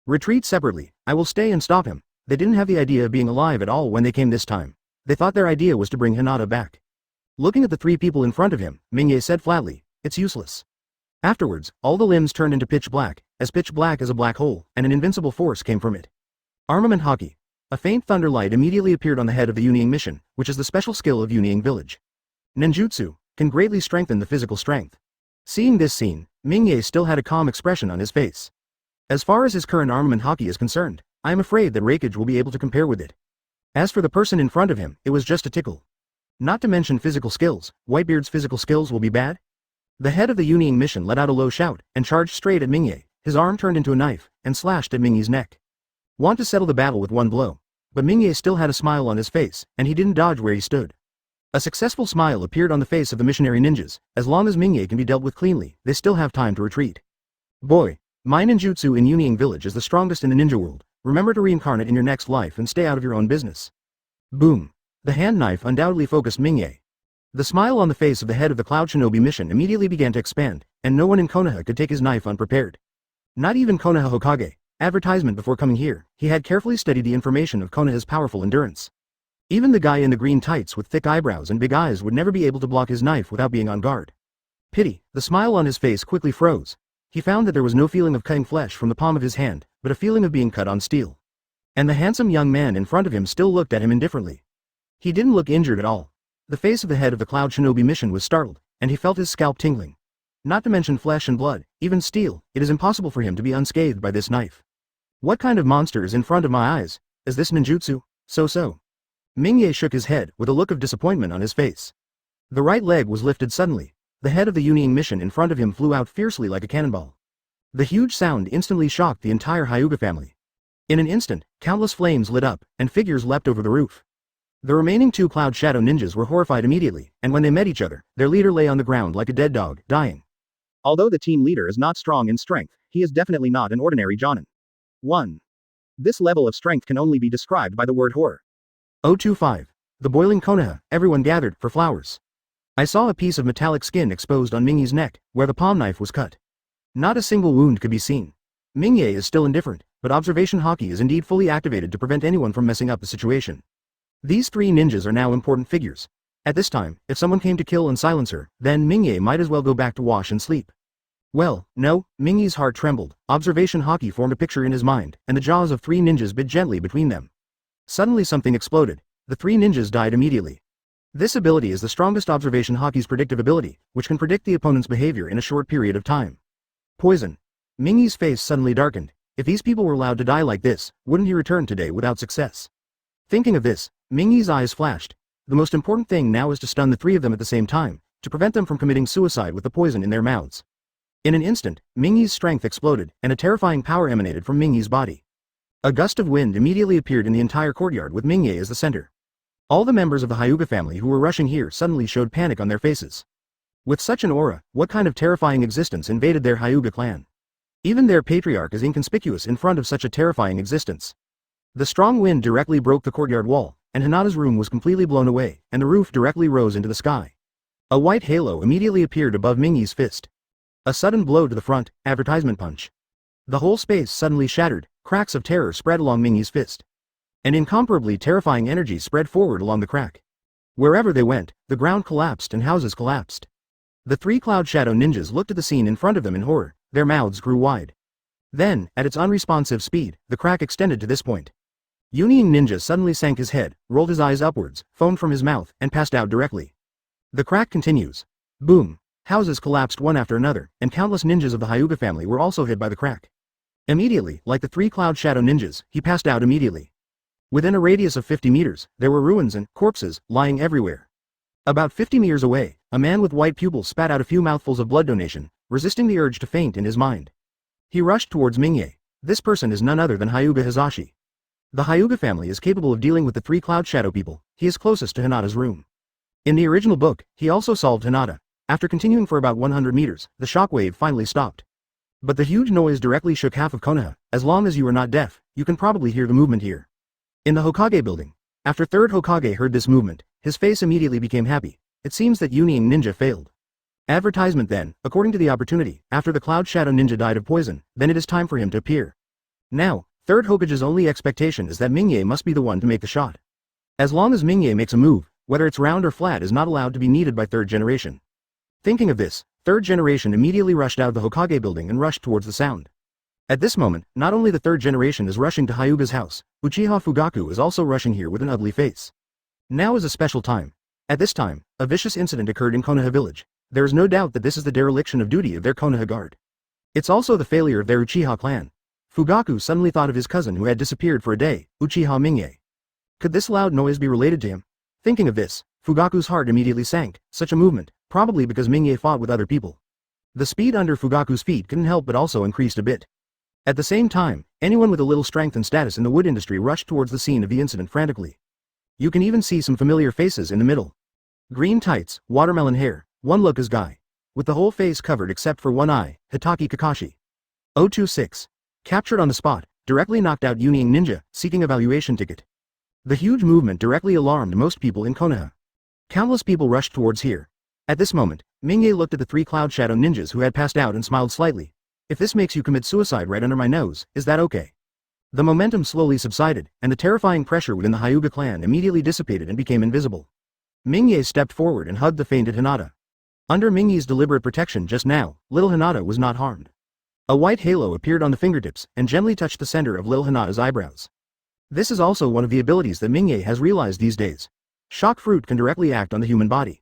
Retreat separately. I will stay and stop him. They didn't have the idea of being alive at all when they came this time. They thought their idea was to bring Hinata back. Looking at the 3 people in front of him, Mingye said flatly, "It's useless." Afterwards, all the limbs turned into pitch black as a black hole, and an invincible force came from it. Armament haki. A faint thunder light immediately appeared on the head of the Union mission, which is the special skill of Union village. Ninjutsu can greatly strengthen the physical strength. Seeing this scene, Mingye still had a calm expression on his face. As far as his current armament haki is concerned, I am afraid that Raikage will be able to compare with it. As for the person in front of him, it was just a tickle. Not to mention physical skills, Whitebeard's physical skills will be bad? The head of the Union mission let out a low shout, and charged straight at Mingye. His arm turned into a knife, and slashed at Mingye's neck. Want to settle the battle with one blow. But Mingye still had a smile on his face, and he didn't dodge where he stood. A successful smile appeared on the face of the missionary ninjas. As long as Mingye can be dealt with cleanly, they still have time to retreat. Boy, my ninjutsu in Union village is the strongest in the ninja world. Remember to reincarnate in your next life and stay out of your own business. Boom. The hand knife undoubtedly focused Mingye. The smile on the face of the head of the Cloud Shinobi mission immediately began to expand, and no one in Konoha could take his knife unprepared. Not even Konoha Hokage. Advertisement. Before coming here, he had carefully studied the information of Konoha's powerful endurance. Even the guy in the green tights with thick eyebrows and big eyes would never be able to block his knife without being on guard. Pity. The smile on his face quickly froze. He found that there was no feeling of cutting flesh from the palm of his hand, but a feeling of being cut on steel. And the handsome young man in front of him still looked at him indifferently. He didn't look injured at all. The face of the head of the Cloud Shinobi mission was startled, and he felt his scalp tingling. Not to mention flesh and blood, even steel, it is impossible for him to be unscathed by this knife. What kind of monster is in front of my eyes? Is this ninjutsu? So. Mingye shook his head with a look of disappointment on his face. The right leg was lifted suddenly. The head of the Yunying mission in front of him flew out fiercely like a cannonball. The huge sound instantly shocked the entire Hyuga family. In an instant, countless flames lit up, and figures leapt over the roof. The remaining 2 Cloud Shadow ninjas were horrified immediately, and when they met each other, their leader lay on the ground like a dead dog, dying. Although the team leader is not strong in strength, he is definitely not an ordinary Jonin. 1. This level of strength can only be described by the word horror. 025. The boiling Konoha, everyone gathered for flowers. I saw a piece of metallic skin exposed on Mingye's neck, where the palm knife was cut. Not a single wound could be seen. Mingye is still indifferent, but observation haki is indeed fully activated to prevent anyone from messing up the situation. These 3 ninjas are now important figures. At this time, if someone came to kill and silence her, then Mingye might as well go back to wash and sleep. Well, no, Mingye's heart trembled, observation haki formed a picture in his mind, and the jaws of 3 ninjas bit gently between them. Suddenly something exploded. The 3 ninjas died immediately. This ability is the strongest observation haki's predictive ability, which can predict the opponent's behavior in a short period of time. Poison. Mingye's face suddenly darkened. If these people were allowed to die like this, wouldn't he return today without success? Thinking of this, Mingye's eyes flashed. The most important thing now is to stun the 3 of them at the same time, to prevent them from committing suicide with the poison in their mouths. In an instant, Mingye's strength exploded, and a terrifying power emanated from Mingye's body. A gust of wind immediately appeared in the entire courtyard with Mingye as the center. All the members of the Hyuga family who were rushing here suddenly showed panic on their faces. With such an aura, what kind of terrifying existence invaded their Hyuga clan? Even their patriarch is inconspicuous in front of such a terrifying existence. The strong wind directly broke the courtyard wall, and Hinata's room was completely blown away, and the roof directly rose into the sky. A white halo immediately appeared above Mingye's fist. A sudden blow to the front, advertisement punch. The whole space suddenly shattered, cracks of terror spread along Mingye's fist. An incomparably terrifying energy spread forward along the crack. Wherever they went, the ground collapsed and houses collapsed. The 3 Cloud Shadow ninjas looked at the scene in front of them in horror, their mouths grew wide. Then, at its unresponsive speed, the crack extended to this point. Yunying Ninja suddenly sank his head, rolled his eyes upwards, foamed from his mouth, and passed out directly. The crack continues. Boom. Houses collapsed one after another, and countless ninjas of the Hyuga family were also hit by the crack. Immediately, like the 3 Cloud Shadow ninjas, he passed out immediately. Within a radius of 50 meters, there were ruins and corpses lying everywhere. About 50 meters away, a man with white pupils spat out a few mouthfuls of blood donation, resisting the urge to faint in his mind. He rushed towards Mingye. This person is none other than Hyuga Hisashi. The Hyuga family is capable of dealing with the 3 Cloud Shadow people. He is closest to Hinata's room. In the original book, he also solved Hinata. After continuing for about 100 meters, the shockwave finally stopped. But the huge noise directly shook half of Konoha. As long as you are not deaf, you can probably hear the movement here. In the Hokage building. After 3rd Hokage heard this movement, his face immediately became happy. It seems that Yunying Ninja failed. Advertisement then, according to the opportunity, after the Cloud Shadow Ninja died of poison, then it is time for him to appear. Now, 3rd Hokage's only expectation is that Mingye must be the one to make the shot. As long as Mingye makes a move, whether it's round or flat is not allowed to be needed by 3rd generation. Thinking of this, 3rd generation immediately rushed out of the Hokage building and rushed towards the sound. At this moment, not only the 3rd generation is rushing to Hyuga's house, Uchiha Fugaku is also rushing here with an ugly face. Now is a special time. At this time, a vicious incident occurred in Konoha village. There is no doubt that this is the dereliction of duty of their Konoha guard. It's also the failure of their Uchiha clan. Fugaku suddenly thought of his cousin who had disappeared for a day, Uchiha Mingye. Could this loud noise be related to him? Thinking of this, Fugaku's heart immediately sank. Such a movement, probably because Mingye fought with other people. The speed under Fugaku's feet couldn't help but also increased a bit. At the same time, anyone with a little strength and status in the wood industry rushed towards the scene of the incident frantically. You can even see some familiar faces in the middle. Green tights, watermelon hair, one look as guy. With the whole face covered except for one eye, Hitaki Kakashi. 026. Captured on the spot, directly knocked out Yunying Ninja, seeking evaluation ticket. The huge movement directly alarmed most people in Konoha. Countless people rushed towards here. At this moment, Mingye looked at the 3 Cloud Shadow ninjas who had passed out and smiled slightly. If this makes you commit suicide right under my nose, is that okay? The momentum slowly subsided, and the terrifying pressure within the Hyuga clan immediately dissipated and became invisible. Mingye stepped forward and hugged the fainted Hinata. Under Mingye's deliberate protection just now, little Hinata was not harmed. A white halo appeared on the fingertips and gently touched the center of little Hinata's eyebrows. This is also one of the abilities that Mingye has realized these days. Shock fruit can directly act on the human body.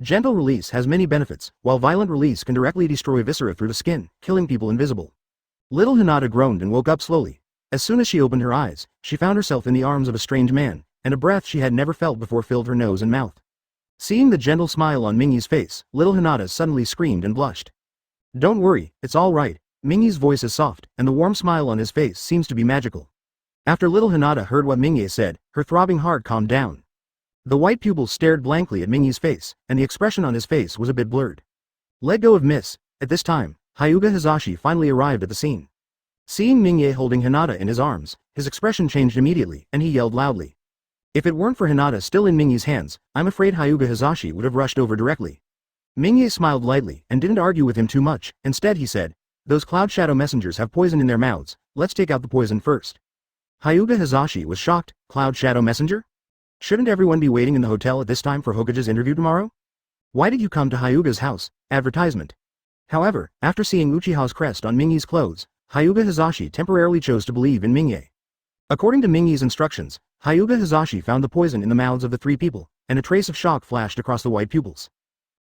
Gentle release has many benefits, while violent release can directly destroy viscera through the skin, killing people invisible. Little Hinata groaned and woke up slowly. As soon as she opened her eyes, she found herself in the arms of a strange man, and a breath she had never felt before filled her nose and mouth. Seeing the gentle smile on Mingyi's face, little Hinata suddenly screamed and blushed. Don't worry, it's all right. Mingyi's voice is soft, and the warm smile on his face seems to be magical. After little Hinata heard what Mingyi said, her throbbing heart calmed down. The white pupils stared blankly at Mingyi's face, and the expression on his face was a bit blurred. Let go of Miss. At this time, Hyuga Hisashi finally arrived at the scene. Seeing Mingyi holding Hinata in his arms, his expression changed immediately, and he yelled loudly. If it weren't for Hinata still in Mingyi's hands, I'm afraid Hyuga Hisashi would have rushed over directly. Mingyi smiled lightly and didn't argue with him too much. Instead he said, those cloud shadow messengers have poison in their mouths, let's take out the poison first. Hyuga Hisashi was shocked. Cloud shadow messenger? Shouldn't everyone be waiting in the hotel at this time for Hokage's interview tomorrow? Why did you come to Hyuga's house? Advertisement. However, after seeing Uchiha's crest on Mingyi's clothes, Hyuga Hisashi temporarily chose to believe in Mingyi. According to Mingyi's instructions, Hyuga Hisashi found the poison in the mouths of the three people, and a trace of shock flashed across the white pupils.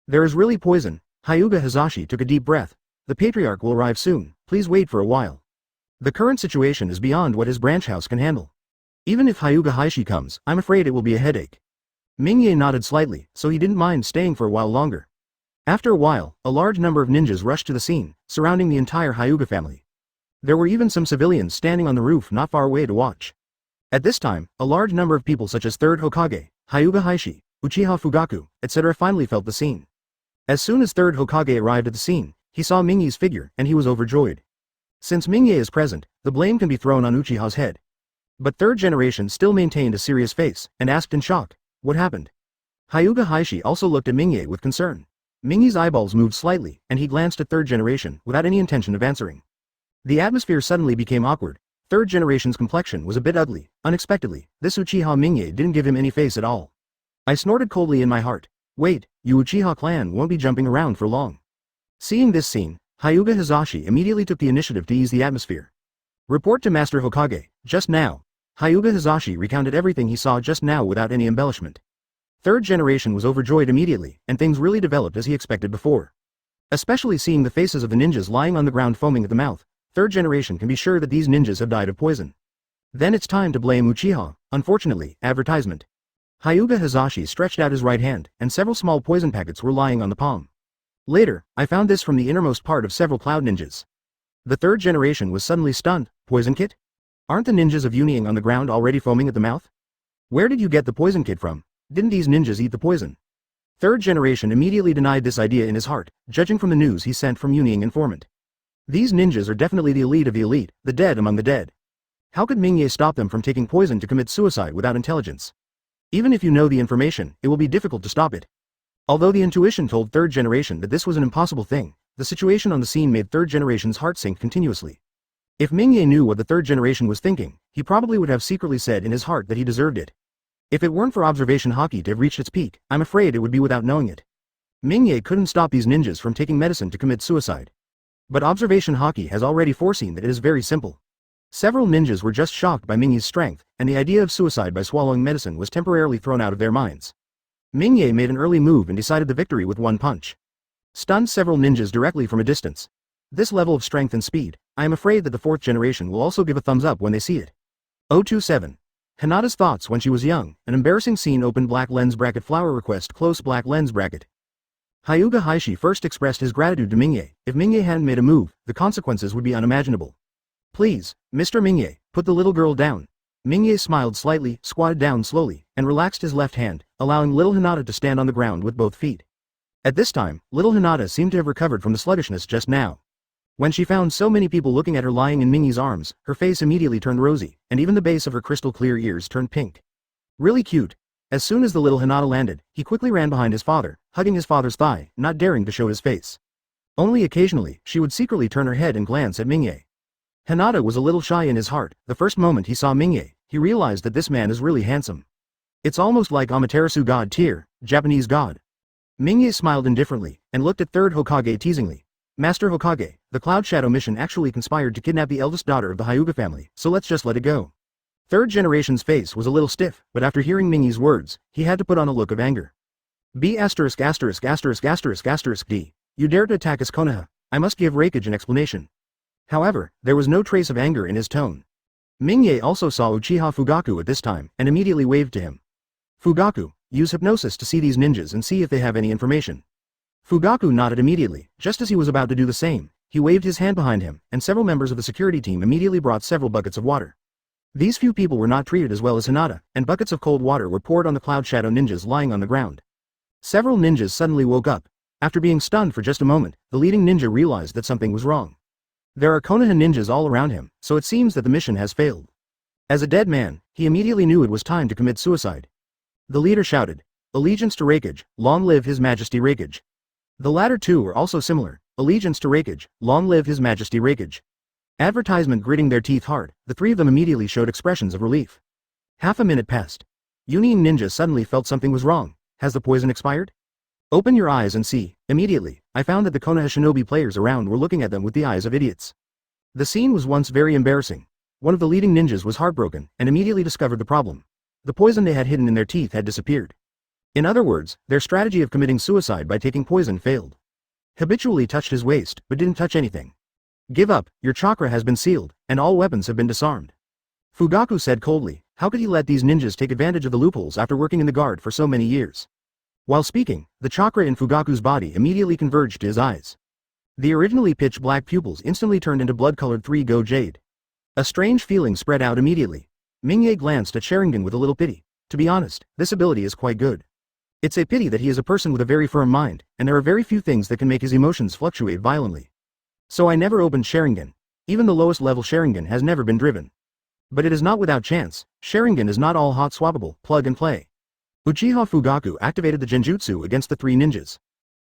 There is really poison. Hyuga Hisashi took a deep breath. The patriarch will arrive soon, please wait for a while. The current situation is beyond what his branch house can handle. Even if Hyuga Hisashi comes, I'm afraid it will be a headache. Mingyi nodded slightly, so he didn't mind staying for a while longer. After a while, a large number of ninjas rushed to the scene, surrounding the entire Hyuga family. There were even some civilians standing on the roof not far away to watch. At this time, a large number of people such as 3rd Hokage, Hyuga Hisashi, Uchiha Fugaku, etc. finally felt the scene. As soon as 3rd Hokage arrived at the scene, he saw Mingyi's figure and he was overjoyed. Since Mingyi is present, the blame can be thrown on Uchiha's head. But 3rd generation still maintained a serious face and asked in shock, what happened? Hyuga Hisashi also looked at Mingyi with concern. Mingyi's eyeballs moved slightly and he glanced at 3rd generation without any intention of answering. The atmosphere suddenly became awkward. 3rd generation's complexion was a bit ugly. Unexpectedly, this Uchiha Mingyi didn't give him any face at all. I snorted coldly in my heart. Wait, you Uchiha clan won't be jumping around for long. Seeing this scene, Hyuga Hisashi immediately took the initiative to ease the atmosphere. Report to Master Hokage, just now. Hyuga Hisashi recounted everything he saw just now without any embellishment. 3rd generation was overjoyed immediately, and things really developed as he expected before. Especially seeing the faces of the ninjas lying on the ground foaming at the mouth, 3rd generation can be sure that these ninjas have died of poison. Then it's time to blame Uchiha. Unfortunately, advertisement. Hyuga Hisashi stretched out his right hand, and several small poison packets were lying on the palm. Later, I found this from the innermost part of several cloud ninjas. The 3rd generation was suddenly stunned. Poison kit? Aren't the ninjas of Union on the ground already foaming at the mouth? Where did you get the poison kit from? Didn't these ninjas eat the poison? 3rd generation immediately denied this idea in his heart, judging from the news he sent from Union informant. These ninjas are definitely the elite of the elite, the dead among the dead. How could Mingyi stop them from taking poison to commit suicide without intelligence? Even if you know the information, it will be difficult to stop it. Although the intuition told 3rd generation that this was an impossible thing, the situation on the scene made 3rd generation's heart sink continuously. If Mingyi knew what the 3rd generation was thinking, he probably would have secretly said in his heart that he deserved it. If it weren't for observation haki to have reached its peak, I'm afraid it would be without knowing it. Mingyi couldn't stop these ninjas from taking medicine to commit suicide. But observation haki has already foreseen that it is very simple. Several ninjas were just shocked by Mingyi's strength, and the idea of suicide by swallowing medicine was temporarily thrown out of their minds. Mingyi made an early move and decided the victory with one punch. Stunned several ninjas directly from a distance. This level of strength and speed, I am afraid that the 4th generation will also give a thumbs up when they see it. 027. Hinata's thoughts when she was young. An embarrassing scene. Open black lens bracket flower request close black lens bracket. Hyuga Hisashi first expressed his gratitude to Mingyi. If Mingyi hadn't made a move, the consequences would be unimaginable. Please, Mr. Mingyi, put the little girl down. Mingyi smiled slightly, squatted down slowly, and relaxed his left hand, allowing little Hinata to stand on the ground with both feet. At this time, little Hinata seemed to have recovered from the sluggishness just now. When she found so many people looking at her lying in Mingyi's arms, her face immediately turned rosy, and even the base of her crystal clear ears turned pink. Really cute. As soon as the little Hinata landed, he quickly ran behind his father, hugging his father's thigh, not daring to show his face. Only occasionally, she would secretly turn her head and glance at Mingyi. Hinata was a little shy in his heart. The first moment he saw Mingyi, he realized that this man is really handsome. It's almost like Amaterasu god tier, Japanese god. Mingyi smiled indifferently, and looked at 3rd Hokage teasingly. Master Hokage, the Cloud Shadow mission actually conspired to kidnap the eldest daughter of the Hyuga family, so let's just let it go. 3rd generation's face was a little stiff, but after hearing Mingyi's words, he had to put on a look of anger. B asterisk asterisk asterisk asterisk asterisk D. You dare to attack us, Konoha. I must give Raikage an explanation. However, there was no trace of anger in his tone. Mingye also saw Uchiha Fugaku at this time, and immediately waved to him. Fugaku, use hypnosis to see these ninjas and see if they have any information. Fugaku nodded immediately. Just as he was about to do the same, he waved his hand behind him, and several members of the security team immediately brought several buckets of water. These few people were not treated as well as Hinata, and buckets of cold water were poured on the Cloud Shadow ninjas lying on the ground. Several ninjas suddenly woke up. After being stunned for just a moment, the leading ninja realized that something was wrong. There are Konoha ninjas all around him, so it seems that the mission has failed. As a dead man, he immediately knew it was time to commit suicide. The leader shouted, "Allegiance to Raikage, long live His Majesty Raikage." The latter two are also similar, "Allegiance to Raikage, long live His Majesty Raikage." Advertisement gritting their teeth hard, the three of them immediately showed expressions of relief. Half a minute passed. Union Ninja suddenly felt something was wrong. Has the poison expired? Open your eyes and see. Immediately, I found that the Konoha shinobi players around were looking at them with the eyes of idiots. The scene was once very embarrassing. One of the leading ninjas was heartbroken, and immediately discovered the problem. The poison they had hidden in their teeth had disappeared. In other words, their strategy of committing suicide by taking poison failed. Habitually touched his waist, but didn't touch anything. Give up, your chakra has been sealed, and all weapons have been disarmed. Fugaku said coldly, how could he let these ninjas take advantage of the loopholes after working in the guard for so many years? While speaking, the chakra in Fugaku's body immediately converged to his eyes. The originally pitch black pupils instantly turned into blood-colored 3-go jade. A strange feeling spread out immediately. Mingye glanced at Sharingan with a little pity. To be honest, this ability is quite good. It's a pity that he is a person with a very firm mind, and there are very few things that can make his emotions fluctuate violently. So I never opened Sharingan. Even the lowest level Sharingan has never been driven. But it is not without chance. Sharingan is not all hot swappable, plug and play. Uchiha Fugaku activated the genjutsu against the three ninjas.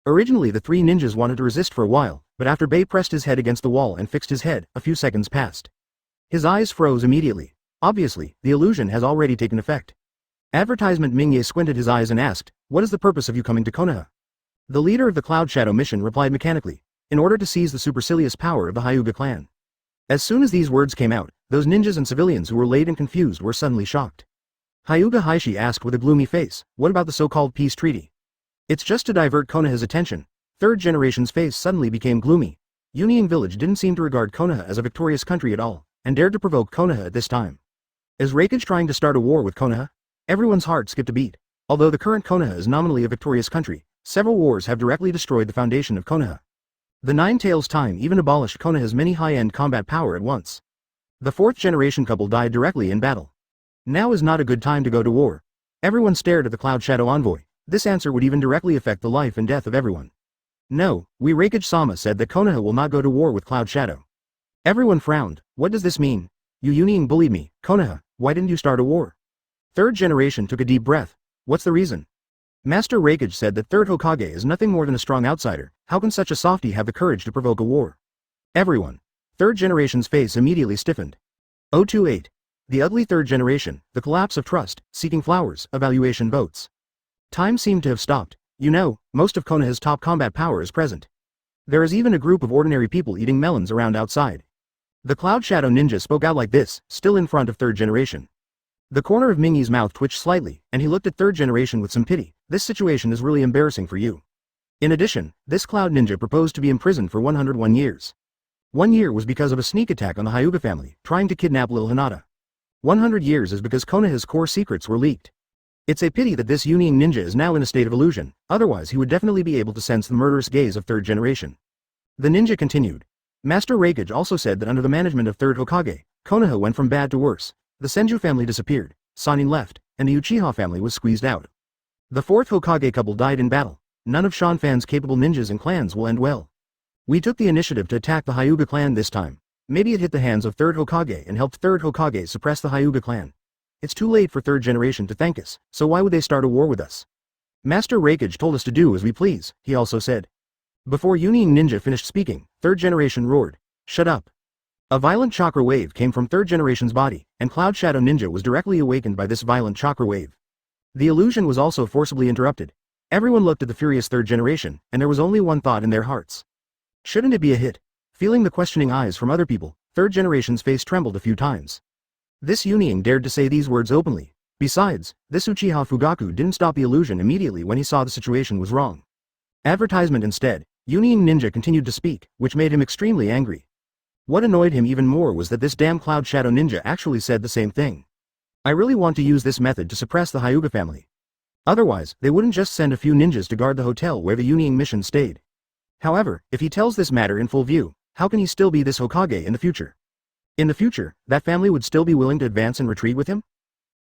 Originally the three ninjas wanted to resist for a while, but after Bei pressed his head against the wall and fixed his head, a few seconds passed. His eyes froze immediately. Obviously, the illusion has already taken effect. Advertisement Mingye squinted his eyes and asked, what is the purpose of you coming to Konoha? The leader of the Cloud Shadow mission replied mechanically, in order to seize the supercilious power of the Hyuga clan. As soon as these words came out, those ninjas and civilians who were late and confused were suddenly shocked. Hyuga Heishi asked with a gloomy face, what about the so-called peace treaty? It's just to divert Konoha's attention. Third generation's face suddenly became gloomy. Union Village didn't seem to regard Konoha as a victorious country at all, and dared to provoke Konoha at this time. Is Raikage trying to start a war with Konoha? Everyone's heart skipped a beat. Although the current Konoha is nominally a victorious country, several wars have directly destroyed the foundation of Konoha. The Nine Tails time even abolished Konoha's many high-end combat power at once. The fourth generation couple died directly in battle. Now is not a good time to go to war. Everyone stared at the Cloud Shadow envoy. This answer would even directly affect the life and death of everyone. No, we Raikage-sama said that Konoha will not go to war with Cloud Shadow. Everyone frowned. What does this mean? You Union bullied me, Konoha, why didn't you start a war? Third generation took a deep breath. What's the reason? Master Raikage said that third Hokage is nothing more than a strong outsider. How can such a softie have the courage to provoke a war? Everyone. Third generation's face immediately stiffened. 028. The ugly third generation, the collapse of trust, seeking flowers, evaluation votes. Time seemed to have stopped. You know, most of Konoha's top combat power is present. There is even a group of ordinary people eating melons around outside. The Cloud Shadow ninja spoke out like this, still in front of third generation. The corner of Mingye's mouth twitched slightly, and he looked at third generation with some pity. This situation is really embarrassing for you. In addition, this Cloud Ninja proposed to be imprisoned for 101 years. 1 year was because of a sneak attack on the Hyuga family, trying to kidnap Lil Hinata. 100 years is because Konoha's core secrets were leaked. It's a pity that this Union ninja is now in a state of illusion, otherwise he would definitely be able to sense the murderous gaze of third generation. The ninja continued. Master Raikage also said that under the management of third Hokage, Konoha went from bad to worse. The Senju family disappeared, Sanin left, and the Uchiha family was squeezed out. The fourth Hokage couple died in battle. None of Shanfan's capable ninjas and clans will end well. We took the initiative to attack the Hyuga clan this time. Maybe it hit the hands of third Hokage and helped third Hokage suppress the Hyuga clan. It's too late for third generation to thank us, so why would they start a war with us? Master Raikage told us to do as we please, he also said. Before Union Ninja finished speaking, third generation roared, shut up. A violent chakra wave came from third generation's body, and Cloud Shadow Ninja was directly awakened by this violent chakra wave. The illusion was also forcibly interrupted. Everyone looked at the furious third generation, and there was only one thought in their hearts. Shouldn't it be a hit? Feeling the questioning eyes from other people, third generation's face trembled a few times. This Union dared to say these words openly. Besides, this Uchiha Fugaku didn't stop the illusion immediately when he saw the situation was wrong. Advertisement instead, Union Ninja continued to speak, which made him extremely angry. What annoyed him even more was that this damn Cloud Shadow Ninja actually said the same thing. I really want to use this method to suppress the Hyuga family. Otherwise, they wouldn't just send a few ninjas to guard the hotel where the Union mission stayed. However, if he tells this matter in full view, how can he still be this Hokage in the future? In the future, that family would still be willing to advance and retreat with him?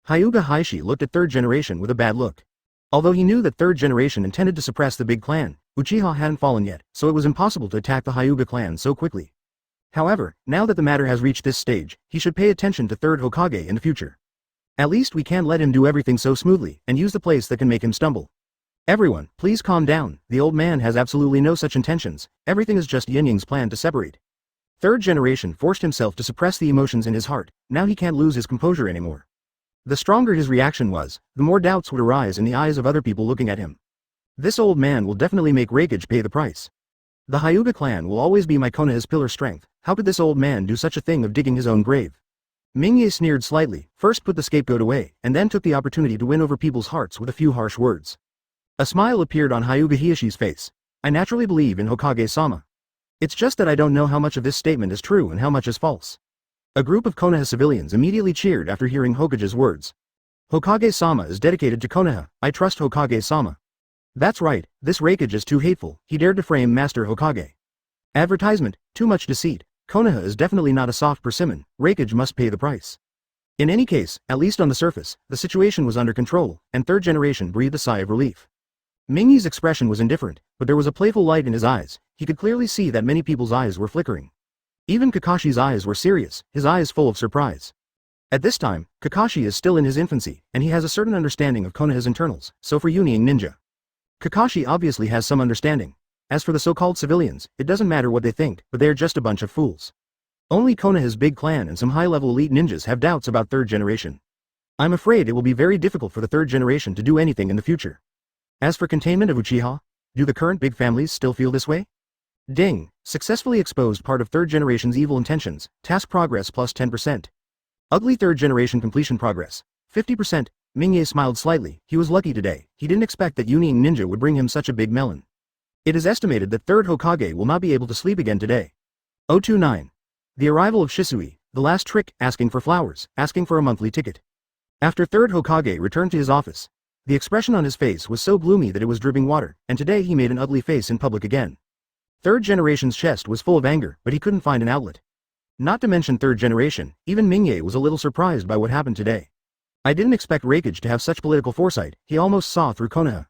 Hyuga Heishi looked at third generation with a bad look. Although he knew that third generation intended to suppress the big clan, Uchiha hadn't fallen yet, so it was impossible to attack the Hyuga clan so quickly. However, now that the matter has reached this stage, he should pay attention to third Hokage in the future. At least we can't let him do everything so smoothly and use the place that can make him stumble. Everyone, please calm down, the old man has absolutely no such intentions, everything is just Yin Ying's plan to separate. Third generation forced himself to suppress the emotions in his heart, now he can't lose his composure anymore. The stronger his reaction was, the more doubts would arise in the eyes of other people looking at him. This old man will definitely make Raikage pay the price. The Hyuga clan will always be my Konoha's pillar strength, how could this old man do such a thing of digging his own grave? Mingye sneered slightly, first put the scapegoat away, and then took the opportunity to win over people's hearts with a few harsh words. A smile appeared on Hyuga Hieshi's face. I naturally believe in Hokage-sama. It's just that I don't know how much of this statement is true and how much is false. A group of Konoha civilians immediately cheered after hearing Hokage's words. Hokage-sama is dedicated to Konoha, I trust Hokage-sama. That's right, this Raikage is too hateful, he dared to frame Master Hokage. Advertisement, too much deceit, Konoha is definitely not a soft persimmon, Raikage must pay the price. In any case, at least on the surface, the situation was under control, and third generation breathed a sigh of relief. Mingye's expression was indifferent, but there was a playful light in his eyes, he could clearly see that many people's eyes were flickering. Even Kakashi's eyes were serious, his eyes full of surprise. At this time, Kakashi is still in his infancy, and he has a certain understanding of Konoha's internals, so for Union Ninja. Kakashi obviously has some understanding. As for the so-called civilians, it doesn't matter what they think, but they're just a bunch of fools. Only Konoha's big clan and some high-level elite ninjas have doubts about third generation. I'm afraid it will be very difficult for the third generation to do anything in the future. As for containment of Uchiha, do the current big families still feel this way? Ding, successfully exposed part of third generation's evil intentions, task progress plus 10%. Ugly third generation completion progress, 50%, Mingye smiled slightly, he was lucky today, he didn't expect that Union Ninja would bring him such a big melon. It is estimated that third Hokage will not be able to sleep again today. 029. The arrival of Shisui, the last trick, asking for flowers, asking for a monthly ticket. After third Hokage returned to his office, the expression on his face was so gloomy that it was dripping water, and today he made an ugly face in public again. Third generation's chest was full of anger, but he couldn't find an outlet. Not to mention third generation, even Mingye was a little surprised by what happened today. I didn't expect Raikage to have such political foresight, he almost saw through Konoha.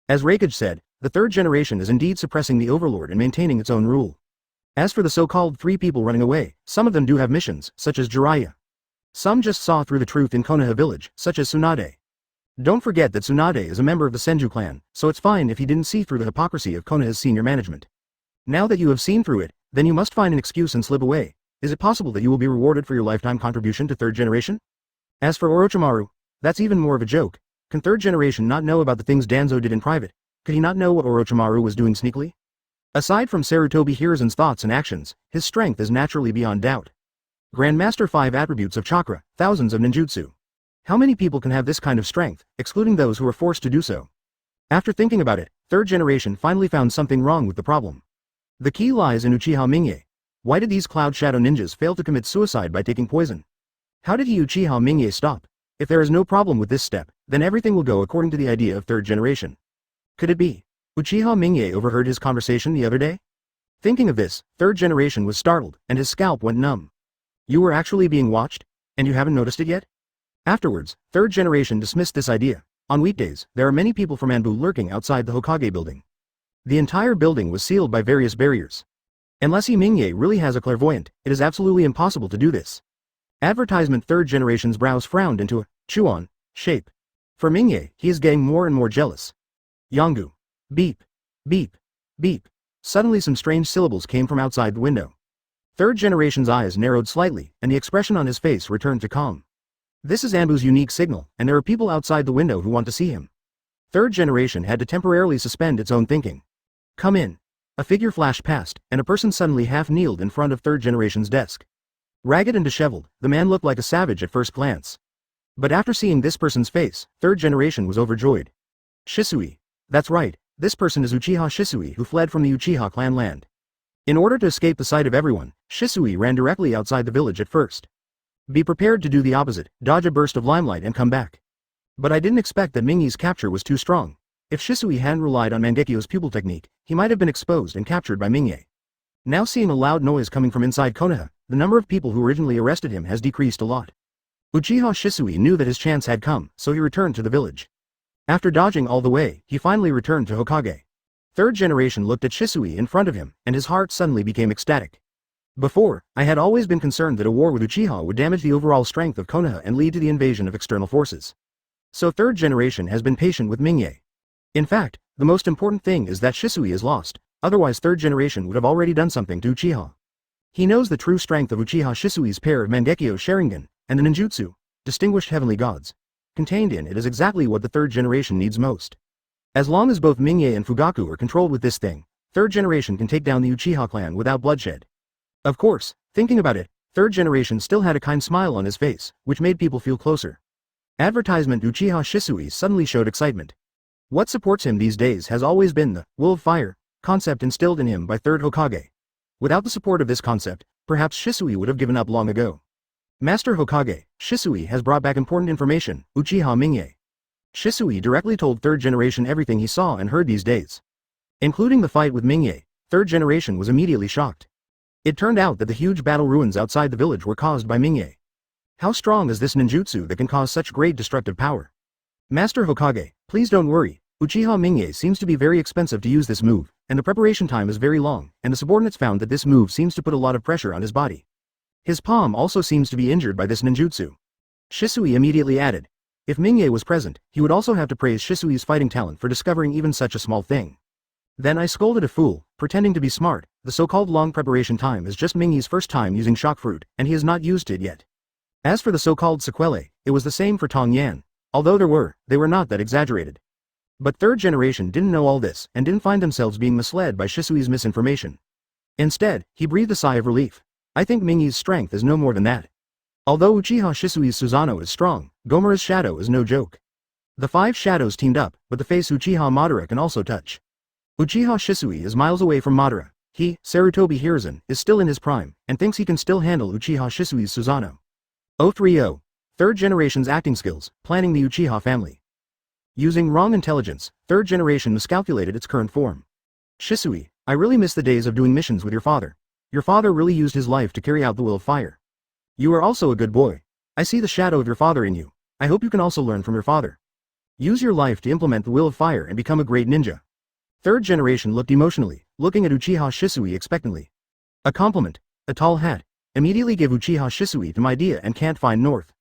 As Raikage said, the third generation is indeed suppressing the overlord and maintaining its own rule. As for the so-called 3 people running away, some of them do have missions, such as Jiraiya. Some just saw through the truth in Konoha village, such as Tsunade. Don't forget that Tsunade is a member of the Senju clan, so it's fine if he didn't see through the hypocrisy of Konoha's senior management. Now that you have seen through it, then you must find an excuse and slip away. Is it possible that you will be rewarded for your lifetime contribution to third generation? As for Orochimaru, that's even more of a joke. Can third generation not know about the things Danzo did in private? Could he not know what Orochimaru was doing sneakily? Aside from Sarutobi Hiruzen's thoughts and actions, his strength is naturally beyond doubt. Grandmaster 5 attributes of chakra, thousands of ninjutsu. How many people can have this kind of strength, excluding those who are forced to do so? After thinking about it, third generation finally found something wrong with the problem. The key lies in Uchiha Mingye. Why did these Cloud Shadow ninjas fail to commit suicide by taking poison? How did he Uchiha Mingye stop? If there is no problem with this step, then everything will go according to the idea of third generation. Could it be Uchiha Mingye overheard his conversation the other day? Thinking of this, third generation was startled, and his scalp went numb. You were actually being watched? And you haven't noticed it yet? Afterwards, third generation dismissed this idea. On weekdays, there are many people from Anbu lurking outside the Hokage building. The entire building was sealed by various barriers. Unless Mingye really has a clairvoyant, it is absolutely impossible to do this. Advertisement third generation's brows frowned into a chew-on shape. For Mingye, he is getting more and more jealous. Yongu. Beep. Beep. Beep. Suddenly some strange syllables came from outside the window. Third generation's eyes narrowed slightly, and the expression on his face returned to calm. This is Anbu's unique signal, and there are people outside the window who want to see him. Third generation had to temporarily suspend its own thinking. Come in. A figure flashed past, and a person suddenly half-kneeled in front of third generation's desk. Ragged and disheveled, the man looked like a savage at first glance. But after seeing this person's face, third generation was overjoyed. Shisui. That's right, this person is Uchiha Shisui who fled from the Uchiha clan land. In order to escape the sight of everyone, Shisui ran directly outside the village at first. Be prepared to do the opposite, dodge a burst of limelight and come back. But I didn't expect that Mingye's capture was too strong. If Shisui hadn't relied on Mangekyo's pupil technique, he might have been exposed and captured by Mingye. Now seeing a loud noise coming from inside Konoha, the number of people who originally arrested him has decreased a lot. Uchiha Shisui knew that his chance had come, so he returned to the village. After dodging all the way, he finally returned to Hokage. Third generation looked at Shisui in front of him, and his heart suddenly became ecstatic. Before, I had always been concerned that a war with Uchiha would damage the overall strength of Konoha and lead to the invasion of external forces. So third generation has been patient with Mingye. In fact, the most important thing is that Shisui is lost, otherwise third generation would have already done something to Uchiha. He knows the true strength of Uchiha Shisui's pair of Mangekyo Sharingan, and the ninjutsu, distinguished heavenly gods. Contained in it is exactly what the third generation needs most. As long as both Mingye and Fugaku are controlled with this thing, third generation can take down the Uchiha clan without bloodshed. Of course, thinking about it, third generation still had a kind smile on his face, which made people feel closer. Advertisement Uchiha Shisui suddenly showed excitement. What supports him these days has always been the will of fire concept instilled in him by third Hokage. Without the support of this concept, perhaps Shisui would have given up long ago. Master Hokage, Shisui has brought back important information, Uchiha Mingye. Shisui directly told third generation everything he saw and heard these days. Including the fight with Mingye, third generation was immediately shocked. It turned out that the huge battle ruins outside the village were caused by Mingye. How strong is this ninjutsu that can cause such great destructive power? Master Hokage, please don't worry, Uchiha Mingye seems to be very expensive to use this move, and the preparation time is very long, and the subordinates found that this move seems to put a lot of pressure on his body. His palm also seems to be injured by this ninjutsu. Shisui immediately added, if Mingye was present, he would also have to praise Shisui's fighting talent for discovering even such a small thing. Then I scolded a fool, pretending to be smart, the so-called long preparation time is just Mingye's first time using shock fruit, and he has not used it yet. As for the so-called sequelae, it was the same for Tong Yan. Although they were not that exaggerated. But third generation didn't know all this and didn't find themselves being misled by Shisui's misinformation. Instead, he breathed a sigh of relief. I think Mingye's strength is no more than that. Although Uchiha Shisui's Susanoo is strong, Gomura's shadow is no joke. The 5 shadows teamed up, but the face Uchiha Madara can also touch. Uchiha Shisui is miles away from Madara. He, Sarutobi Hiruzen, is still in his prime, and thinks he can still handle Uchiha Shisui's Susanoo. 030. Third generation's acting skills, planning the Uchiha family. Using wrong intelligence, third generation miscalculated its current form. Shisui, I really miss the days of doing missions with your father. Your father really used his life to carry out the will of fire. You are also a good boy. I see the shadow of your father in you. I hope you can also learn from your father. Use your life to implement the will of fire and become a great ninja. Third generation looked emotionally, looking at Uchiha Shisui expectantly. A compliment, a tall hat, immediately give Uchiha Shisui to my idea and can't find north.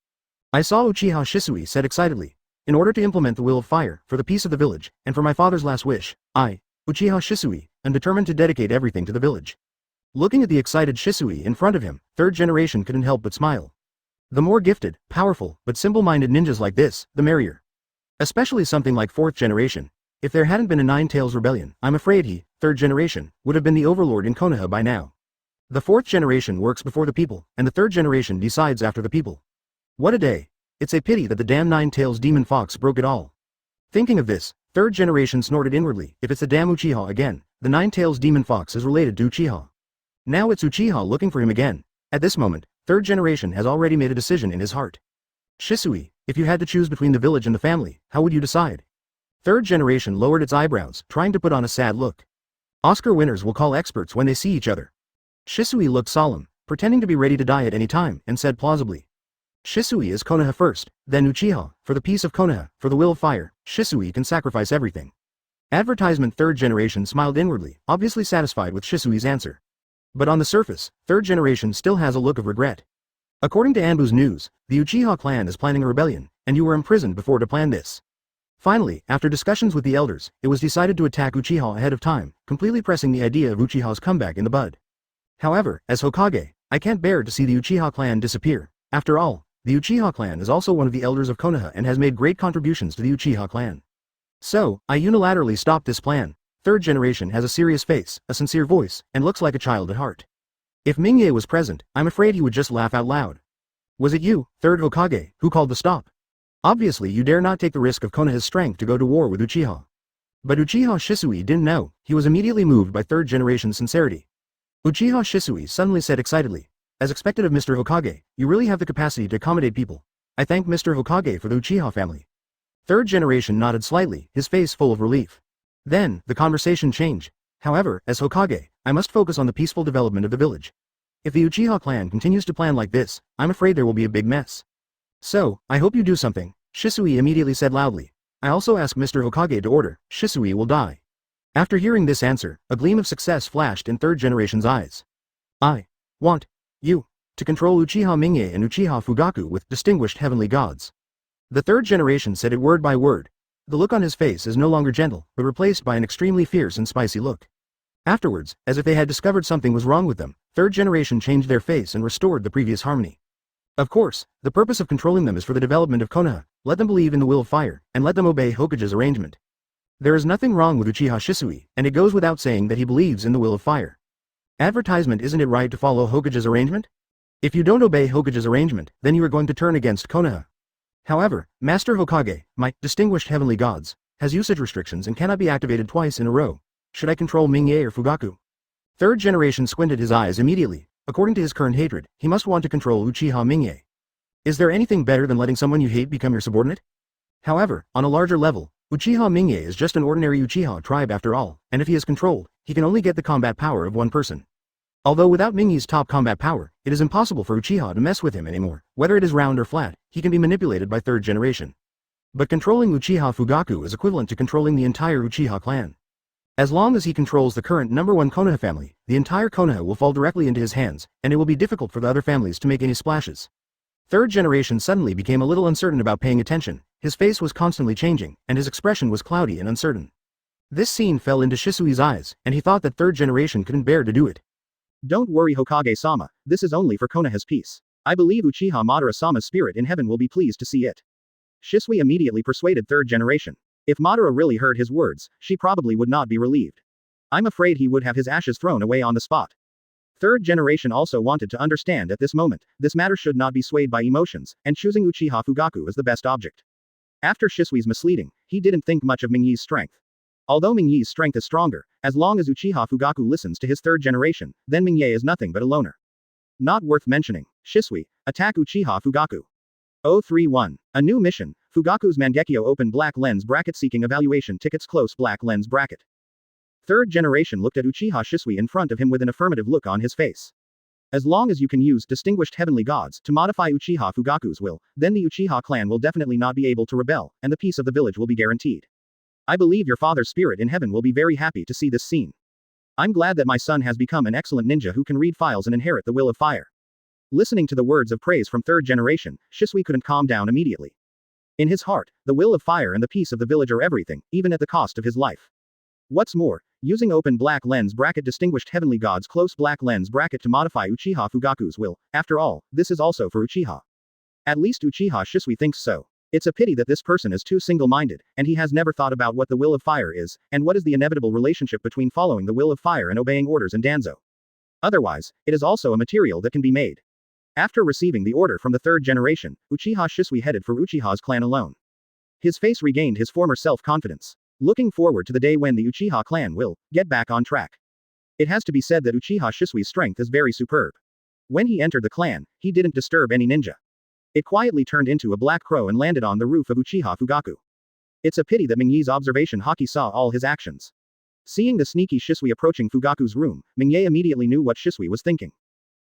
I saw Uchiha Shisui said excitedly, in order to implement the will of fire, for the peace of the village, and for my father's last wish, I, Uchiha Shisui, am determined to dedicate everything to the village. Looking at the excited Shisui in front of him, third generation couldn't help but smile. The more gifted, powerful, but simple-minded ninjas like this, the merrier. Especially something like fourth generation. If there hadn't been a Nine Tails rebellion, I'm afraid he, third generation, would have been the overlord in Konoha by now. The fourth generation works before the people, and the third generation decides after the people. What a day. It's a pity that the damn Nine Tails demon fox broke it all. Thinking of this, third generation snorted inwardly, if it's the damn Uchiha again, the Nine Tails demon fox is related to Uchiha. Now it's Uchiha looking for him again. At this moment, third generation has already made a decision in his heart. Shisui, if you had to choose between the village and the family, how would you decide? Third generation lowered its eyebrows, trying to put on a sad look. Oscar winners will call experts when they see each other. Shisui looked solemn, pretending to be ready to die at any time, and said plausibly. Shisui is Konoha first, then Uchiha, for the peace of Konoha, for the will of fire, Shisui can sacrifice everything. Advertisement third generation smiled inwardly, obviously satisfied with Shisui's answer. But on the surface, third generation still has a look of regret. According to Anbu's news, the Uchiha clan is planning a rebellion, and you were imprisoned before to plan this. Finally, after discussions with the elders, it was decided to attack Uchiha ahead of time, completely pressing the idea of Uchiha's comeback in the bud. However, as Hokage, I can't bear to see the Uchiha clan disappear. After all, the Uchiha clan is also one of the elders of Konoha and has made great contributions to the Uchiha clan. So, I unilaterally stopped this plan. Third generation has a serious face, a sincere voice, and looks like a child at heart. If Mingye was present, I'm afraid he would just laugh out loud. Was it you, third Hokage, who called the stop? Obviously you dare not take the risk of Konoha's strength to go to war with Uchiha. But Uchiha Shisui didn't know. He was immediately moved by third generation sincerity. Uchiha Shisui suddenly said excitedly, "As expected of Mr. Hokage, you really have the capacity to accommodate people. I thank Mr. Hokage for the Uchiha family." Third generation nodded slightly, his face full of relief. Then, the conversation changed. "However, as Hokage, I must focus on the peaceful development of the village. If the Uchiha clan continues to plan like this, I'm afraid there will be a big mess. So, I hope you do something," Shisui immediately said loudly. "I also ask Mr. Hokage to order, Shisui will die." After hearing this answer, a gleam of success flashed in third generation's eyes. "I want you to control Uchiha Mingye and Uchiha Fugaku with distinguished heavenly gods." The third generation said it word by word. The look on his face is no longer gentle, but replaced by an extremely fierce and spicy look. Afterwards, as if they had discovered something was wrong with them, third generation changed their face and restored the previous harmony. Of course, the purpose of controlling them is for the development of Konoha. Let them believe in the will of fire, and let them obey Hokage's arrangement. There is nothing wrong with Uchiha Shisui, and it goes without saying that he believes in the will of fire. Advertisement, isn't it right to follow Hokage's arrangement? If you don't obey Hokage's arrangement, then you are going to turn against Konoha. However, Master Hokage, my distinguished heavenly gods, has usage restrictions and cannot be activated twice in a row. Should I control Mingye or Fugaku? Third generation squinted his eyes immediately. According to his current hatred, he must want to control Uchiha Mingye. Is there anything better than letting someone you hate become your subordinate? However, on a larger level, Uchiha Mingye is just an ordinary Uchiha tribe after all, and if he is controlled, he can only get the combat power of one person. Although without Mingye's top combat power, it is impossible for Uchiha to mess with him anymore. Whether it is round or flat, he can be manipulated by third generation. But controlling Uchiha Fugaku is equivalent to controlling the entire Uchiha clan. As long as he controls the current #1 Konoha family, the entire Konoha will fall directly into his hands, and it will be difficult for the other families to make any splashes. Third generation suddenly became a little uncertain about paying attention. His face was constantly changing, and his expression was cloudy and uncertain. This scene fell into Shisui's eyes, and he thought that third generation couldn't bear to do it. "Don't worry, Hokage-sama, this is only for Konoha's peace. I believe Uchiha Madara-sama's spirit in heaven will be pleased to see it." Shisui immediately persuaded third generation. If Madara really heard his words, she probably would not be relieved. I'm afraid he would have his ashes thrown away on the spot. Third generation also wanted to understand at this moment, this matter should not be swayed by emotions, and choosing Uchiha Fugaku as the best object. After Shisui's misleading, he didn't think much of Mingye's strength. Although Mingye's strength is stronger, as long as Uchiha Fugaku listens to his third generation, then Mingye is nothing but a loner. Not worth mentioning. Shisui, attack Uchiha Fugaku. 031. A new mission, Fugaku's Mangekyo open black lens bracket seeking evaluation tickets close black lens bracket. Third generation looked at Uchiha Shisui in front of him with an affirmative look on his face. As long as you can use distinguished heavenly gods to modify Uchiha Fugaku's will, then the Uchiha clan will definitely not be able to rebel, and the peace of the village will be guaranteed. I believe your father's spirit in heaven will be very happy to see this scene. I'm glad that my son has become an excellent ninja who can read files and inherit the will of fire. Listening to the words of praise from third generation, Shisui couldn't calm down immediately. In his heart, the will of fire and the peace of the village are everything, even at the cost of his life. What's more, using open black lens bracket distinguished heavenly gods close black lens bracket to modify Uchiha Fugaku's will, after all, this is also for Uchiha. At least Uchiha Shisui thinks so. It's a pity that this person is too single-minded, and he has never thought about what the will of fire is, and what is the inevitable relationship between following the will of fire and obeying orders in Danzo. Otherwise, it is also a material that can be made. After receiving the order from the third generation, Uchiha Shisui headed for Uchiha's clan alone. His face regained his former self-confidence. Looking forward to the day when the Uchiha clan will get back on track. It has to be said that Uchiha Shisui's strength is very superb. When he entered the clan, he didn't disturb any ninja. It quietly turned into a black crow and landed on the roof of Uchiha Fugaku. It's a pity that Mingye's observation haki saw all his actions. Seeing the sneaky Shisui approaching Fugaku's room, Mingye immediately knew what Shisui was thinking.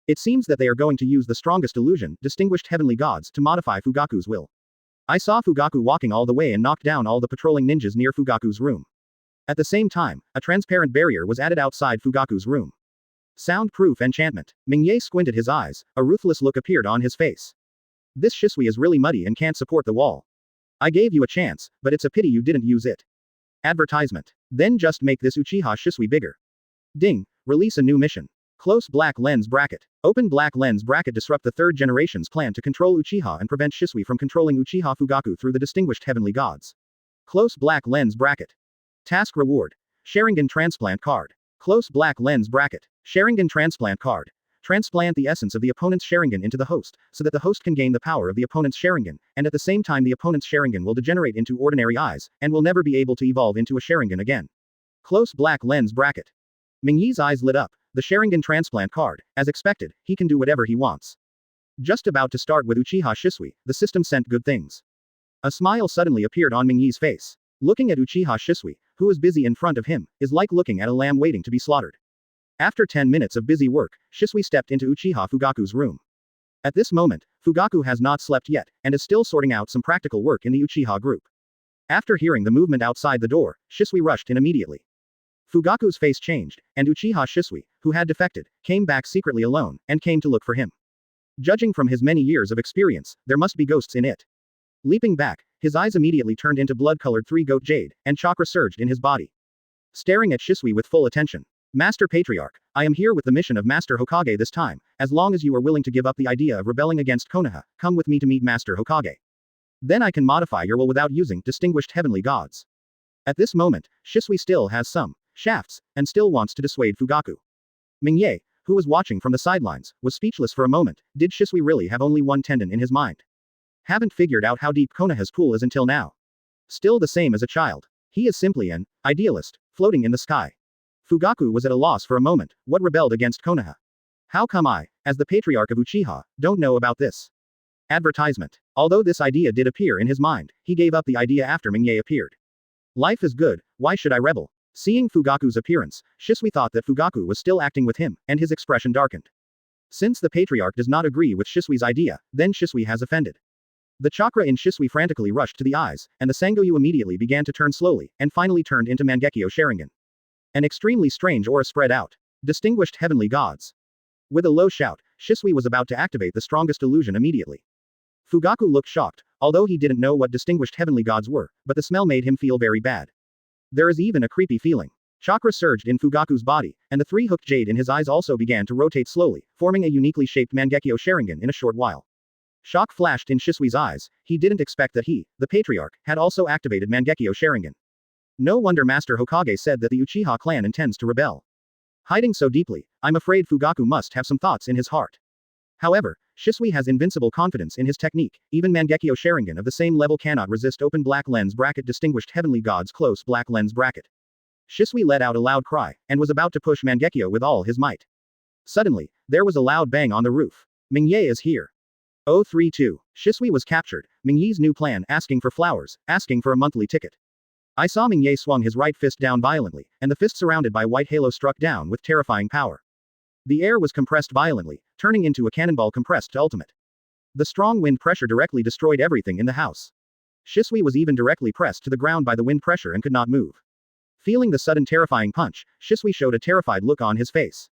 It seems that they are going to use the strongest illusion, distinguished heavenly gods, to modify Fugaku's will. I saw Fugaku walking all the way and knocked down all the patrolling ninjas near Fugaku's room. At the same time, a transparent barrier was added outside Fugaku's room. Soundproof enchantment. Mingye squinted his eyes, a ruthless look appeared on his face. This Shisui is really muddy and can't support the wall. I gave you a chance, but it's a pity you didn't use it. Advertisement. Then just make this Uchiha Shisui bigger. Ding. Release a new mission. Close black lens bracket. Open black lens bracket disrupt the third generation's plan to control Uchiha and prevent Shisui from controlling Uchiha Fugaku through the distinguished heavenly gods. Close black lens bracket. Task reward. Sharingan transplant card. Close black lens bracket. Sharingan transplant card. transplant the essence of the opponent's Sharingan into the host, so that the host can gain the power of the opponent's Sharingan, and at the same time the opponent's Sharingan will degenerate into ordinary eyes, and will never be able to evolve into a Sharingan again. Close black lens bracket. Mingyi's eyes lit up. The Sharingan transplant card. As expected, he can do whatever he wants. Just about to start with Uchiha Shisui, the system sent good things. A smile suddenly appeared on Mingyi's face. Looking at Uchiha Shisui, who was busy in front of him, is like looking at a lamb waiting to be slaughtered. After 10 minutes of busy work, Shisui stepped into Uchiha Fugaku's room. At this moment, Fugaku has not slept yet, and is still sorting out some practical work in the Uchiha group. After hearing the movement outside the door, Shisui rushed in immediately. Fugaku's face changed, and Uchiha Shisui, who had defected, came back secretly alone, and came to look for him. Judging from his many years of experience, there must be ghosts in it. Leaping back, his eyes immediately turned into blood-colored three-goat jade, and chakra surged in his body. Staring at Shisui with full attention. Master Patriarch, I am here with the mission of Master Hokage this time. As long as you are willing to give up the idea of rebelling against Konoha, come with me to meet Master Hokage. Then I can modify your will without using distinguished heavenly gods. At this moment, Shisui still has some shafts, and still wants to dissuade Fugaku. Mingye, who was watching from the sidelines, was speechless for a moment. Did Shisui really have only one tendon in his mind? Haven't figured out how deep Konoha's pool is until now. Still the same as a child. He is simply an idealist, floating in the sky. Fugaku was at a loss for a moment. What rebelled against Konoha? How come I, as the patriarch of Uchiha, don't know about this? Advertisement. Although this idea did appear in his mind, he gave up the idea after Mingye appeared. Life is good, why should I rebel? Seeing Fugaku's appearance, Shisui thought that Fugaku was still acting with him, and his expression darkened. Since the patriarch does not agree with Shisui's idea, then Shisui has offended. The chakra in Shisui frantically rushed to the eyes, and the Sangoyu immediately began to turn slowly, and finally turned into Mangekyo Sharingan. An extremely strange aura spread out. Distinguished heavenly gods. With a low shout, Shisui was about to activate the strongest illusion immediately. Fugaku looked shocked, although he didn't know what distinguished heavenly gods were, but the smell made him feel very bad. There is even a creepy feeling. Chakra surged in Fugaku's body, and the three-hooked jade in his eyes also began to rotate slowly, forming a uniquely shaped Mangekyo Sharingan in a short while. Shock flashed in Shisui's eyes. He didn't expect that he, the patriarch, had also activated Mangekyo Sharingan. No wonder Master Hokage said that the Uchiha clan intends to rebel. Hiding so deeply, I'm afraid Fugaku must have some thoughts in his heart. However, Shisui has invincible confidence in his technique. Even Mangekyo Sharingan of the same level cannot resist open black lens bracket distinguished heavenly gods close black lens bracket. Shisui let out a loud cry, and was about to push Mangekyo with all his might. Suddenly, there was a loud bang on the roof. Mingye is here. 032. Shisui was captured. Mingye's new plan, asking for flowers, asking for a monthly ticket. I saw Mingye swung his right fist down violently, and the fist surrounded by white halo struck down with terrifying power. The air was compressed violently, turning into a cannonball compressed to ultimate. The strong wind pressure directly destroyed everything in the house. Shisui was even directly pressed to the ground by the wind pressure and could not move. Feeling the sudden terrifying punch, Shisui showed a terrified look on his face.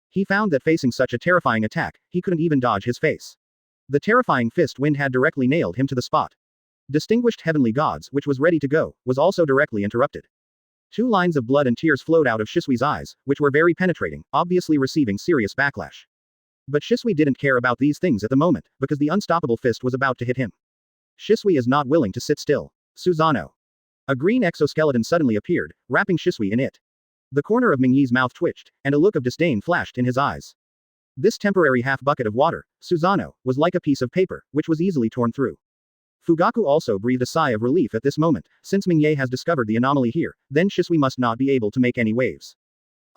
He found that facing such a terrifying attack, he couldn't even dodge his face. The terrifying fist wind had directly nailed him to the spot. Distinguished heavenly gods, which was ready to go, was also directly interrupted. 2 lines of blood and tears flowed out of Shisui's eyes, which were very penetrating, obviously receiving serious backlash. But Shisui didn't care about these things at the moment, because the unstoppable fist was about to hit him. Shisui is not willing to sit still. Susanoo. A green exoskeleton suddenly appeared, wrapping Shisui in it. The corner of Mingye's mouth twitched, and a look of disdain flashed in his eyes. This temporary half-bucket of water, Susanoo, was like a piece of paper, which was easily torn through. Fugaku also breathed a sigh of relief at this moment. Since Mingye has discovered the anomaly here, then Shisui must not be able to make any waves.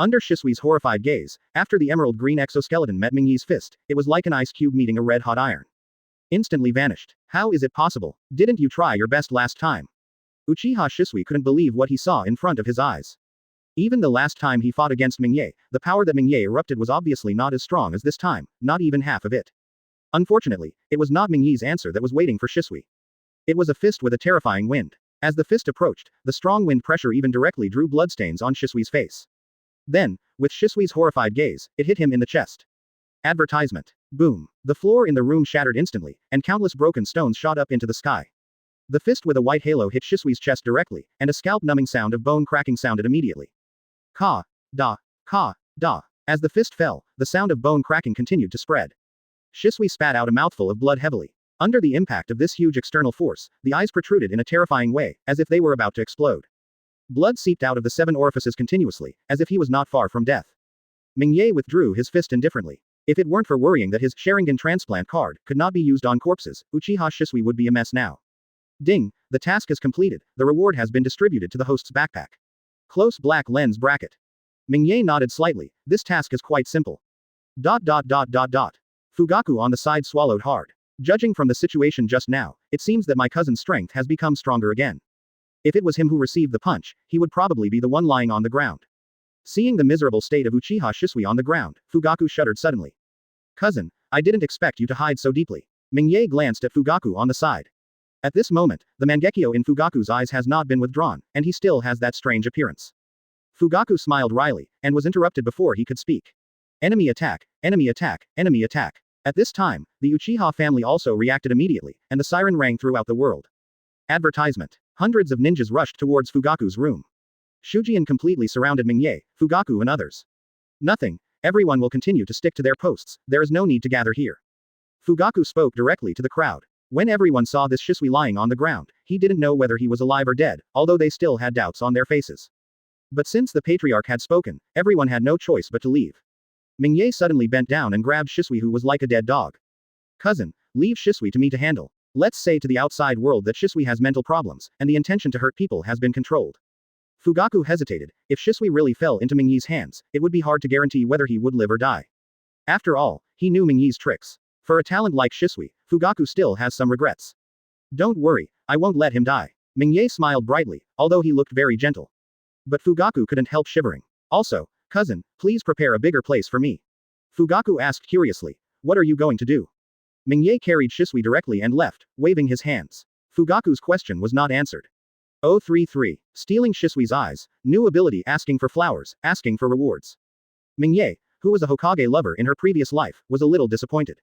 Under Shisui's horrified gaze, after the emerald green exoskeleton met Mingye's fist, it was like an ice cube meeting a red-hot iron. Instantly vanished. How is it possible? Didn't you try your best last time? Uchiha Shisui couldn't believe what he saw in front of his eyes. Even the last time he fought against Mingye, the power that Mingye erupted was obviously not as strong as this time, not even half of it. Unfortunately, it was not Mingye's answer that was waiting for Shisui. It was a fist with a terrifying wind. As the fist approached, the strong wind pressure even directly drew bloodstains on Shisui's face. Then, with Shisui's horrified gaze, it hit him in the chest. Advertisement. Boom. The floor in the room shattered instantly, and countless broken stones shot up into the sky. The fist with a white halo hit Shisui's chest directly, and a scalp-numbing sound of bone cracking sounded immediately. Ka. Da. Ka. Da. As the fist fell, the sound of bone cracking continued to spread. Shisui spat out a mouthful of blood heavily. Under the impact of this huge external force, the eyes protruded in a terrifying way, as if they were about to explode. Blood seeped out of the 7 orifices continuously, as if he was not far from death. Mingye withdrew his fist indifferently. If it weren't for worrying that his Sharingan transplant card could not be used on corpses, Uchiha Shisui would be a mess now. Ding, the task is completed, the reward has been distributed to the host's backpack. Close black lens bracket. Mingye nodded slightly, this task is quite simple. ... Fugaku on the side swallowed hard. Judging from the situation just now, it seems that my cousin's strength has become stronger again. If it was him who received the punch, he would probably be the one lying on the ground. Seeing the miserable state of Uchiha Shisui on the ground, Fugaku shuddered suddenly. Cousin, I didn't expect you to hide so deeply. Mingye glanced at Fugaku on the side. At this moment, the Mangekyo in Fugaku's eyes has not been withdrawn, and he still has that strange appearance. Fugaku smiled wryly, and was interrupted before he could speak. Enemy attack, enemy attack, enemy attack. At this time, the Uchiha family also reacted immediately, and the siren rang throughout the world. Advertisement. Hundreds of ninjas rushed towards Fugaku's room. Shujin completely surrounded Mingye, Fugaku and others. Nothing, everyone will continue to stick to their posts, there is no need to gather here. Fugaku spoke directly to the crowd. When everyone saw this Shisui lying on the ground, he didn't know whether he was alive or dead, although they still had doubts on their faces. But since the patriarch had spoken, everyone had no choice but to leave. Mingye suddenly bent down and grabbed Shisui, who was like a dead dog. Cousin, leave Shisui to me to handle. Let's say to the outside world that Shisui has mental problems, and the intention to hurt people has been controlled. Fugaku hesitated. If Shisui really fell into Mingye's hands, it would be hard to guarantee whether he would live or die. After all, he knew Mingye's tricks. For a talent like Shisui, Fugaku still has some regrets. Don't worry, I won't let him die. Mingye smiled brightly, although he looked very gentle. But Fugaku couldn't help shivering. Also, cousin, please prepare a bigger place for me. Fugaku asked curiously, what are you going to do? Mingye carried Shisui directly and left, waving his hands. Fugaku's question was not answered. 033. Stealing Shisui's eyes, new ability asking for flowers, asking for rewards. Mingye, who was a Hokage lover in her previous life, was a little disappointed.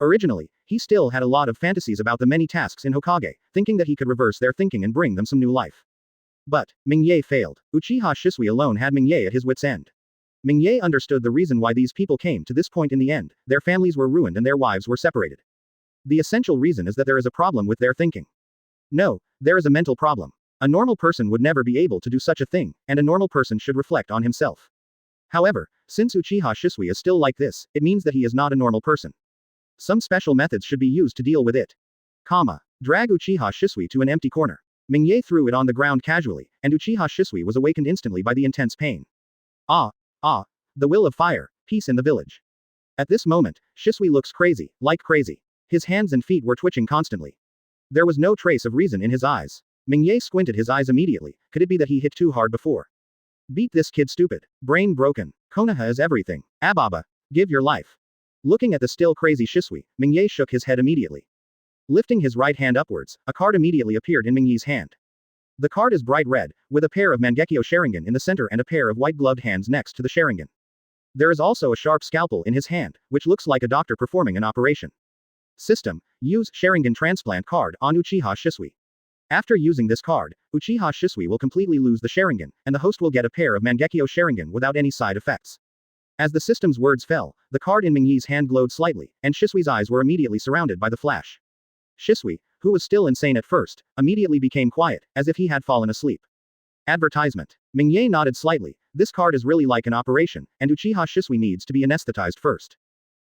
Originally, he still had a lot of fantasies about the many tasks in Hokage, thinking that he could reverse their thinking and bring them some new life. But, Mingye failed. Uchiha Shisui alone had Mingye at his wit's end. Mingye understood the reason why these people came to this point in the end, their families were ruined and their wives were separated. The essential reason is that there is a problem with their thinking. No, there is a mental problem. A normal person would never be able to do such a thing, and a normal person should reflect on himself. However, since Uchiha Shisui is still like this, it means that he is not a normal person. Some special methods should be used to deal with it. Drag Uchiha Shisui to an empty corner. Mingye threw it on the ground casually, and Uchiha Shisui was awakened instantly by the intense pain. The will of fire, peace in the village. At this moment, Shisui looks crazy, like crazy. His hands and feet were twitching constantly. There was no trace of reason in his eyes. Mingye squinted his eyes immediately. Could it be that he hit too hard before? Beat this kid stupid. Brain broken. Konoha is everything. Ababa. Give your life. Looking at the still crazy Shisui, Mingye shook his head immediately. Lifting his right hand upwards, a card immediately appeared in Mingye's hand. The card is bright red, with a pair of Mangekyo Sharingan in the center and a pair of white-gloved hands next to the Sharingan. There is also a sharp scalpel in his hand, which looks like a doctor performing an operation. System: use Sharingan transplant card on Uchiha Shisui. After using this card, Uchiha Shisui will completely lose the Sharingan, and the host will get a pair of Mangekyo Sharingan without any side effects. As the system's words fell, the card in Mingye's hand glowed slightly, and Shisui's eyes were immediately surrounded by the flash. Shisui, who was still insane at first, immediately became quiet, as if he had fallen asleep. Advertisement. Mingye nodded slightly. This card is really like an operation, and Uchiha Shisui needs to be anesthetized first.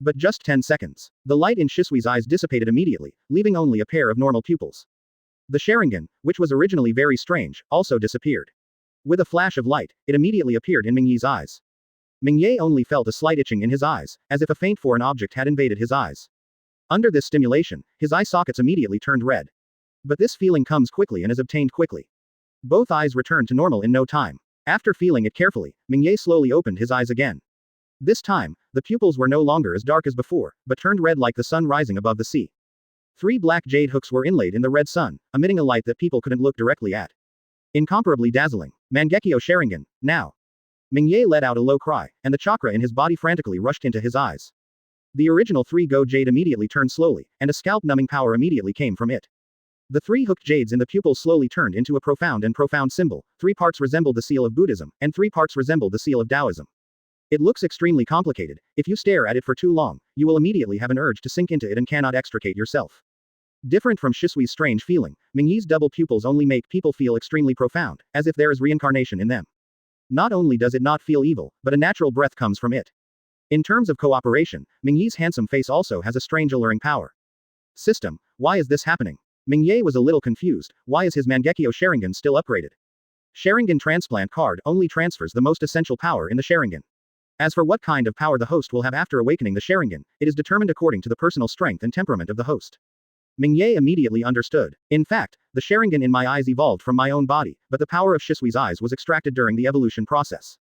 But just 10 seconds. The light in Shisui's eyes dissipated immediately, leaving only a pair of normal pupils. The Sharingan, which was originally very strange, also disappeared. With a flash of light, it immediately appeared in Mingye's eyes. Mingye only felt a slight itching in his eyes, as if a faint foreign object had invaded his eyes. Under this stimulation, his eye sockets immediately turned red. But this feeling comes quickly and is obtained quickly. Both eyes returned to normal in no time. After feeling it carefully, Mingye slowly opened his eyes again. This time, the pupils were no longer as dark as before, but turned red like the sun rising above the sea. 3 black jade hooks were inlaid in the red sun, emitting a light that people couldn't look directly at. Incomparably dazzling. Mangekyo Sharingan, now. Mingye let out a low cry, and the chakra in his body frantically rushed into his eyes. The original 3 go jade immediately turned slowly, and a scalp-numbing power immediately came from it. The 3 hooked jades in the pupils slowly turned into a profound symbol. 3 parts resembled the seal of Buddhism, and 3 parts resembled the seal of Taoism. It looks extremely complicated. If you stare at it for too long, you will immediately have an urge to sink into it and cannot extricate yourself. Different from Shisui's strange feeling, Mingye's double pupils only make people feel extremely profound, as if there is reincarnation in them. Not only does it not feel evil, but a natural breath comes from it. In terms of cooperation, Mingyi's handsome face also has a strange alluring power. System, why is this happening? Mingye was a little confused. Why is his Mangekyo Sharingan still upgraded? Sharingan transplant card only transfers the most essential power in the Sharingan. As for what kind of power the host will have after awakening the Sharingan, it is determined according to the personal strength and temperament of the host. Mingye immediately understood. In fact, the Sharingan in my eyes evolved from my own body, but the power of Shisui's eyes was extracted during the evolution process.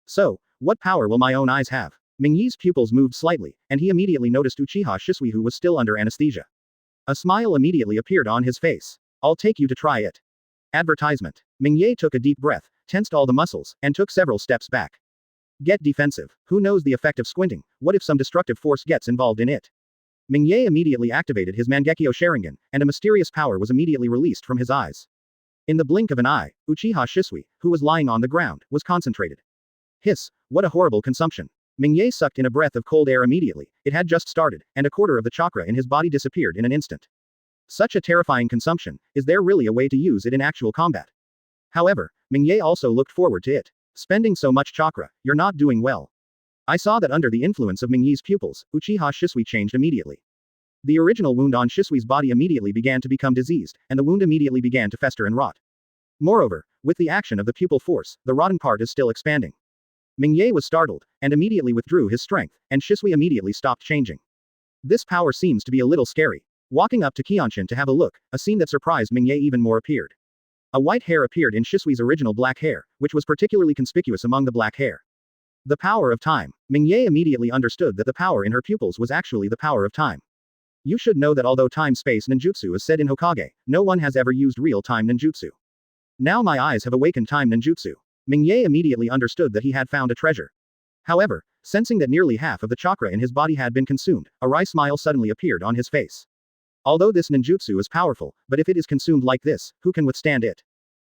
So, what power will my own eyes have? Mingyi's pupils moved slightly, and he immediately noticed Uchiha Shisui, who was still under anesthesia. A smile immediately appeared on his face. I'll take you to try it. Advertisement. Mingye took a deep breath, tensed all the muscles, and took several steps back. Get defensive. Who knows the effect of squinting? What if some destructive force gets involved in it? Mingye immediately activated his Mangekyo Sharingan, and a mysterious power was immediately released from his eyes. In the blink of an eye, Uchiha Shisui, who was lying on the ground, was concentrated. Hiss, what a horrible consumption. Mingye sucked in a breath of cold air immediately. It had just started, and a quarter of the chakra in his body disappeared in an instant. Such a terrifying consumption, is there really a way to use it in actual combat? However, Mingye also looked forward to it. Spending so much chakra, you're not doing well. I saw that under the influence of Mingyi's pupils, Uchiha Shisui changed immediately. The original wound on Shisui's body immediately began to become diseased, and the wound immediately began to fester and rot. Moreover, with the action of the pupil force, the rotten part is still expanding. Mingye was startled, and immediately withdrew his strength, and Shisui immediately stopped changing. This power seems to be a little scary. Walking up to Kyanshin to have a look, a scene that surprised Mingye even more appeared. A white hair appeared in Shisui's original black hair, which was particularly conspicuous among the black hair. The power of time. Mingye immediately understood that the power in her pupils was actually the power of time. You should know that although time-space ninjutsu is said in Hokage, no one has ever used real-time ninjutsu. Now my eyes have awakened time ninjutsu. Mingye immediately understood that he had found a treasure. However, sensing that nearly half of the chakra in his body had been consumed, a wry smile suddenly appeared on his face. Although this ninjutsu is powerful, but if it is consumed like this, who can withstand it?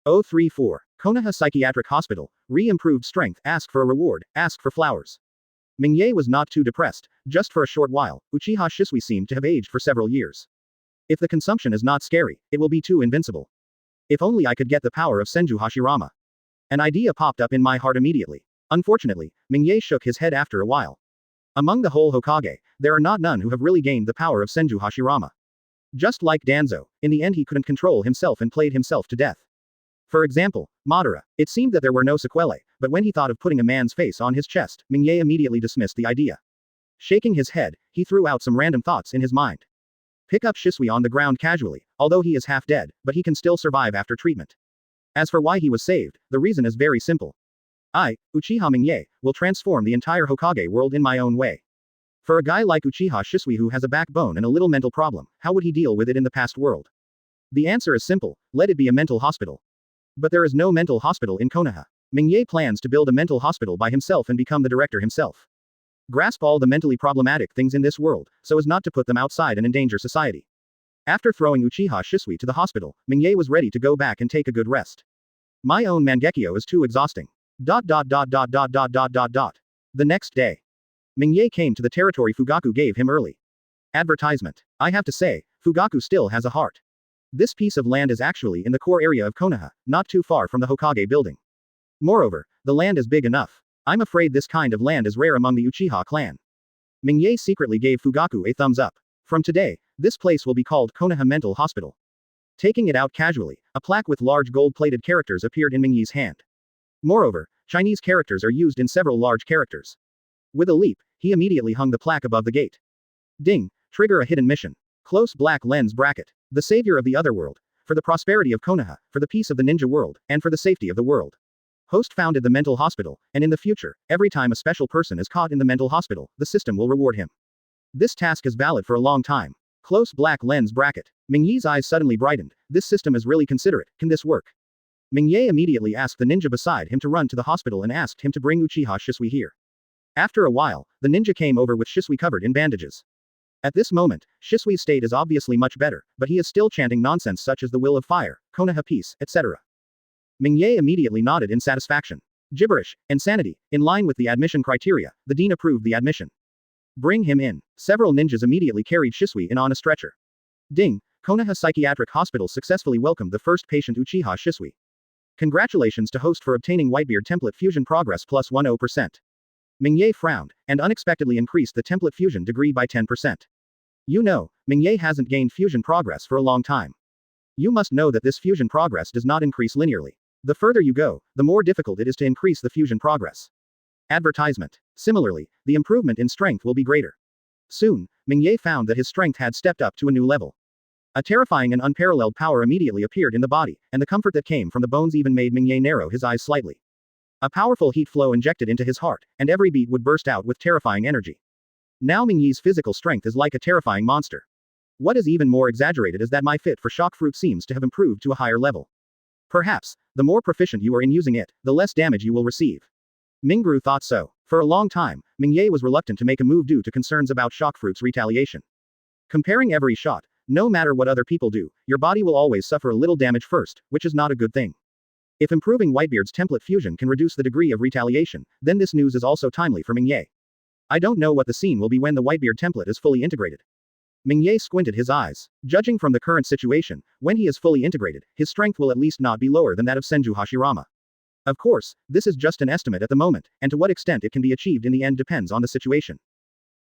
034. Konoha Psychiatric Hospital. Re-improved strength. Ask for a reward. Ask for flowers. Mingye was not too depressed. Just for a short while, Uchiha Shisui seemed to have aged for several years. If the consumption is not scary, it will be too invincible. If only I could get the power of Senju Hashirama. An idea popped up in my heart immediately. Unfortunately, Mingye shook his head after a while. Among the whole Hokage, there are not none who have really gained the power of Senju Hashirama. Just like Danzo, in the end he couldn't control himself and played himself to death. For example, Madara. It seemed that there were no sequelae, but when he thought of putting a man's face on his chest, Mingye immediately dismissed the idea. Shaking his head, he threw out some random thoughts in his mind. Pick up Shisui on the ground casually, although he is half dead, but he can still survive after treatment. As for why he was saved, the reason is very simple. I, Uchiha Mingye, will transform the entire Hokage world in my own way. For a guy like Uchiha Shisui who has a backbone and a little mental problem, how would he deal with it in the past world? The answer is simple, let it be a mental hospital. But there is no mental hospital in Konoha. Mingye plans to build a mental hospital by himself and become the director himself. Grasp all the mentally problematic things in this world, so as not to put them outside and endanger society. After throwing Uchiha Shisui to the hospital, Mingye was ready to go back and take a good rest. My own Mangekyo is too exhausting. The next day. Mingye came to the territory Fugaku gave him early. Advertisement. I have to say, Fugaku still has a heart. This piece of land is actually in the core area of Konoha, not too far from the Hokage building. Moreover, the land is big enough. I'm afraid this kind of land is rare among the Uchiha clan. Mingye secretly gave Fugaku a thumbs up. From today, this place will be called Konoha Mental Hospital. Taking it out casually, a plaque with large gold-plated characters appeared in Mingye's hand. Moreover, Chinese characters are used in several large characters. With a leap, he immediately hung the plaque above the gate. Ding! Trigger a hidden mission. Close black lens bracket. The savior of the otherworld. For the prosperity of Konoha, for the peace of the ninja world, and for the safety of the world. Host founded the mental hospital, and in the future, every time a special person is caught in the mental hospital, the system will reward him. This task is valid for a long time. Close black lens bracket. Mingye's eyes suddenly brightened. This system is really considerate. Can this work? Mingye immediately asked the ninja beside him to run to the hospital and asked him to bring Uchiha Shisui here. After a while, the ninja came over with Shisui covered in bandages. At this moment, Shisui's state is obviously much better, but he is still chanting nonsense such as the will of fire, Konoha peace, etc. Mingye immediately nodded in satisfaction. Gibberish, insanity, in line with the admission criteria, the dean approved the admission. Bring him in. Several ninjas immediately carried Shisui in on a stretcher. Ding! Konoha Psychiatric Hospital successfully welcomed the first patient Uchiha Shisui. Congratulations to host for obtaining Whitebeard template fusion progress plus 10%. Mingye frowned, and unexpectedly increased the template fusion degree by 10%. You know, Mingye hasn't gained fusion progress for a long time. You must know that this fusion progress does not increase linearly. The further you go, the more difficult it is to increase the fusion progress. Advertisement. Similarly, the improvement in strength will be greater. Soon, Mingye found that his strength had stepped up to a new level. A terrifying and unparalleled power immediately appeared in the body, and the comfort that came from the bones even made Mingye narrow his eyes slightly. A powerful heat flow injected into his heart, and every beat would burst out with terrifying energy. Now Mingye's physical strength is like a terrifying monster. What is even more exaggerated is that my fit for shock fruit seems to have improved to a higher level. Perhaps, the more proficient you are in using it, the less damage you will receive. Mingru thought so. For a long time, Mingye was reluctant to make a move due to concerns about shock fruit's retaliation. Comparing every shot, no matter what other people do, your body will always suffer a little damage first, which is not a good thing. If improving Whitebeard's template fusion can reduce the degree of retaliation, then this news is also timely for Mingye. I don't know what the scene will be when the Whitebeard template is fully integrated. Mingye squinted his eyes. Judging from the current situation, when he is fully integrated, his strength will at least not be lower than that of Senju Hashirama. Of course, this is just an estimate at the moment, and to what extent it can be achieved in the end depends on the situation.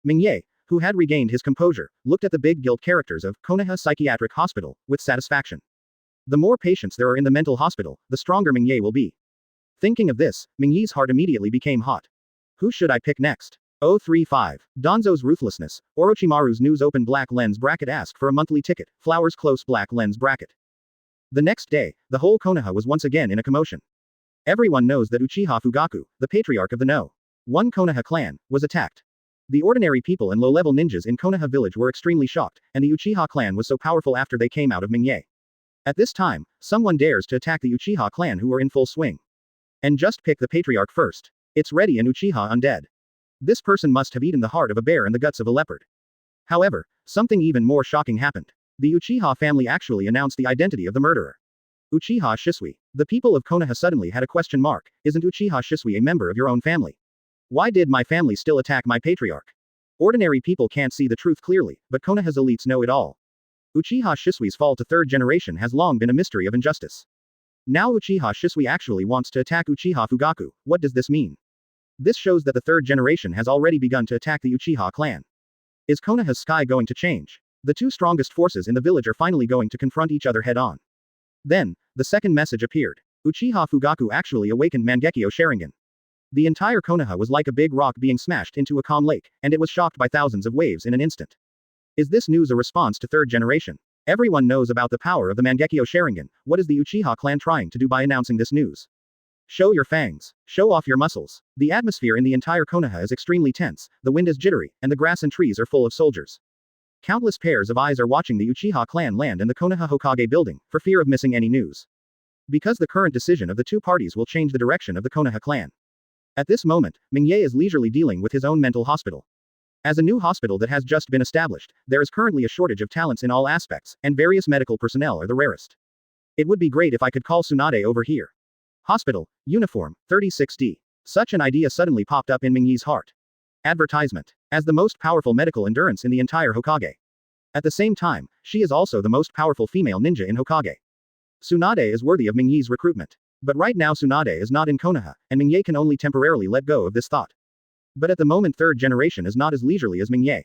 Mingye, who had regained his composure, looked at the big guild characters of Konoha Psychiatric Hospital with satisfaction. The more patients there are in the mental hospital, the stronger Mingye will be. Thinking of this, Mingye's heart immediately became hot. Who should I pick next? 035. Donzo's ruthlessness. Orochimaru's news open black lens bracket ask for a monthly ticket, flowers close black lens bracket. The next day, the whole Konoha was once again in a commotion. Everyone knows that Uchiha Fugaku, the patriarch of the No. 1 Konoha clan, was attacked. The ordinary people and low-level ninjas in Konoha village were extremely shocked, and the Uchiha clan was so powerful after they came out of Mingye. At this time, someone dares to attack the Uchiha clan who are in full swing. And just pick the patriarch first. It's ready and Uchiha undead. This person must have eaten the heart of a bear and the guts of a leopard. However, something even more shocking happened. The Uchiha family actually announced the identity of the murderer. Uchiha Shisui. The people of Konoha suddenly had a question mark. Isn't Uchiha Shisui a member of your own family? Why did my family still attack my patriarch? Ordinary people can't see the truth clearly, but Konoha's elites know it all. Uchiha Shisui's fall to third generation has long been a mystery of injustice. Now Uchiha Shisui actually wants to attack Uchiha Fugaku. What does this mean? This shows that the third generation has already begun to attack the Uchiha clan. Is Konoha's sky going to change? The two strongest forces in the village are finally going to confront each other head-on. Then, the second message appeared. Uchiha Fugaku actually awakened Mangekyo Sharingan. The entire Konoha was like a big rock being smashed into a calm lake, and it was shocked by thousands of waves in an instant. Is this news a response to third generation? Everyone knows about the power of the Mangekyo Sharingan. What is the Uchiha clan trying to do by announcing this news? Show your fangs. Show off your muscles. The atmosphere in the entire Konoha is extremely tense, the wind is jittery, and the grass and trees are full of soldiers. Countless pairs of eyes are watching the Uchiha clan land in the Konoha Hokage building, for fear of missing any news. Because the current decision of the two parties will change the direction of the Konoha clan. At this moment, Mingye is leisurely dealing with his own mental hospital. As a new hospital that has just been established, there is currently a shortage of talents in all aspects, and various medical personnel are the rarest. It would be great if I could call Tsunade over here. Hospital, uniform, 36D. Such an idea suddenly popped up in Mingye's heart. Advertisement. As the most powerful medical endurance in the entire Hokage. At the same time, she is also the most powerful female ninja in Hokage. Tsunade is worthy of Mingye's recruitment. But right now Tsunade is not in Konoha, and Mingye can only temporarily let go of this thought. But at the moment third generation is not as leisurely as Mingye.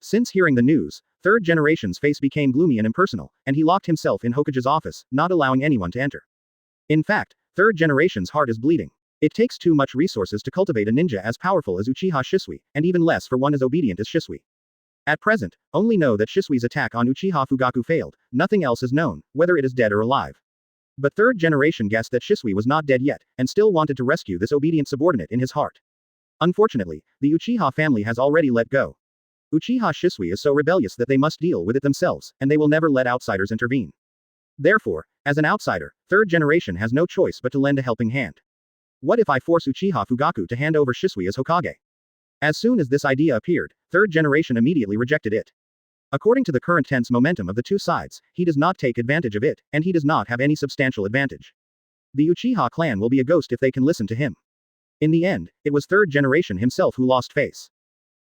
Since hearing the news, third generation's face became gloomy and impersonal, and he locked himself in Hokage's office, not allowing anyone to enter. In fact, third generation's heart is bleeding. It takes too much resources to cultivate a ninja as powerful as Uchiha Shisui, and even less for one as obedient as Shisui. At present, only know that Shisui's attack on Uchiha Fugaku failed, nothing else is known, whether it is dead or alive. But third generation guessed that Shisui was not dead yet, and still wanted to rescue this obedient subordinate in his heart. Unfortunately, the Uchiha family has already let go. Uchiha Shisui is so rebellious that they must deal with it themselves, and they will never let outsiders intervene. Therefore, as an outsider, third generation has no choice but to lend a helping hand. What if I force Uchiha Fugaku to hand over Shisui as Hokage? As soon as this idea appeared, third generation immediately rejected it. According to the current tense momentum of the two sides, he does not take advantage of it, and he does not have any substantial advantage. The Uchiha clan will be a ghost if they can listen to him. In the end, it was third generation himself who lost face.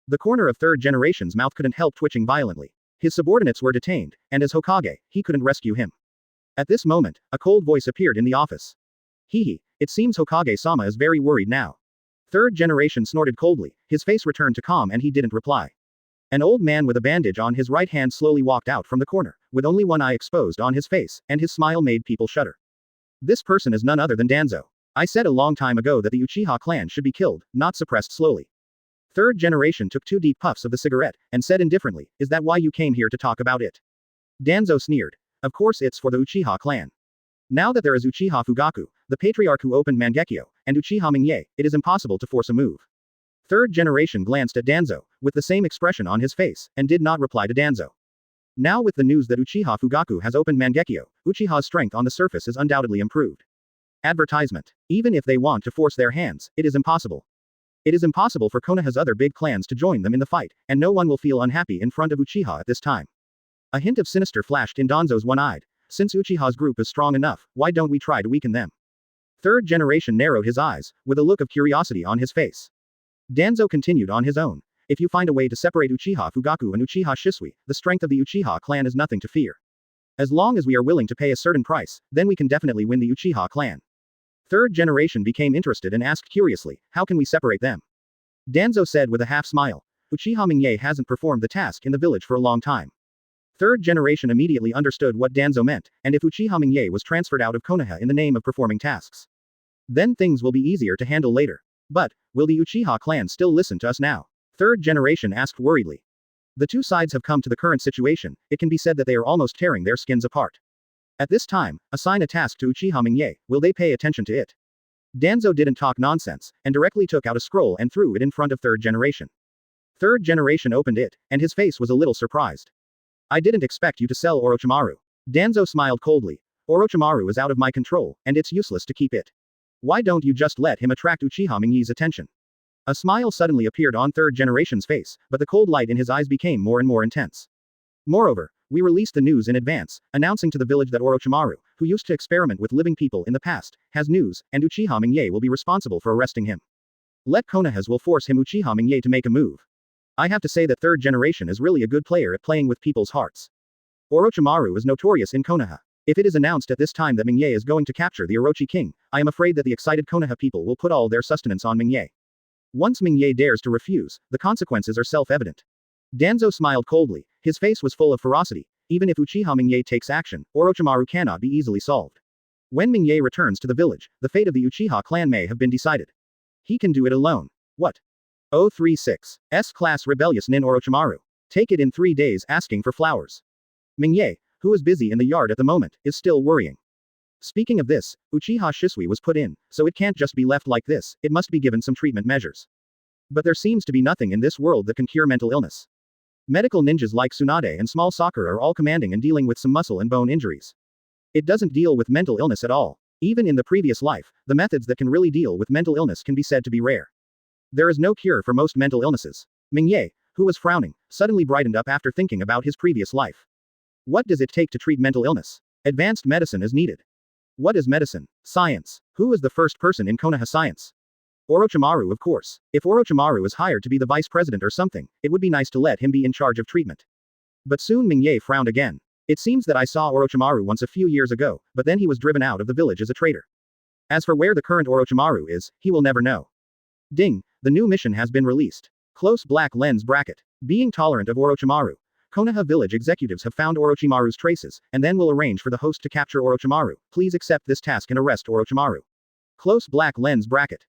The corner of third generation's mouth couldn't help twitching violently. His subordinates were detained, and as Hokage, he couldn't rescue him. At this moment, a cold voice appeared in the office. It seems Hokage-sama is very worried now. Third generation snorted coldly, his face returned to calm and he didn't reply. An old man with a bandage on his right hand slowly walked out from the corner, with only one eye exposed on his face, and his smile made people shudder. This person is none other than Danzo. I said a long time ago that the Uchiha clan should be killed, not suppressed slowly. Third generation took 2 deep puffs of the cigarette, and said indifferently, is that why you came here to talk about it? Danzo sneered. Of course it's for the Uchiha clan. Now that there is Uchiha Fugaku, the patriarch who opened Mangekyo, and Uchiha Mingye, it is impossible to force a move. Third generation glanced at Danzo, with the same expression on his face, and did not reply to Danzo. Now with the news that Uchiha Fugaku has opened Mangekyo, Uchiha's strength on the surface is undoubtedly improved. Advertisement. Even if they want to force their hands, it is impossible. It is impossible for Konoha's other big clans to join them in the fight, and no one will feel unhappy in front of Uchiha at this time. A hint of sinister flashed in Danzo's one-eyed. Since Uchiha's group is strong enough, why don't we try to weaken them? Third generation narrowed his eyes, with a look of curiosity on his face. Danzo continued on his own. If you find a way to separate Uchiha Fugaku and Uchiha Shisui, the strength of the Uchiha clan is nothing to fear. As long as we are willing to pay a certain price, then we can definitely win the Uchiha clan. Third generation became interested and asked curiously, how can we separate them? Danzo said with a half smile. Uchiha Mingye hasn't performed the task in the village for a long time. Third generation immediately understood what Danzo meant, and if Uchiha Mingye was transferred out of Konoha in the name of performing tasks, then things will be easier to handle later. But, will the Uchiha clan still listen to us now? Third generation asked worriedly. The two sides have come to the current situation, it can be said that they are almost tearing their skins apart. At this time, assign a task to Uchiha Mingye, will they pay attention to it? Danzo didn't talk nonsense, and directly took out a scroll and threw it in front of third generation. Third generation opened it, and his face was a little surprised. I didn't expect you to sell Orochimaru. Danzo smiled coldly. Orochimaru is out of my control, and it's useless to keep it. Why don't you just let him attract Uchiha Mingye's attention? A smile suddenly appeared on third generation's face, but the cold light in his eyes became more and more intense. Moreover, we released the news in advance, announcing to the village that Orochimaru, who used to experiment with living people in the past, has news, and Uchiha Mingye will be responsible for arresting him. Let Konohas will force him Uchiha Mingye to make a move. I have to say that third generation is really a good player at playing with people's hearts. Orochimaru is notorious in Konoha. If it is announced at this time that Mingye is going to capture the Orochi king, I am afraid that the excited Konoha people will put all their sustenance on Mingye. Once Mingye dares to refuse, the consequences are self-evident. Danzo smiled coldly, his face was full of ferocity. Even if Uchiha Mingye takes action, Orochimaru cannot be easily solved. When Mingye returns to the village, the fate of the Uchiha clan may have been decided. He can do it alone. What? 036. S-class rebellious Nin Orochimaru. Take it in 3 days asking for flowers. Mingye, who is busy in the yard at the moment, is still worrying. Speaking of this, Uchiha Shisui was put in, so it can't just be left like this, it must be given some treatment measures. But there seems to be nothing in this world that can cure mental illness. Medical ninjas like Tsunade and Small Sakura are all commanding and dealing with some muscle and bone injuries. It doesn't deal with mental illness at all. Even in the previous life, the methods that can really deal with mental illness can be said to be rare. There is no cure for most mental illnesses. Mingye, who was frowning, suddenly brightened up after thinking about his previous life. What does it take to treat mental illness? Advanced medicine is needed. What is medicine? Science. Who is the first person in Konoha science? Orochimaru, of course. If Orochimaru is hired to be the vice president or something, it would be nice to let him be in charge of treatment. But soon Mingye frowned again. It seems that I saw Orochimaru once a few years ago, but then he was driven out of the village as a traitor. As for where the current Orochimaru is, he will never know. Ding, the new mission has been released. Close black lens bracket. Being tolerant of Orochimaru. Konoha village executives have found Orochimaru's traces, and then will arrange for the host to capture Orochimaru. Please accept this task and arrest Orochimaru. Close black lens bracket.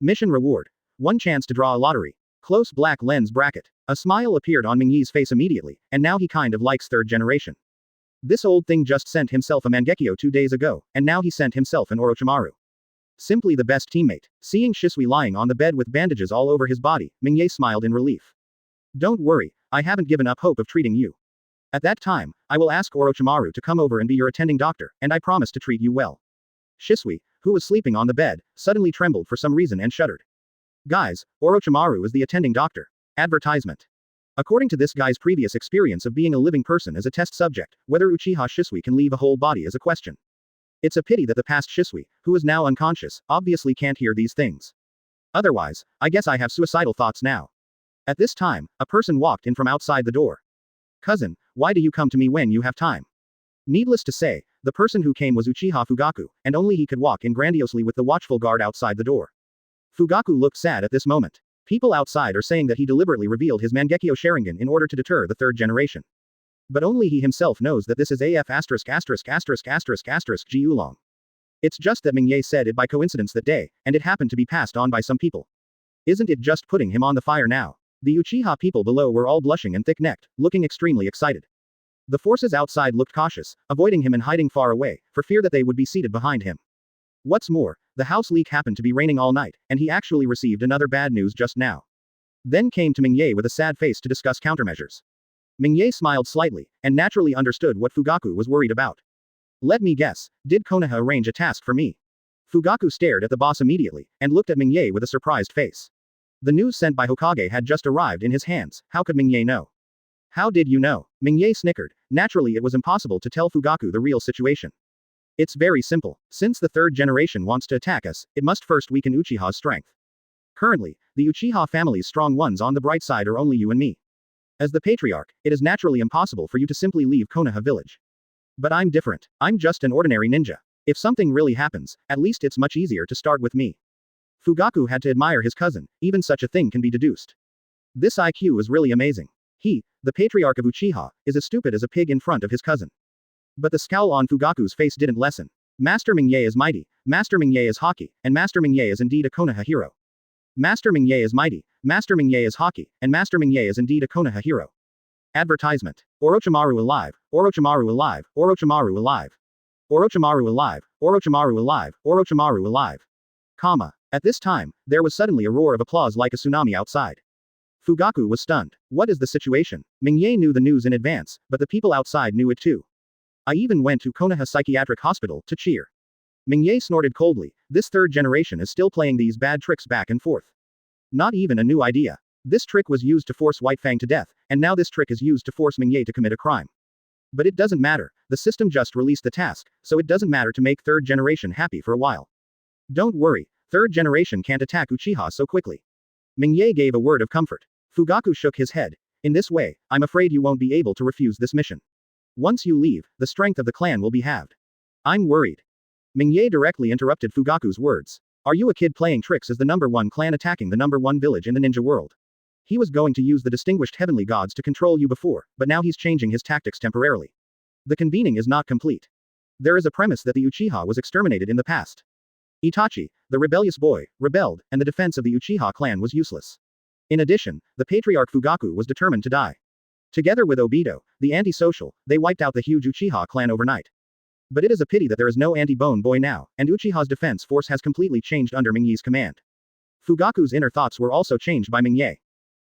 Mission reward. 1 chance to draw a lottery. Close black lens bracket. A smile appeared on Mingye's face immediately, and now he kind of likes third generation. This old thing just sent himself a Mangekyo 2 days ago, and now he sent himself an Orochimaru. Simply the best teammate. Seeing Shisui lying on the bed with bandages all over his body, Mingye smiled in relief. Don't worry, I haven't given up hope of treating you. At that time, I will ask Orochimaru to come over and be your attending doctor, and I promise to treat you well. Shisui, who was sleeping on the bed, suddenly trembled for some reason and shuddered. Guys, Orochimaru is the attending doctor. Advertisement. According to this guy's previous experience of being a living person as a test subject, whether Uchiha Shisui can leave a whole body is a question. It's a pity that the past Shisui, who is now unconscious, obviously can't hear these things. Otherwise, I guess I have suicidal thoughts now. At this time, a person walked in from outside the door. Cousin, why do you come to me when you have time? Needless to say, the person who came was Uchiha Fugaku, and only he could walk in grandiosely with the watchful guard outside the door. Fugaku looked sad at this moment. People outside are saying that he deliberately revealed his Mangekyo Sharingan in order to deter the third generation. But only he himself knows that this is AF G Oolong. It's just that Mingye said it by coincidence that day, and it happened to be passed on by some people. Isn't it just putting him on the fire now? The Uchiha people below were all blushing and thick-necked, looking extremely excited. The forces outside looked cautious, avoiding him and hiding far away, for fear that they would be seated behind him. What's more, the house leak happened to be raining all night, and he actually received another bad news just now. Then came to Mingye with a sad face to discuss countermeasures. Mingye smiled slightly, and naturally understood what Fugaku was worried about. Let me guess, did Konoha arrange a task for me? Fugaku stared at the boss immediately, and looked at Mingye with a surprised face. The news sent by Hokage had just arrived in his hands, how could Mingye know? How did you know? Mingye snickered. Naturally it was impossible to tell Fugaku the real situation. It's very simple. Since the third generation wants to attack us, it must first weaken Uchiha's strength. Currently, the Uchiha family's strong ones on the bright side are only you and me. As the patriarch, it is naturally impossible for you to simply leave Konoha village. But I'm different. I'm just an ordinary ninja. If something really happens, at least it's much easier to start with me. Fugaku had to admire his cousin, even such a thing can be deduced. This IQ is really amazing. He, the patriarch of Uchiha, is as stupid as a pig in front of his cousin. But the scowl on Fugaku's face didn't lessen. Master Mingye is mighty, Master Mingye is Haki, and Master Mingye is indeed a Konoha hero. Master Mingye is mighty, Master Mingye is Haki, and Master Mingye is indeed a Konoha hero. Advertisement. Orochimaru alive, Orochimaru alive, Orochimaru alive. Orochimaru alive, Orochimaru alive, Orochimaru alive. Comma. At this time, there was suddenly a roar of applause like a tsunami outside. Fugaku was stunned. What is the situation? Mingye knew the news in advance, but the people outside knew it too. I even went to Konoha Psychiatric Hospital to cheer. Mingye snorted coldly. This third generation is still playing these bad tricks back and forth. Not even a new idea. This trick was used to force White Fang to death, and now this trick is used to force Mingye to commit a crime. But it doesn't matter. The system just released the task, so it doesn't matter to make third generation happy for a while. Don't worry. Third generation can't attack Uchiha so quickly. Mingye gave a word of comfort. Fugaku shook his head. In this way, I'm afraid you won't be able to refuse this mission. Once you leave, the strength of the clan will be halved. I'm worried. Mingye directly interrupted Fugaku's words. Are you a kid playing tricks as the #1 clan attacking the #1 village in the ninja world? He was going to use the distinguished heavenly gods to control you before, but now he's changing his tactics temporarily. The convening is not complete. There is a premise that the Uchiha was exterminated in the past. Itachi, the rebellious boy, rebelled, and the defense of the Uchiha clan was useless. In addition, the patriarch Fugaku was determined to die. Together with Obito, the anti-social, they wiped out the huge Uchiha clan overnight. But it is a pity that there is no anti-bone boy now, and Uchiha's defense force has completely changed under Mingye's command. Fugaku's inner thoughts were also changed by Mingye.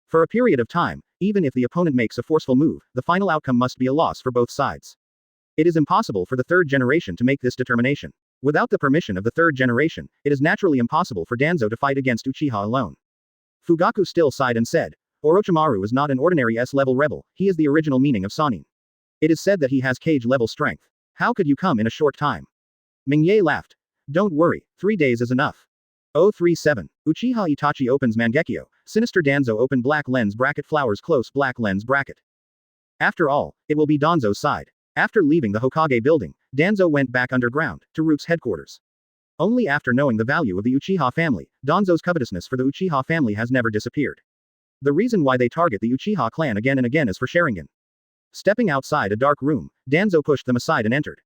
For a period of time, even if the opponent makes a forceful move, the final outcome must be a loss for both sides. It is impossible for the third generation to make this determination. Without the permission of the third generation, it is naturally impossible for Danzo to fight against Uchiha alone. Fugaku still sighed and said, Orochimaru is not an ordinary S-level rebel, he is the original meaning of Sannin. It is said that he has Kage-level strength. How could you come in a short time? Mingye laughed. Don't worry, 3 days is enough. 037. Uchiha Itachi opens Mangekyo, Sinister Danzo open black lens bracket flowers close black lens bracket. After all, it will be Danzo's side. After leaving the Hokage building, Danzo went back underground, to Rook's headquarters. Only after knowing the value of the Uchiha family, Danzo's covetousness for the Uchiha family has never disappeared. The reason why they target the Uchiha clan again and again is for Sharingan. Stepping outside a dark room, Danzo pushed them aside and entered.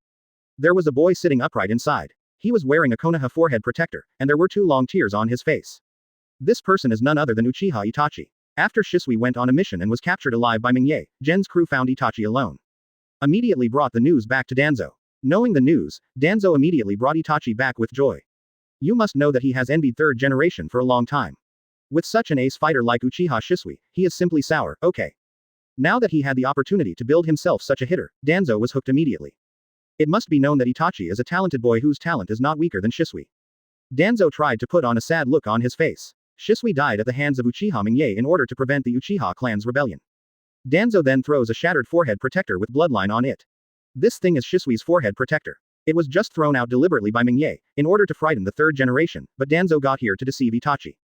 There was a boy sitting upright inside. He was wearing a Konoha forehead protector, and there were 2 long tears on his face. This person is none other than Uchiha Itachi. After Shisui went on a mission and was captured alive by Mingye, Gen's crew found Itachi alone. Immediately brought the news back to Danzo. Knowing the news, Danzo immediately brought Itachi back with joy. You must know that he has envied third generation for a long time. With such an ace fighter like Uchiha Shisui, he is simply sour, okay. Now that he had the opportunity to build himself such a hitter, Danzo was hooked immediately. It must be known that Itachi is a talented boy whose talent is not weaker than Shisui. Danzo tried to put on a sad look on his face. Shisui died at the hands of Uchiha Mingye in order to prevent the Uchiha clan's rebellion. Danzo then throws a shattered forehead protector with bloodline on it. This thing is Shisui's forehead protector. It was just thrown out deliberately by Mingye, in order to frighten the third generation, but Danzo got here to deceive Itachi.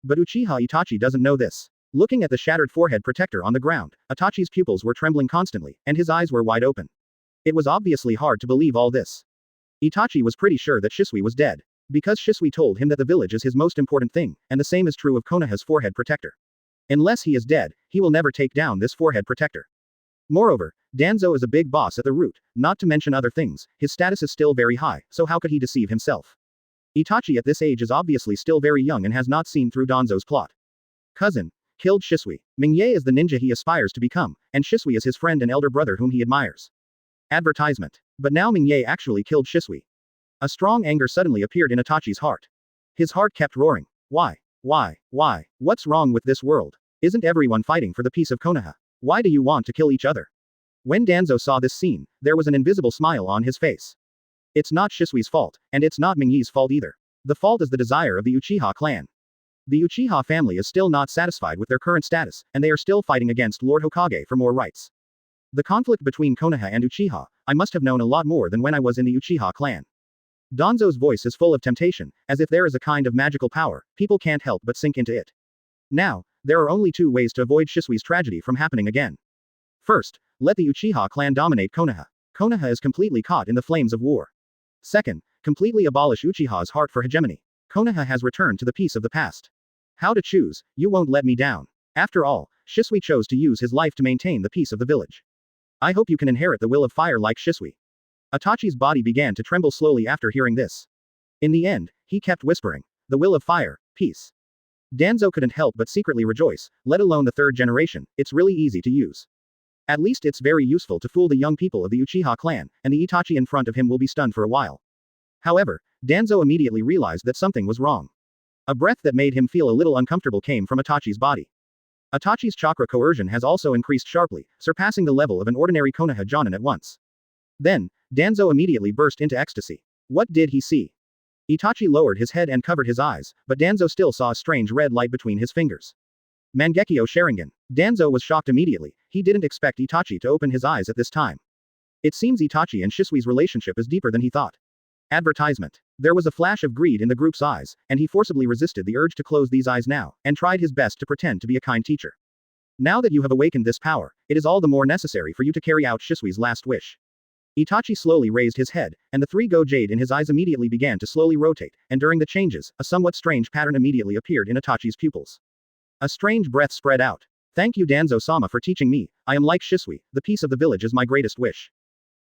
But Uchiha Itachi doesn't know this. Looking at the shattered forehead protector on the ground, Itachi's pupils were trembling constantly, and his eyes were wide open. It was obviously hard to believe all this. Itachi was pretty sure that Shisui was dead. Because Shisui told him that the village is his most important thing, and the same is true of Konoha's forehead protector. Unless he is dead, he will never take down this forehead protector. Moreover, Danzo is a big boss at the root, not to mention other things, his status is still very high, so how could he deceive himself? Itachi at this age is obviously still very young and has not seen through Danzo's plot. Cousin. Killed Shisui. Mingye is the ninja he aspires to become, and Shisui is his friend and elder brother whom he admires. Advertisement. But now Mingye actually killed Shisui. A strong anger suddenly appeared in Itachi's heart. His heart kept roaring. Why? What's wrong with this world? Isn't everyone fighting for the peace of Konoha? Why do you want to kill each other? When Danzo saw this scene, there was an invisible smile on his face. It's not Shisui's fault, and it's not Mingye's fault either. The fault is the desire of the Uchiha clan. The Uchiha family is still not satisfied with their current status, and they are still fighting against Lord Hokage for more rights. The conflict between Konoha and Uchiha, I must have known a lot more than when I was in the Uchiha clan. Danzo's voice is full of temptation, as if there is a kind of magical power, people can't help but sink into it. Now, there are only two ways to avoid Shisui's tragedy from happening again. First, let the Uchiha clan dominate Konoha. Konoha is completely caught in the flames of war. Second, completely abolish Uchiha's heart for hegemony. Konoha has returned to the peace of the past. How to choose? You won't let me down. After all, Shisui chose to use his life to maintain the peace of the village. I hope you can inherit the will of fire like Shisui. Itachi's body began to tremble slowly after hearing this. In the end, he kept whispering, the will of fire, peace. Danzo couldn't help but secretly rejoice, let alone the third generation, it's really easy to use. At least it's very useful to fool the young people of the Uchiha clan, and the Itachi in front of him will be stunned for a while. However, Danzo immediately realized that something was wrong. A breath that made him feel a little uncomfortable came from Itachi's body. Itachi's chakra coercion has also increased sharply, surpassing the level of an ordinary Konoha Jonin at once. Then, Danzo immediately burst into ecstasy. What did he see? Itachi lowered his head and covered his eyes, but Danzo still saw a strange red light between his fingers. Mangekyo Sharingan. Danzo was shocked immediately, he didn't expect Itachi to open his eyes at this time. It seems Itachi and Shisui's relationship is deeper than he thought. Advertisement. There was a flash of greed in the group's eyes, and he forcibly resisted the urge to close these eyes now, and tried his best to pretend to be a kind teacher. Now that you have awakened this power, it is all the more necessary for you to carry out Shisui's last wish. Itachi slowly raised his head, and the three-go jade in his eyes immediately began to slowly rotate, and during the changes, a somewhat strange pattern immediately appeared in Itachi's pupils. A strange breath spread out. Thank you Danzo-sama for teaching me, I am like Shisui, the peace of the village is my greatest wish.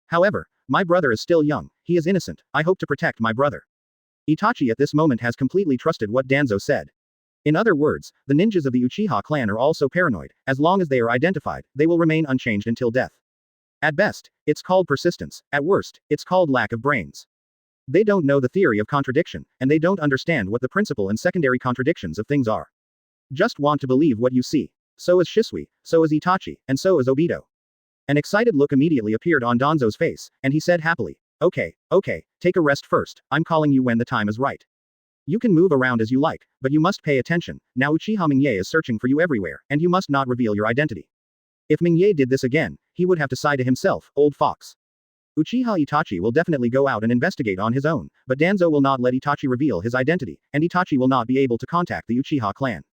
However, my brother is still young, he is innocent, I hope to protect my brother. Itachi at this moment has completely trusted what Danzo said. In other words, the ninjas of the Uchiha clan are also paranoid, as long as they are identified, they will remain unchanged until death. At best, it's called persistence, at worst, it's called lack of brains. They don't know the theory of contradiction, and they don't understand what the principal and secondary contradictions of things are. Just want to believe what you see. So is Shisui, so is Itachi, and so is Obito. An excited look immediately appeared on Danzo's face, and he said happily, okay, take a rest first, I'm calling you when the time is right. You can move around as you like, but you must pay attention, now Uchiha Mingye is searching for you everywhere, and you must not reveal your identity. If Mingye did this again, he would have to sigh to himself, old fox. Uchiha Itachi will definitely go out and investigate on his own, but Danzo will not let Itachi reveal his identity, and Itachi will not be able to contact the Uchiha clan.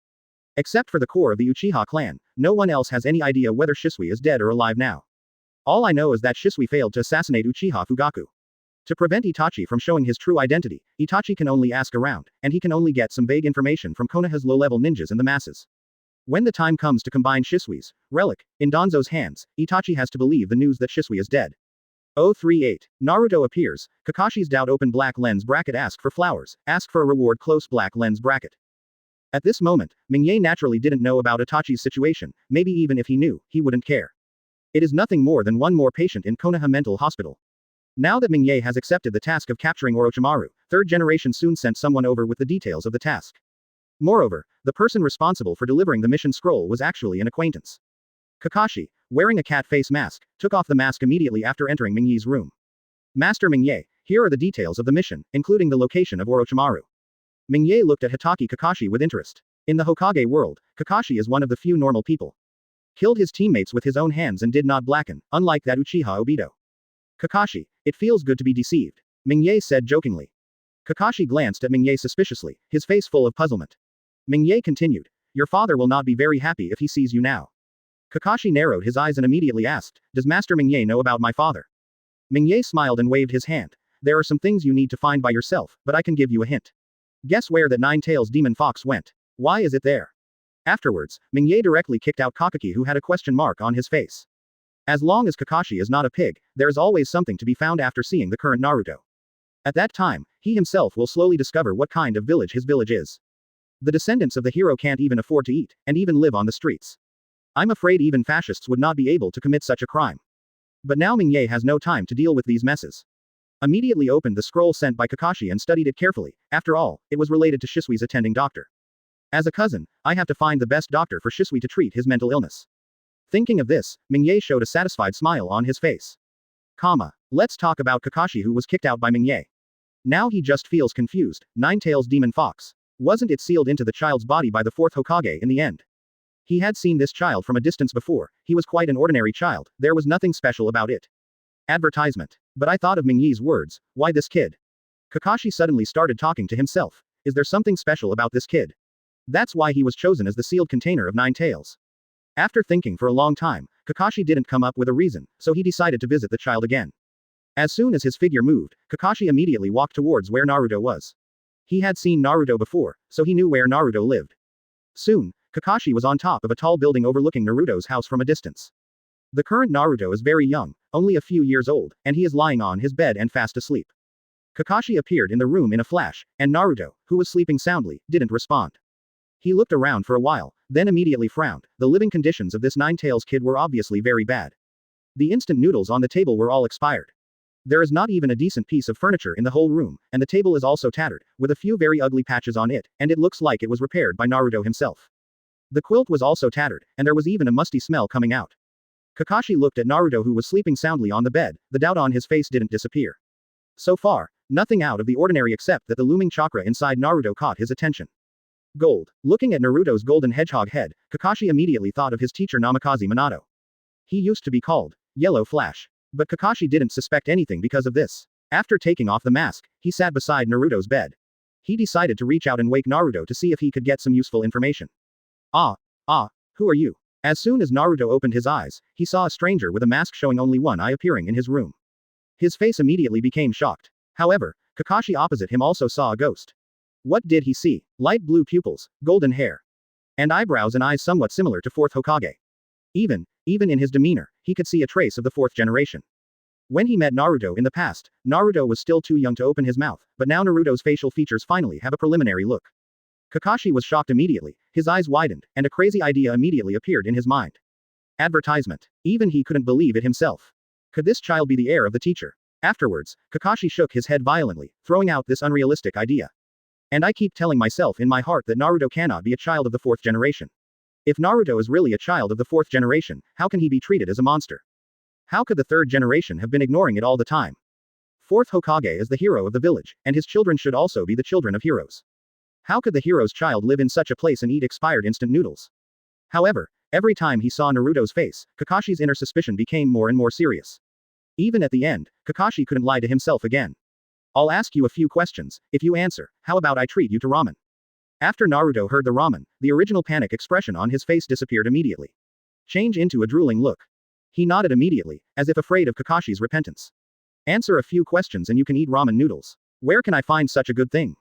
Except for the core of the Uchiha clan, no one else has any idea whether Shisui is dead or alive now. All I know is that Shisui failed to assassinate Uchiha Fugaku. To prevent Itachi from showing his true identity, Itachi can only ask around, and he can only get some vague information from Konoha's low-level ninjas and the masses. When the time comes to combine Shisui's relic in Danzo's hands, Itachi has to believe the news that Shisui is dead. 038. Naruto appears, Kakashi's doubt open black lens bracket ask for flowers, ask for a reward close black lens bracket. At this moment, Mingye naturally didn't know about Itachi's situation, maybe even if he knew, he wouldn't care. It is nothing more than one more patient in Konoha Mental Hospital. Now that Mingye has accepted the task of capturing Orochimaru, third generation soon sent someone over with the details of the task. Moreover, the person responsible for delivering the mission scroll was actually an acquaintance. Kakashi, wearing a cat face mask, took off the mask immediately after entering Mingye's room. Master Mingye, here are the details of the mission, including the location of Orochimaru. Mingye looked at Hitaki Kakashi with interest. In the Hokage world, Kakashi is one of the few normal people. Killed his teammates with his own hands and did not blacken, unlike that Uchiha Obito. Kakashi, it feels good to be deceived. Mingye said jokingly. Kakashi glanced at Mingye suspiciously, his face full of puzzlement. Mingye continued. Your father will not be very happy if he sees you now. Kakashi narrowed his eyes and immediately asked, does Master Mingye know about my father? Mingye smiled and waved his hand. there are some things you need to find by yourself, but I can give you a hint. Guess where that Nine-Tails demon fox went? Why is it there? Afterwards, Mingye directly kicked out Kakashi, who had a question mark on his face. As long as Kakashi is not a pig, there is always something to be found after seeing the current Naruto. At that time, he himself will slowly discover what kind of village his village is. The descendants of the hero can't even afford to eat, and even live on the streets. I'm afraid even fascists would not be able to commit such a crime. But now Mingye has no time to deal with these messes. Immediately opened the scroll sent by Kakashi and studied it carefully. After all, it was related to Shisui's attending doctor. As a cousin, I have to find the best doctor for Shisui to treat his mental illness. Thinking of this, Mingye showed a satisfied smile on his face. Let's talk about Kakashi, who was kicked out by Mingye. Now he just feels confused. Nine-Tails demon fox. Wasn't it sealed into the child's body by the fourth Hokage in the end? He had seen this child from a distance before. He was quite an ordinary child. There was nothing special about it. Advertisement. But I thought of Mingye's words. Why this kid? Kakashi suddenly started talking to himself. Is there something special about this kid? That's why he was chosen as the sealed container of Nine-Tails. After thinking for a long time, Kakashi didn't come up with a reason, so he decided to visit the child again. As soon as his figure moved, Kakashi immediately walked towards where Naruto was. He had seen Naruto before, so he knew where Naruto lived. Soon, Kakashi was on top of a tall building overlooking Naruto's house from a distance. The current Naruto is very young, only a few years old, and he is lying on his bed and fast asleep. Kakashi appeared in the room in a flash, and Naruto, who was sleeping soundly, didn't respond. He looked around for a while, then immediately frowned. The living conditions of this Nine-Tails kid were obviously very bad. The instant noodles on the table were all expired. There is not even a decent piece of furniture in the whole room, and the table is also tattered, with a few very ugly patches on it, and it looks like it was repaired by Naruto himself. The quilt was also tattered, and there was even a musty smell coming out. Kakashi looked at Naruto, who was sleeping soundly on the bed. The doubt on his face didn't disappear. So far, nothing out of the ordinary except that the looming chakra inside Naruto caught his attention. Gold. Looking at Naruto's golden hedgehog head, Kakashi immediately thought of his teacher Namikaze Minato. He used to be called Yellow Flash. But Kakashi didn't suspect anything because of this. After taking off the mask, he sat beside Naruto's bed. He decided to reach out and wake Naruto to see if he could get some useful information. Who are you? As soon as Naruto opened his eyes, he saw a stranger with a mask showing only one eye appearing in his room. His face immediately became shocked. However, Kakashi opposite him also saw a ghost. What did he see? Light blue pupils, golden hair, and eyebrows and eyes somewhat similar to fourth Hokage. Even in his demeanor, he could see a trace of the fourth generation. When he met Naruto in the past, Naruto was still too young to open his mouth, but now Naruto's facial features finally have a preliminary look. Kakashi was shocked immediately, his eyes widened, and a crazy idea immediately appeared in his mind. Advertisement. Even he couldn't believe it himself. Could this child be the heir of the teacher? Afterwards, Kakashi shook his head violently, throwing out this unrealistic idea. And I keep telling myself in my heart that Naruto cannot be a child of the fourth generation. If Naruto is really a child of the fourth generation, how can he be treated as a monster? How could the third generation have been ignoring it all the time? Fourth Hokage is the hero of the village, and his children should also be the children of heroes. How could the hero's child live in such a place and eat expired instant noodles? However, every time he saw Naruto's face, Kakashi's inner suspicion became more and more serious. Even at the end, Kakashi couldn't lie to himself again. I'll ask you a few questions. If you answer, how about I treat you to ramen? After Naruto heard the ramen, the original panic expression on his face disappeared immediately. Change into a drooling look. He nodded immediately, as if afraid of Kakashi's repentance. Answer a few questions and you can eat ramen noodles. Where can I find such a good thing?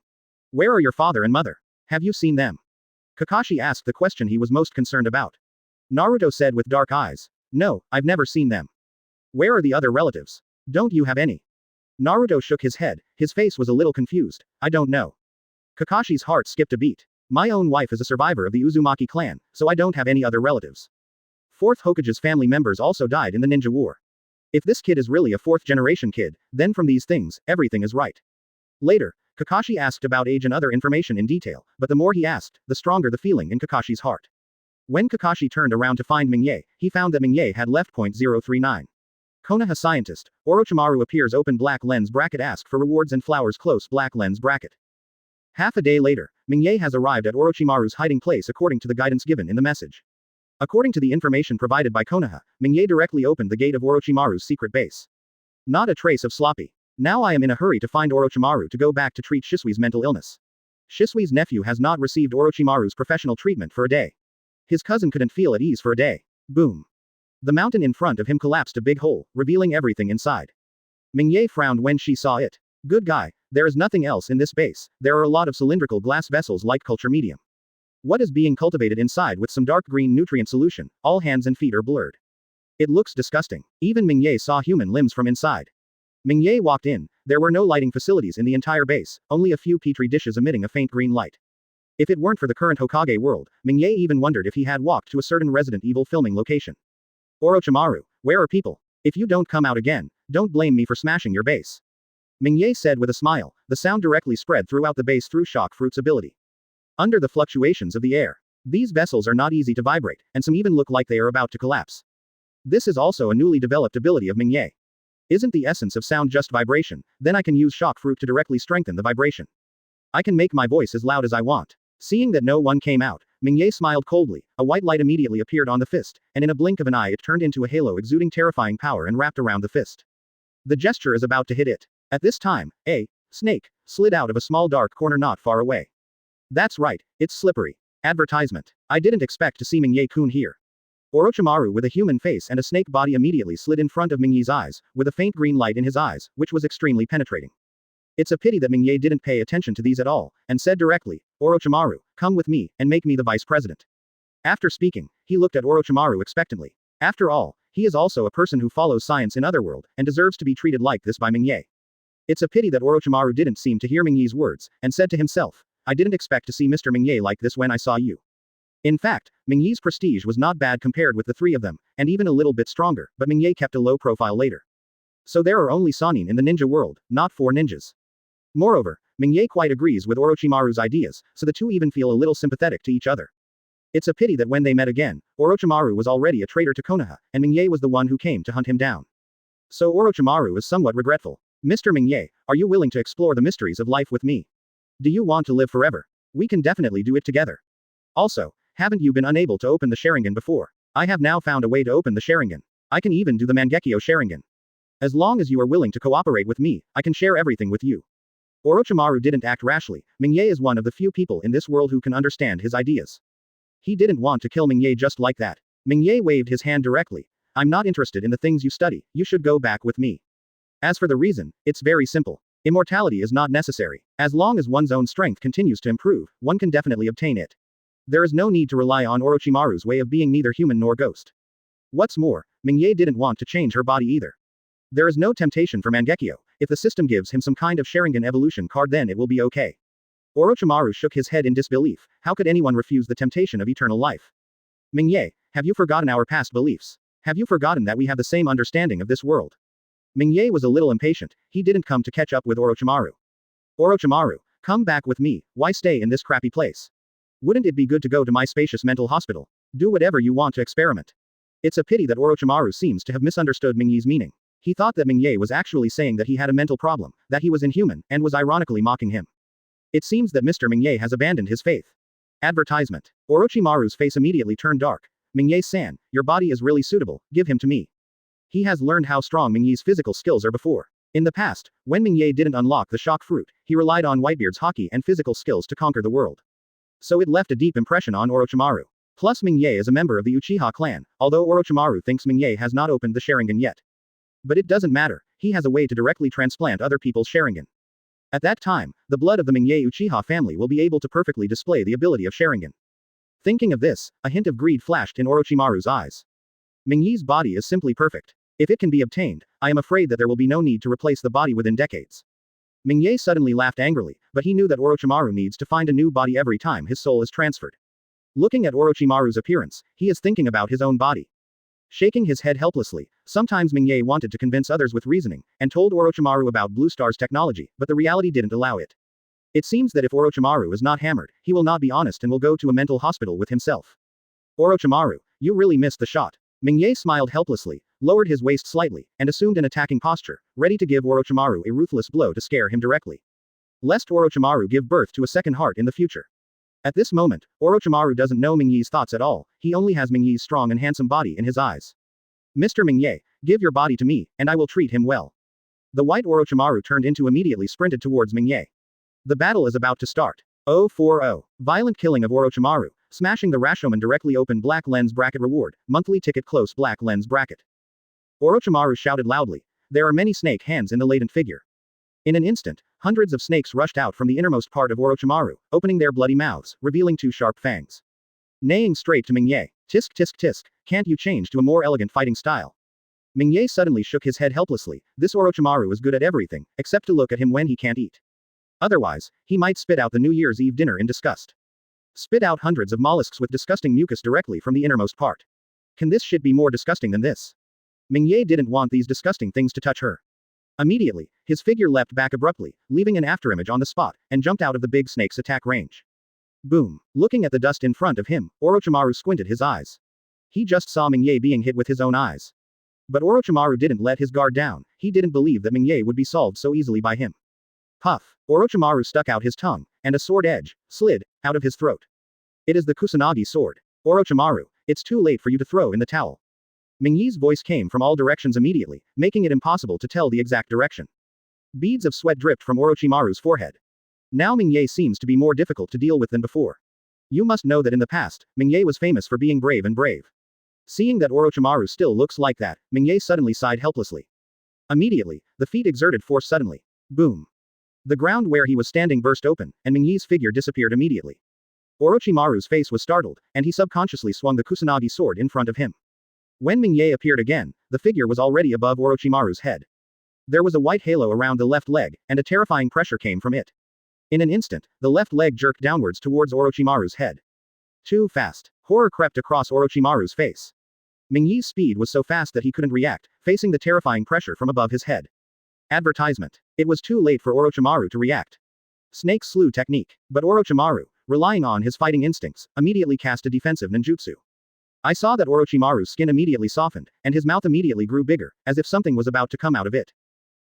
Where are your father and mother? Have you seen them? Kakashi asked the question he was most concerned about. Naruto said with dark eyes. No, I've never seen them. Where are the other relatives? Don't you have any? Naruto shook his head, his face was a little confused. I don't know. Kakashi's heart skipped a beat. My own wife is a survivor of the Uzumaki clan, so I don't have any other relatives. Fourth Hokage's family members also died in the ninja war. If this kid is really a fourth generation kid, then from these things, everything is right. Later, Kakashi asked about age and other information in detail, but the more he asked, the stronger the feeling in Kakashi's heart. When Kakashi turned around to find Mingye, he found that Mingye had left .039. Konoha scientist, Orochimaru appears open black lens bracket ask for rewards and flowers close black lens bracket. Half a day later, Mingye has arrived at Orochimaru's hiding place according to the guidance given in the message. According to the information provided by Konoha, Mingye directly opened the gate of Orochimaru's secret base. Not a trace of sloppy. Now I am in a hurry to find Orochimaru to go back to treat Shisui's mental illness. Shisui's nephew has not received Orochimaru's professional treatment for a day. His cousin couldn't feel at ease for a day. Boom. The mountain in front of him collapsed a big hole, revealing everything inside. Mingye frowned when she saw it. Good guy, there is nothing else in this base, there are a lot of cylindrical glass vessels like culture medium. What is being cultivated inside with some dark green nutrient solution, all hands and feet are blurred. It looks disgusting. Even Mingye saw human limbs from inside. Mingye walked in, there were no lighting facilities in the entire base, only a few petri dishes emitting a faint green light. If it weren't for the current Hokage world, Mingye even wondered if he had walked to a certain Resident Evil filming location. Orochimaru, where are people? If you don't come out again, don't blame me for smashing your base. Mingye said with a smile, the sound directly spread throughout the base through shock fruit's ability. Under the fluctuations of the air. These vessels are not easy to vibrate, and some even look like they are about to collapse. This is also a newly developed ability of Mingye. Isn't the essence of sound just vibration? Then I can use shock fruit to directly strengthen the vibration. I can make my voice as loud as I want. Seeing that no one came out, Mingye smiled coldly, a white light immediately appeared on the fist, and in a blink of an eye it turned into a halo exuding terrifying power and wrapped around the fist. The gesture is about to hit it. At this time, a snake slid out of a small dark corner not far away. That's right, it's slippery. Advertisement. I didn't expect to see Mingye-kun here. Orochimaru with a human face and a snake body immediately slid in front of Mingye's eyes, with a faint green light in his eyes, which was extremely penetrating. It's a pity that Mingye didn't pay attention to these at all, and said directly, Orochimaru, come with me, and make me the vice president. After speaking, he looked at Orochimaru expectantly. After all, he is also a person who follows science in Otherworld, and deserves to be treated like this by Mingye. It's a pity that Orochimaru didn't seem to hear Mingye's words, and said to himself, I didn't expect to see Mr. Mingye like this when I saw you. In fact, Mingye's prestige was not bad compared with the three of them, and even a little bit stronger, but Mingye kept a low profile later. So there are only Sannin in the ninja world, not 4 ninjas. Moreover, Mingye quite agrees with Orochimaru's ideas, so the two even feel a little sympathetic to each other. It's a pity that when they met again, Orochimaru was already a traitor to Konoha, and Mingye was the one who came to hunt him down. So Orochimaru is somewhat regretful. Mr. Mingye, are you willing to explore the mysteries of life with me? Do you want to live forever? We can definitely do it together. Also, haven't you been unable to open the Sharingan before? I have now found a way to open the Sharingan. I can even do the Mangekyo Sharingan. As long as you are willing to cooperate with me, I can share everything with you. Orochimaru didn't act rashly. Mingye is one of the few people in this world who can understand his ideas. He didn't want to kill Mingye just like that. Mingye waved his hand directly. I'm not interested in the things you study, you should go back with me. As for the reason, it's very simple. Immortality is not necessary. As long as one's own strength continues to improve, one can definitely obtain it. There is no need to rely on Orochimaru's way of being neither human nor ghost. What's more, Mingye didn't want to change her body either. There is no temptation for Mangekyo. If the system gives him some kind of Sharingan evolution card, then it will be okay. Orochimaru shook his head in disbelief. How could anyone refuse the temptation of eternal life? Mingye, have you forgotten our past beliefs? Have you forgotten that we have the same understanding of this world? Mingye was a little impatient. He didn't come to catch up with Orochimaru. Orochimaru, come back with me. Why stay in this crappy place? Wouldn't it be good to go to my spacious mental hospital? Do whatever you want to experiment. It's a pity that Orochimaru seems to have misunderstood Mingye's meaning. He thought that Mingye was actually saying that he had a mental problem, that he was inhuman, and was ironically mocking him. It seems that Mr. Mingye has abandoned his faith. Advertisement. Orochimaru's face immediately turned dark. Mingye-san, your body is really suitable, give him to me. He has learned how strong Mingye's physical skills are before. In the past, when Mingye didn't unlock the shock fruit, he relied on Whitebeard's hockey and physical skills to conquer the world. So it left a deep impression on Orochimaru. Plus Mingye is a member of the Uchiha clan, although Orochimaru thinks Mingye has not opened the Sharingan yet. But it doesn't matter, he has a way to directly transplant other people's Sharingan. At that time, the blood of the Mingye Uchiha family will be able to perfectly display the ability of Sharingan. Thinking of this, a hint of greed flashed in Orochimaru's eyes. Mingye's body is simply perfect. If it can be obtained, I am afraid that there will be no need to replace the body within decades. Mingye suddenly laughed angrily, but he knew that Orochimaru needs to find a new body every time his soul is transferred. Looking at Orochimaru's appearance, he is thinking about his own body. Shaking his head helplessly, sometimes Mingye wanted to convince others with reasoning, and told Orochimaru about Blue Star's technology, but the reality didn't allow it. It seems that if Orochimaru is not hammered, he will not be honest and will go to a mental hospital with himself. Orochimaru, you really missed the shot. Mingye smiled helplessly, lowered his waist slightly, and assumed an attacking posture, ready to give Orochimaru a ruthless blow to scare him directly. Lest Orochimaru give birth to a second heart in the future. At this moment, Orochimaru doesn't know Mingye's thoughts at all, he only has Mingye's strong and handsome body in his eyes. Mr. Mingye, give your body to me, and I will treat him well. The white Orochimaru turned into immediately sprinted towards Mingye. The battle is about to start. 040. Violent killing of Orochimaru, smashing the Rashomon directly open black lens bracket reward, monthly ticket close black lens bracket. Orochimaru shouted loudly. There are many snake hands in the latent figure. In an instant, hundreds of snakes rushed out from the innermost part of Orochimaru, opening their bloody mouths, revealing two sharp fangs. Neighing straight to Mingye. Tisk tisk tisk, can't you change to a more elegant fighting style? Mingye suddenly shook his head helplessly. This Orochimaru is good at everything, except to look at him when he can't eat. Otherwise, he might spit out the New Year's Eve dinner in disgust. Spit out hundreds of mollusks with disgusting mucus directly from the innermost part. Can this shit be more disgusting than this? Mingye didn't want these disgusting things to touch her. Immediately, his figure leapt back abruptly, leaving an afterimage on the spot, and jumped out of the big snake's attack range. Boom. Looking at the dust in front of him, Orochimaru squinted his eyes. He just saw Mingye being hit with his own eyes. But Orochimaru didn't let his guard down. He didn't believe that Mingye would be solved so easily by him. Puff. Orochimaru stuck out his tongue, and a sword edge slid out of his throat. It is the Kusanagi sword. Orochimaru, it's too late for you to throw in the towel. Mingye's voice came from all directions immediately, making it impossible to tell the exact direction. Beads of sweat dripped from Orochimaru's forehead. Now Mingye seems to be more difficult to deal with than before. You must know that in the past, Mingye was famous for being brave and brave. Seeing that Orochimaru still looks like that, Mingye suddenly sighed helplessly. Immediately, the feet exerted force suddenly. Boom. The ground where he was standing burst open, and Mingye's figure disappeared immediately. Orochimaru's face was startled, and he subconsciously swung the Kusanagi sword in front of him. When Mingye appeared again, the figure was already above Orochimaru's head. There was a white halo around the left leg, and a terrifying pressure came from it. In an instant, the left leg jerked downwards towards Orochimaru's head. Too fast. Horror crept across Orochimaru's face. Mingye's speed was so fast that he couldn't react, facing the terrifying pressure from above his head. Advertisement. It was too late for Orochimaru to react. Snake slew technique. But Orochimaru, relying on his fighting instincts, immediately cast a defensive ninjutsu. I saw that Orochimaru's skin immediately softened, and his mouth immediately grew bigger, as if something was about to come out of it.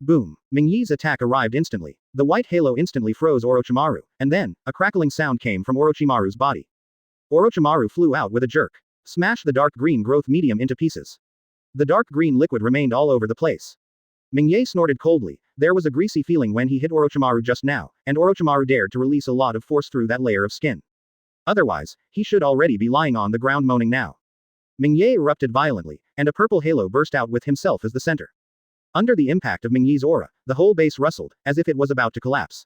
Boom. Mingye's attack arrived instantly. The white halo instantly froze Orochimaru, and then, a crackling sound came from Orochimaru's body. Orochimaru flew out with a jerk. Smash the dark green growth medium into pieces. The dark green liquid remained all over the place. Mingye snorted coldly. There was a greasy feeling when he hit Orochimaru just now, and Orochimaru dared to release a lot of force through that layer of skin. Otherwise, he should already be lying on the ground moaning now. Mingye erupted violently, and a purple halo burst out with himself as the center. Under the impact of Mingye's aura, the whole base rustled, as if it was about to collapse.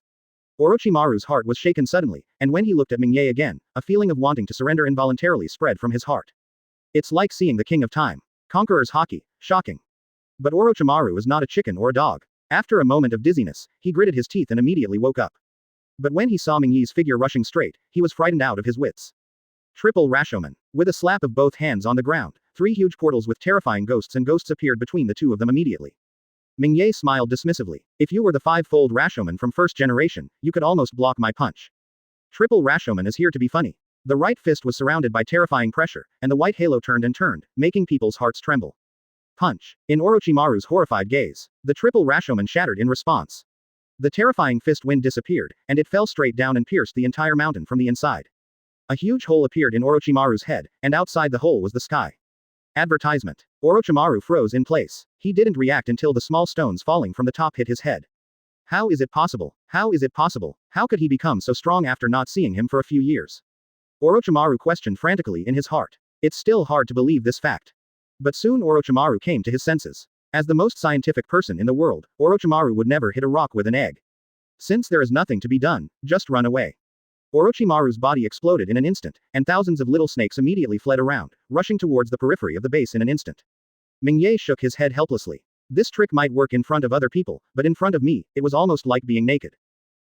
Orochimaru's heart was shaken suddenly, and when he looked at Mingye again, a feeling of wanting to surrender involuntarily spread from his heart. It's like seeing the King of Time. Conqueror's Haki, shocking. But Orochimaru is not a chicken or a dog. After a moment of dizziness, he gritted his teeth and immediately woke up. But when he saw Mingye's figure rushing straight, he was frightened out of his wits. Triple Rashomon. With a slap of both hands on the ground, 3 huge portals with terrifying ghosts appeared between the two of them immediately. Mingye smiled dismissively. If you were the 5-fold Rashomon from first generation, you could almost block my punch. Triple Rashomon is here to be funny. The right fist was surrounded by terrifying pressure, and the white halo turned and turned, making people's hearts tremble. Punch. In Orochimaru's horrified gaze, the triple Rashomon shattered in response. The terrifying fist wind disappeared, and it fell straight down and pierced the entire mountain from the inside. A huge hole appeared in Orochimaru's head, and outside the hole was the sky. Advertisement. Orochimaru froze in place. He didn't react until the small stones falling from the top hit his head. How is it possible? How is it possible? How could he become so strong after not seeing him for a few years? Orochimaru questioned frantically in his heart. It's still hard to believe this fact. But soon Orochimaru came to his senses. As the most scientific person in the world, Orochimaru would never hit a rock with an egg. Since there is nothing to be done, just run away. Orochimaru's body exploded in an instant, and thousands of little snakes immediately fled around, rushing towards the periphery of the base in an instant. Mingye shook his head helplessly. This trick might work in front of other people, but in front of me, it was almost like being naked.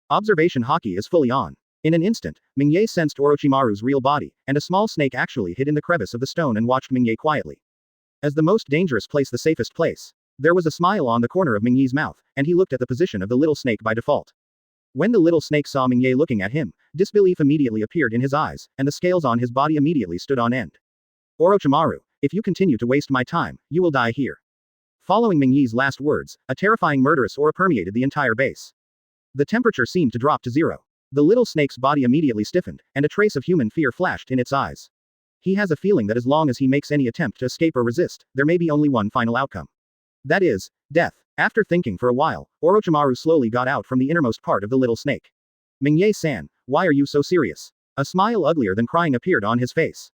Observation Haki is fully on. In an instant, Mingye sensed Orochimaru's real body, and a small snake actually hid in the crevice of the stone and watched Mingye quietly. As the most dangerous place, the safest place. There was a smile on the corner of Mingye's mouth, and he looked at the position of the little snake by default. When the little snake saw Mingye looking at him, disbelief immediately appeared in his eyes, and the scales on his body immediately stood on end. Orochimaru, if you continue to waste my time, you will die here. Following Mingye's last words, a terrifying murderous aura permeated the entire base. The temperature seemed to drop to 0. The little snake's body immediately stiffened, and a trace of human fear flashed in its eyes. He has a feeling that as long as he makes any attempt to escape or resist, there may be only one final outcome. That is, death. After thinking for a while, Orochimaru slowly got out from the innermost part of the little snake. Mingye-san, why are you so serious? A smile uglier than crying appeared on his face.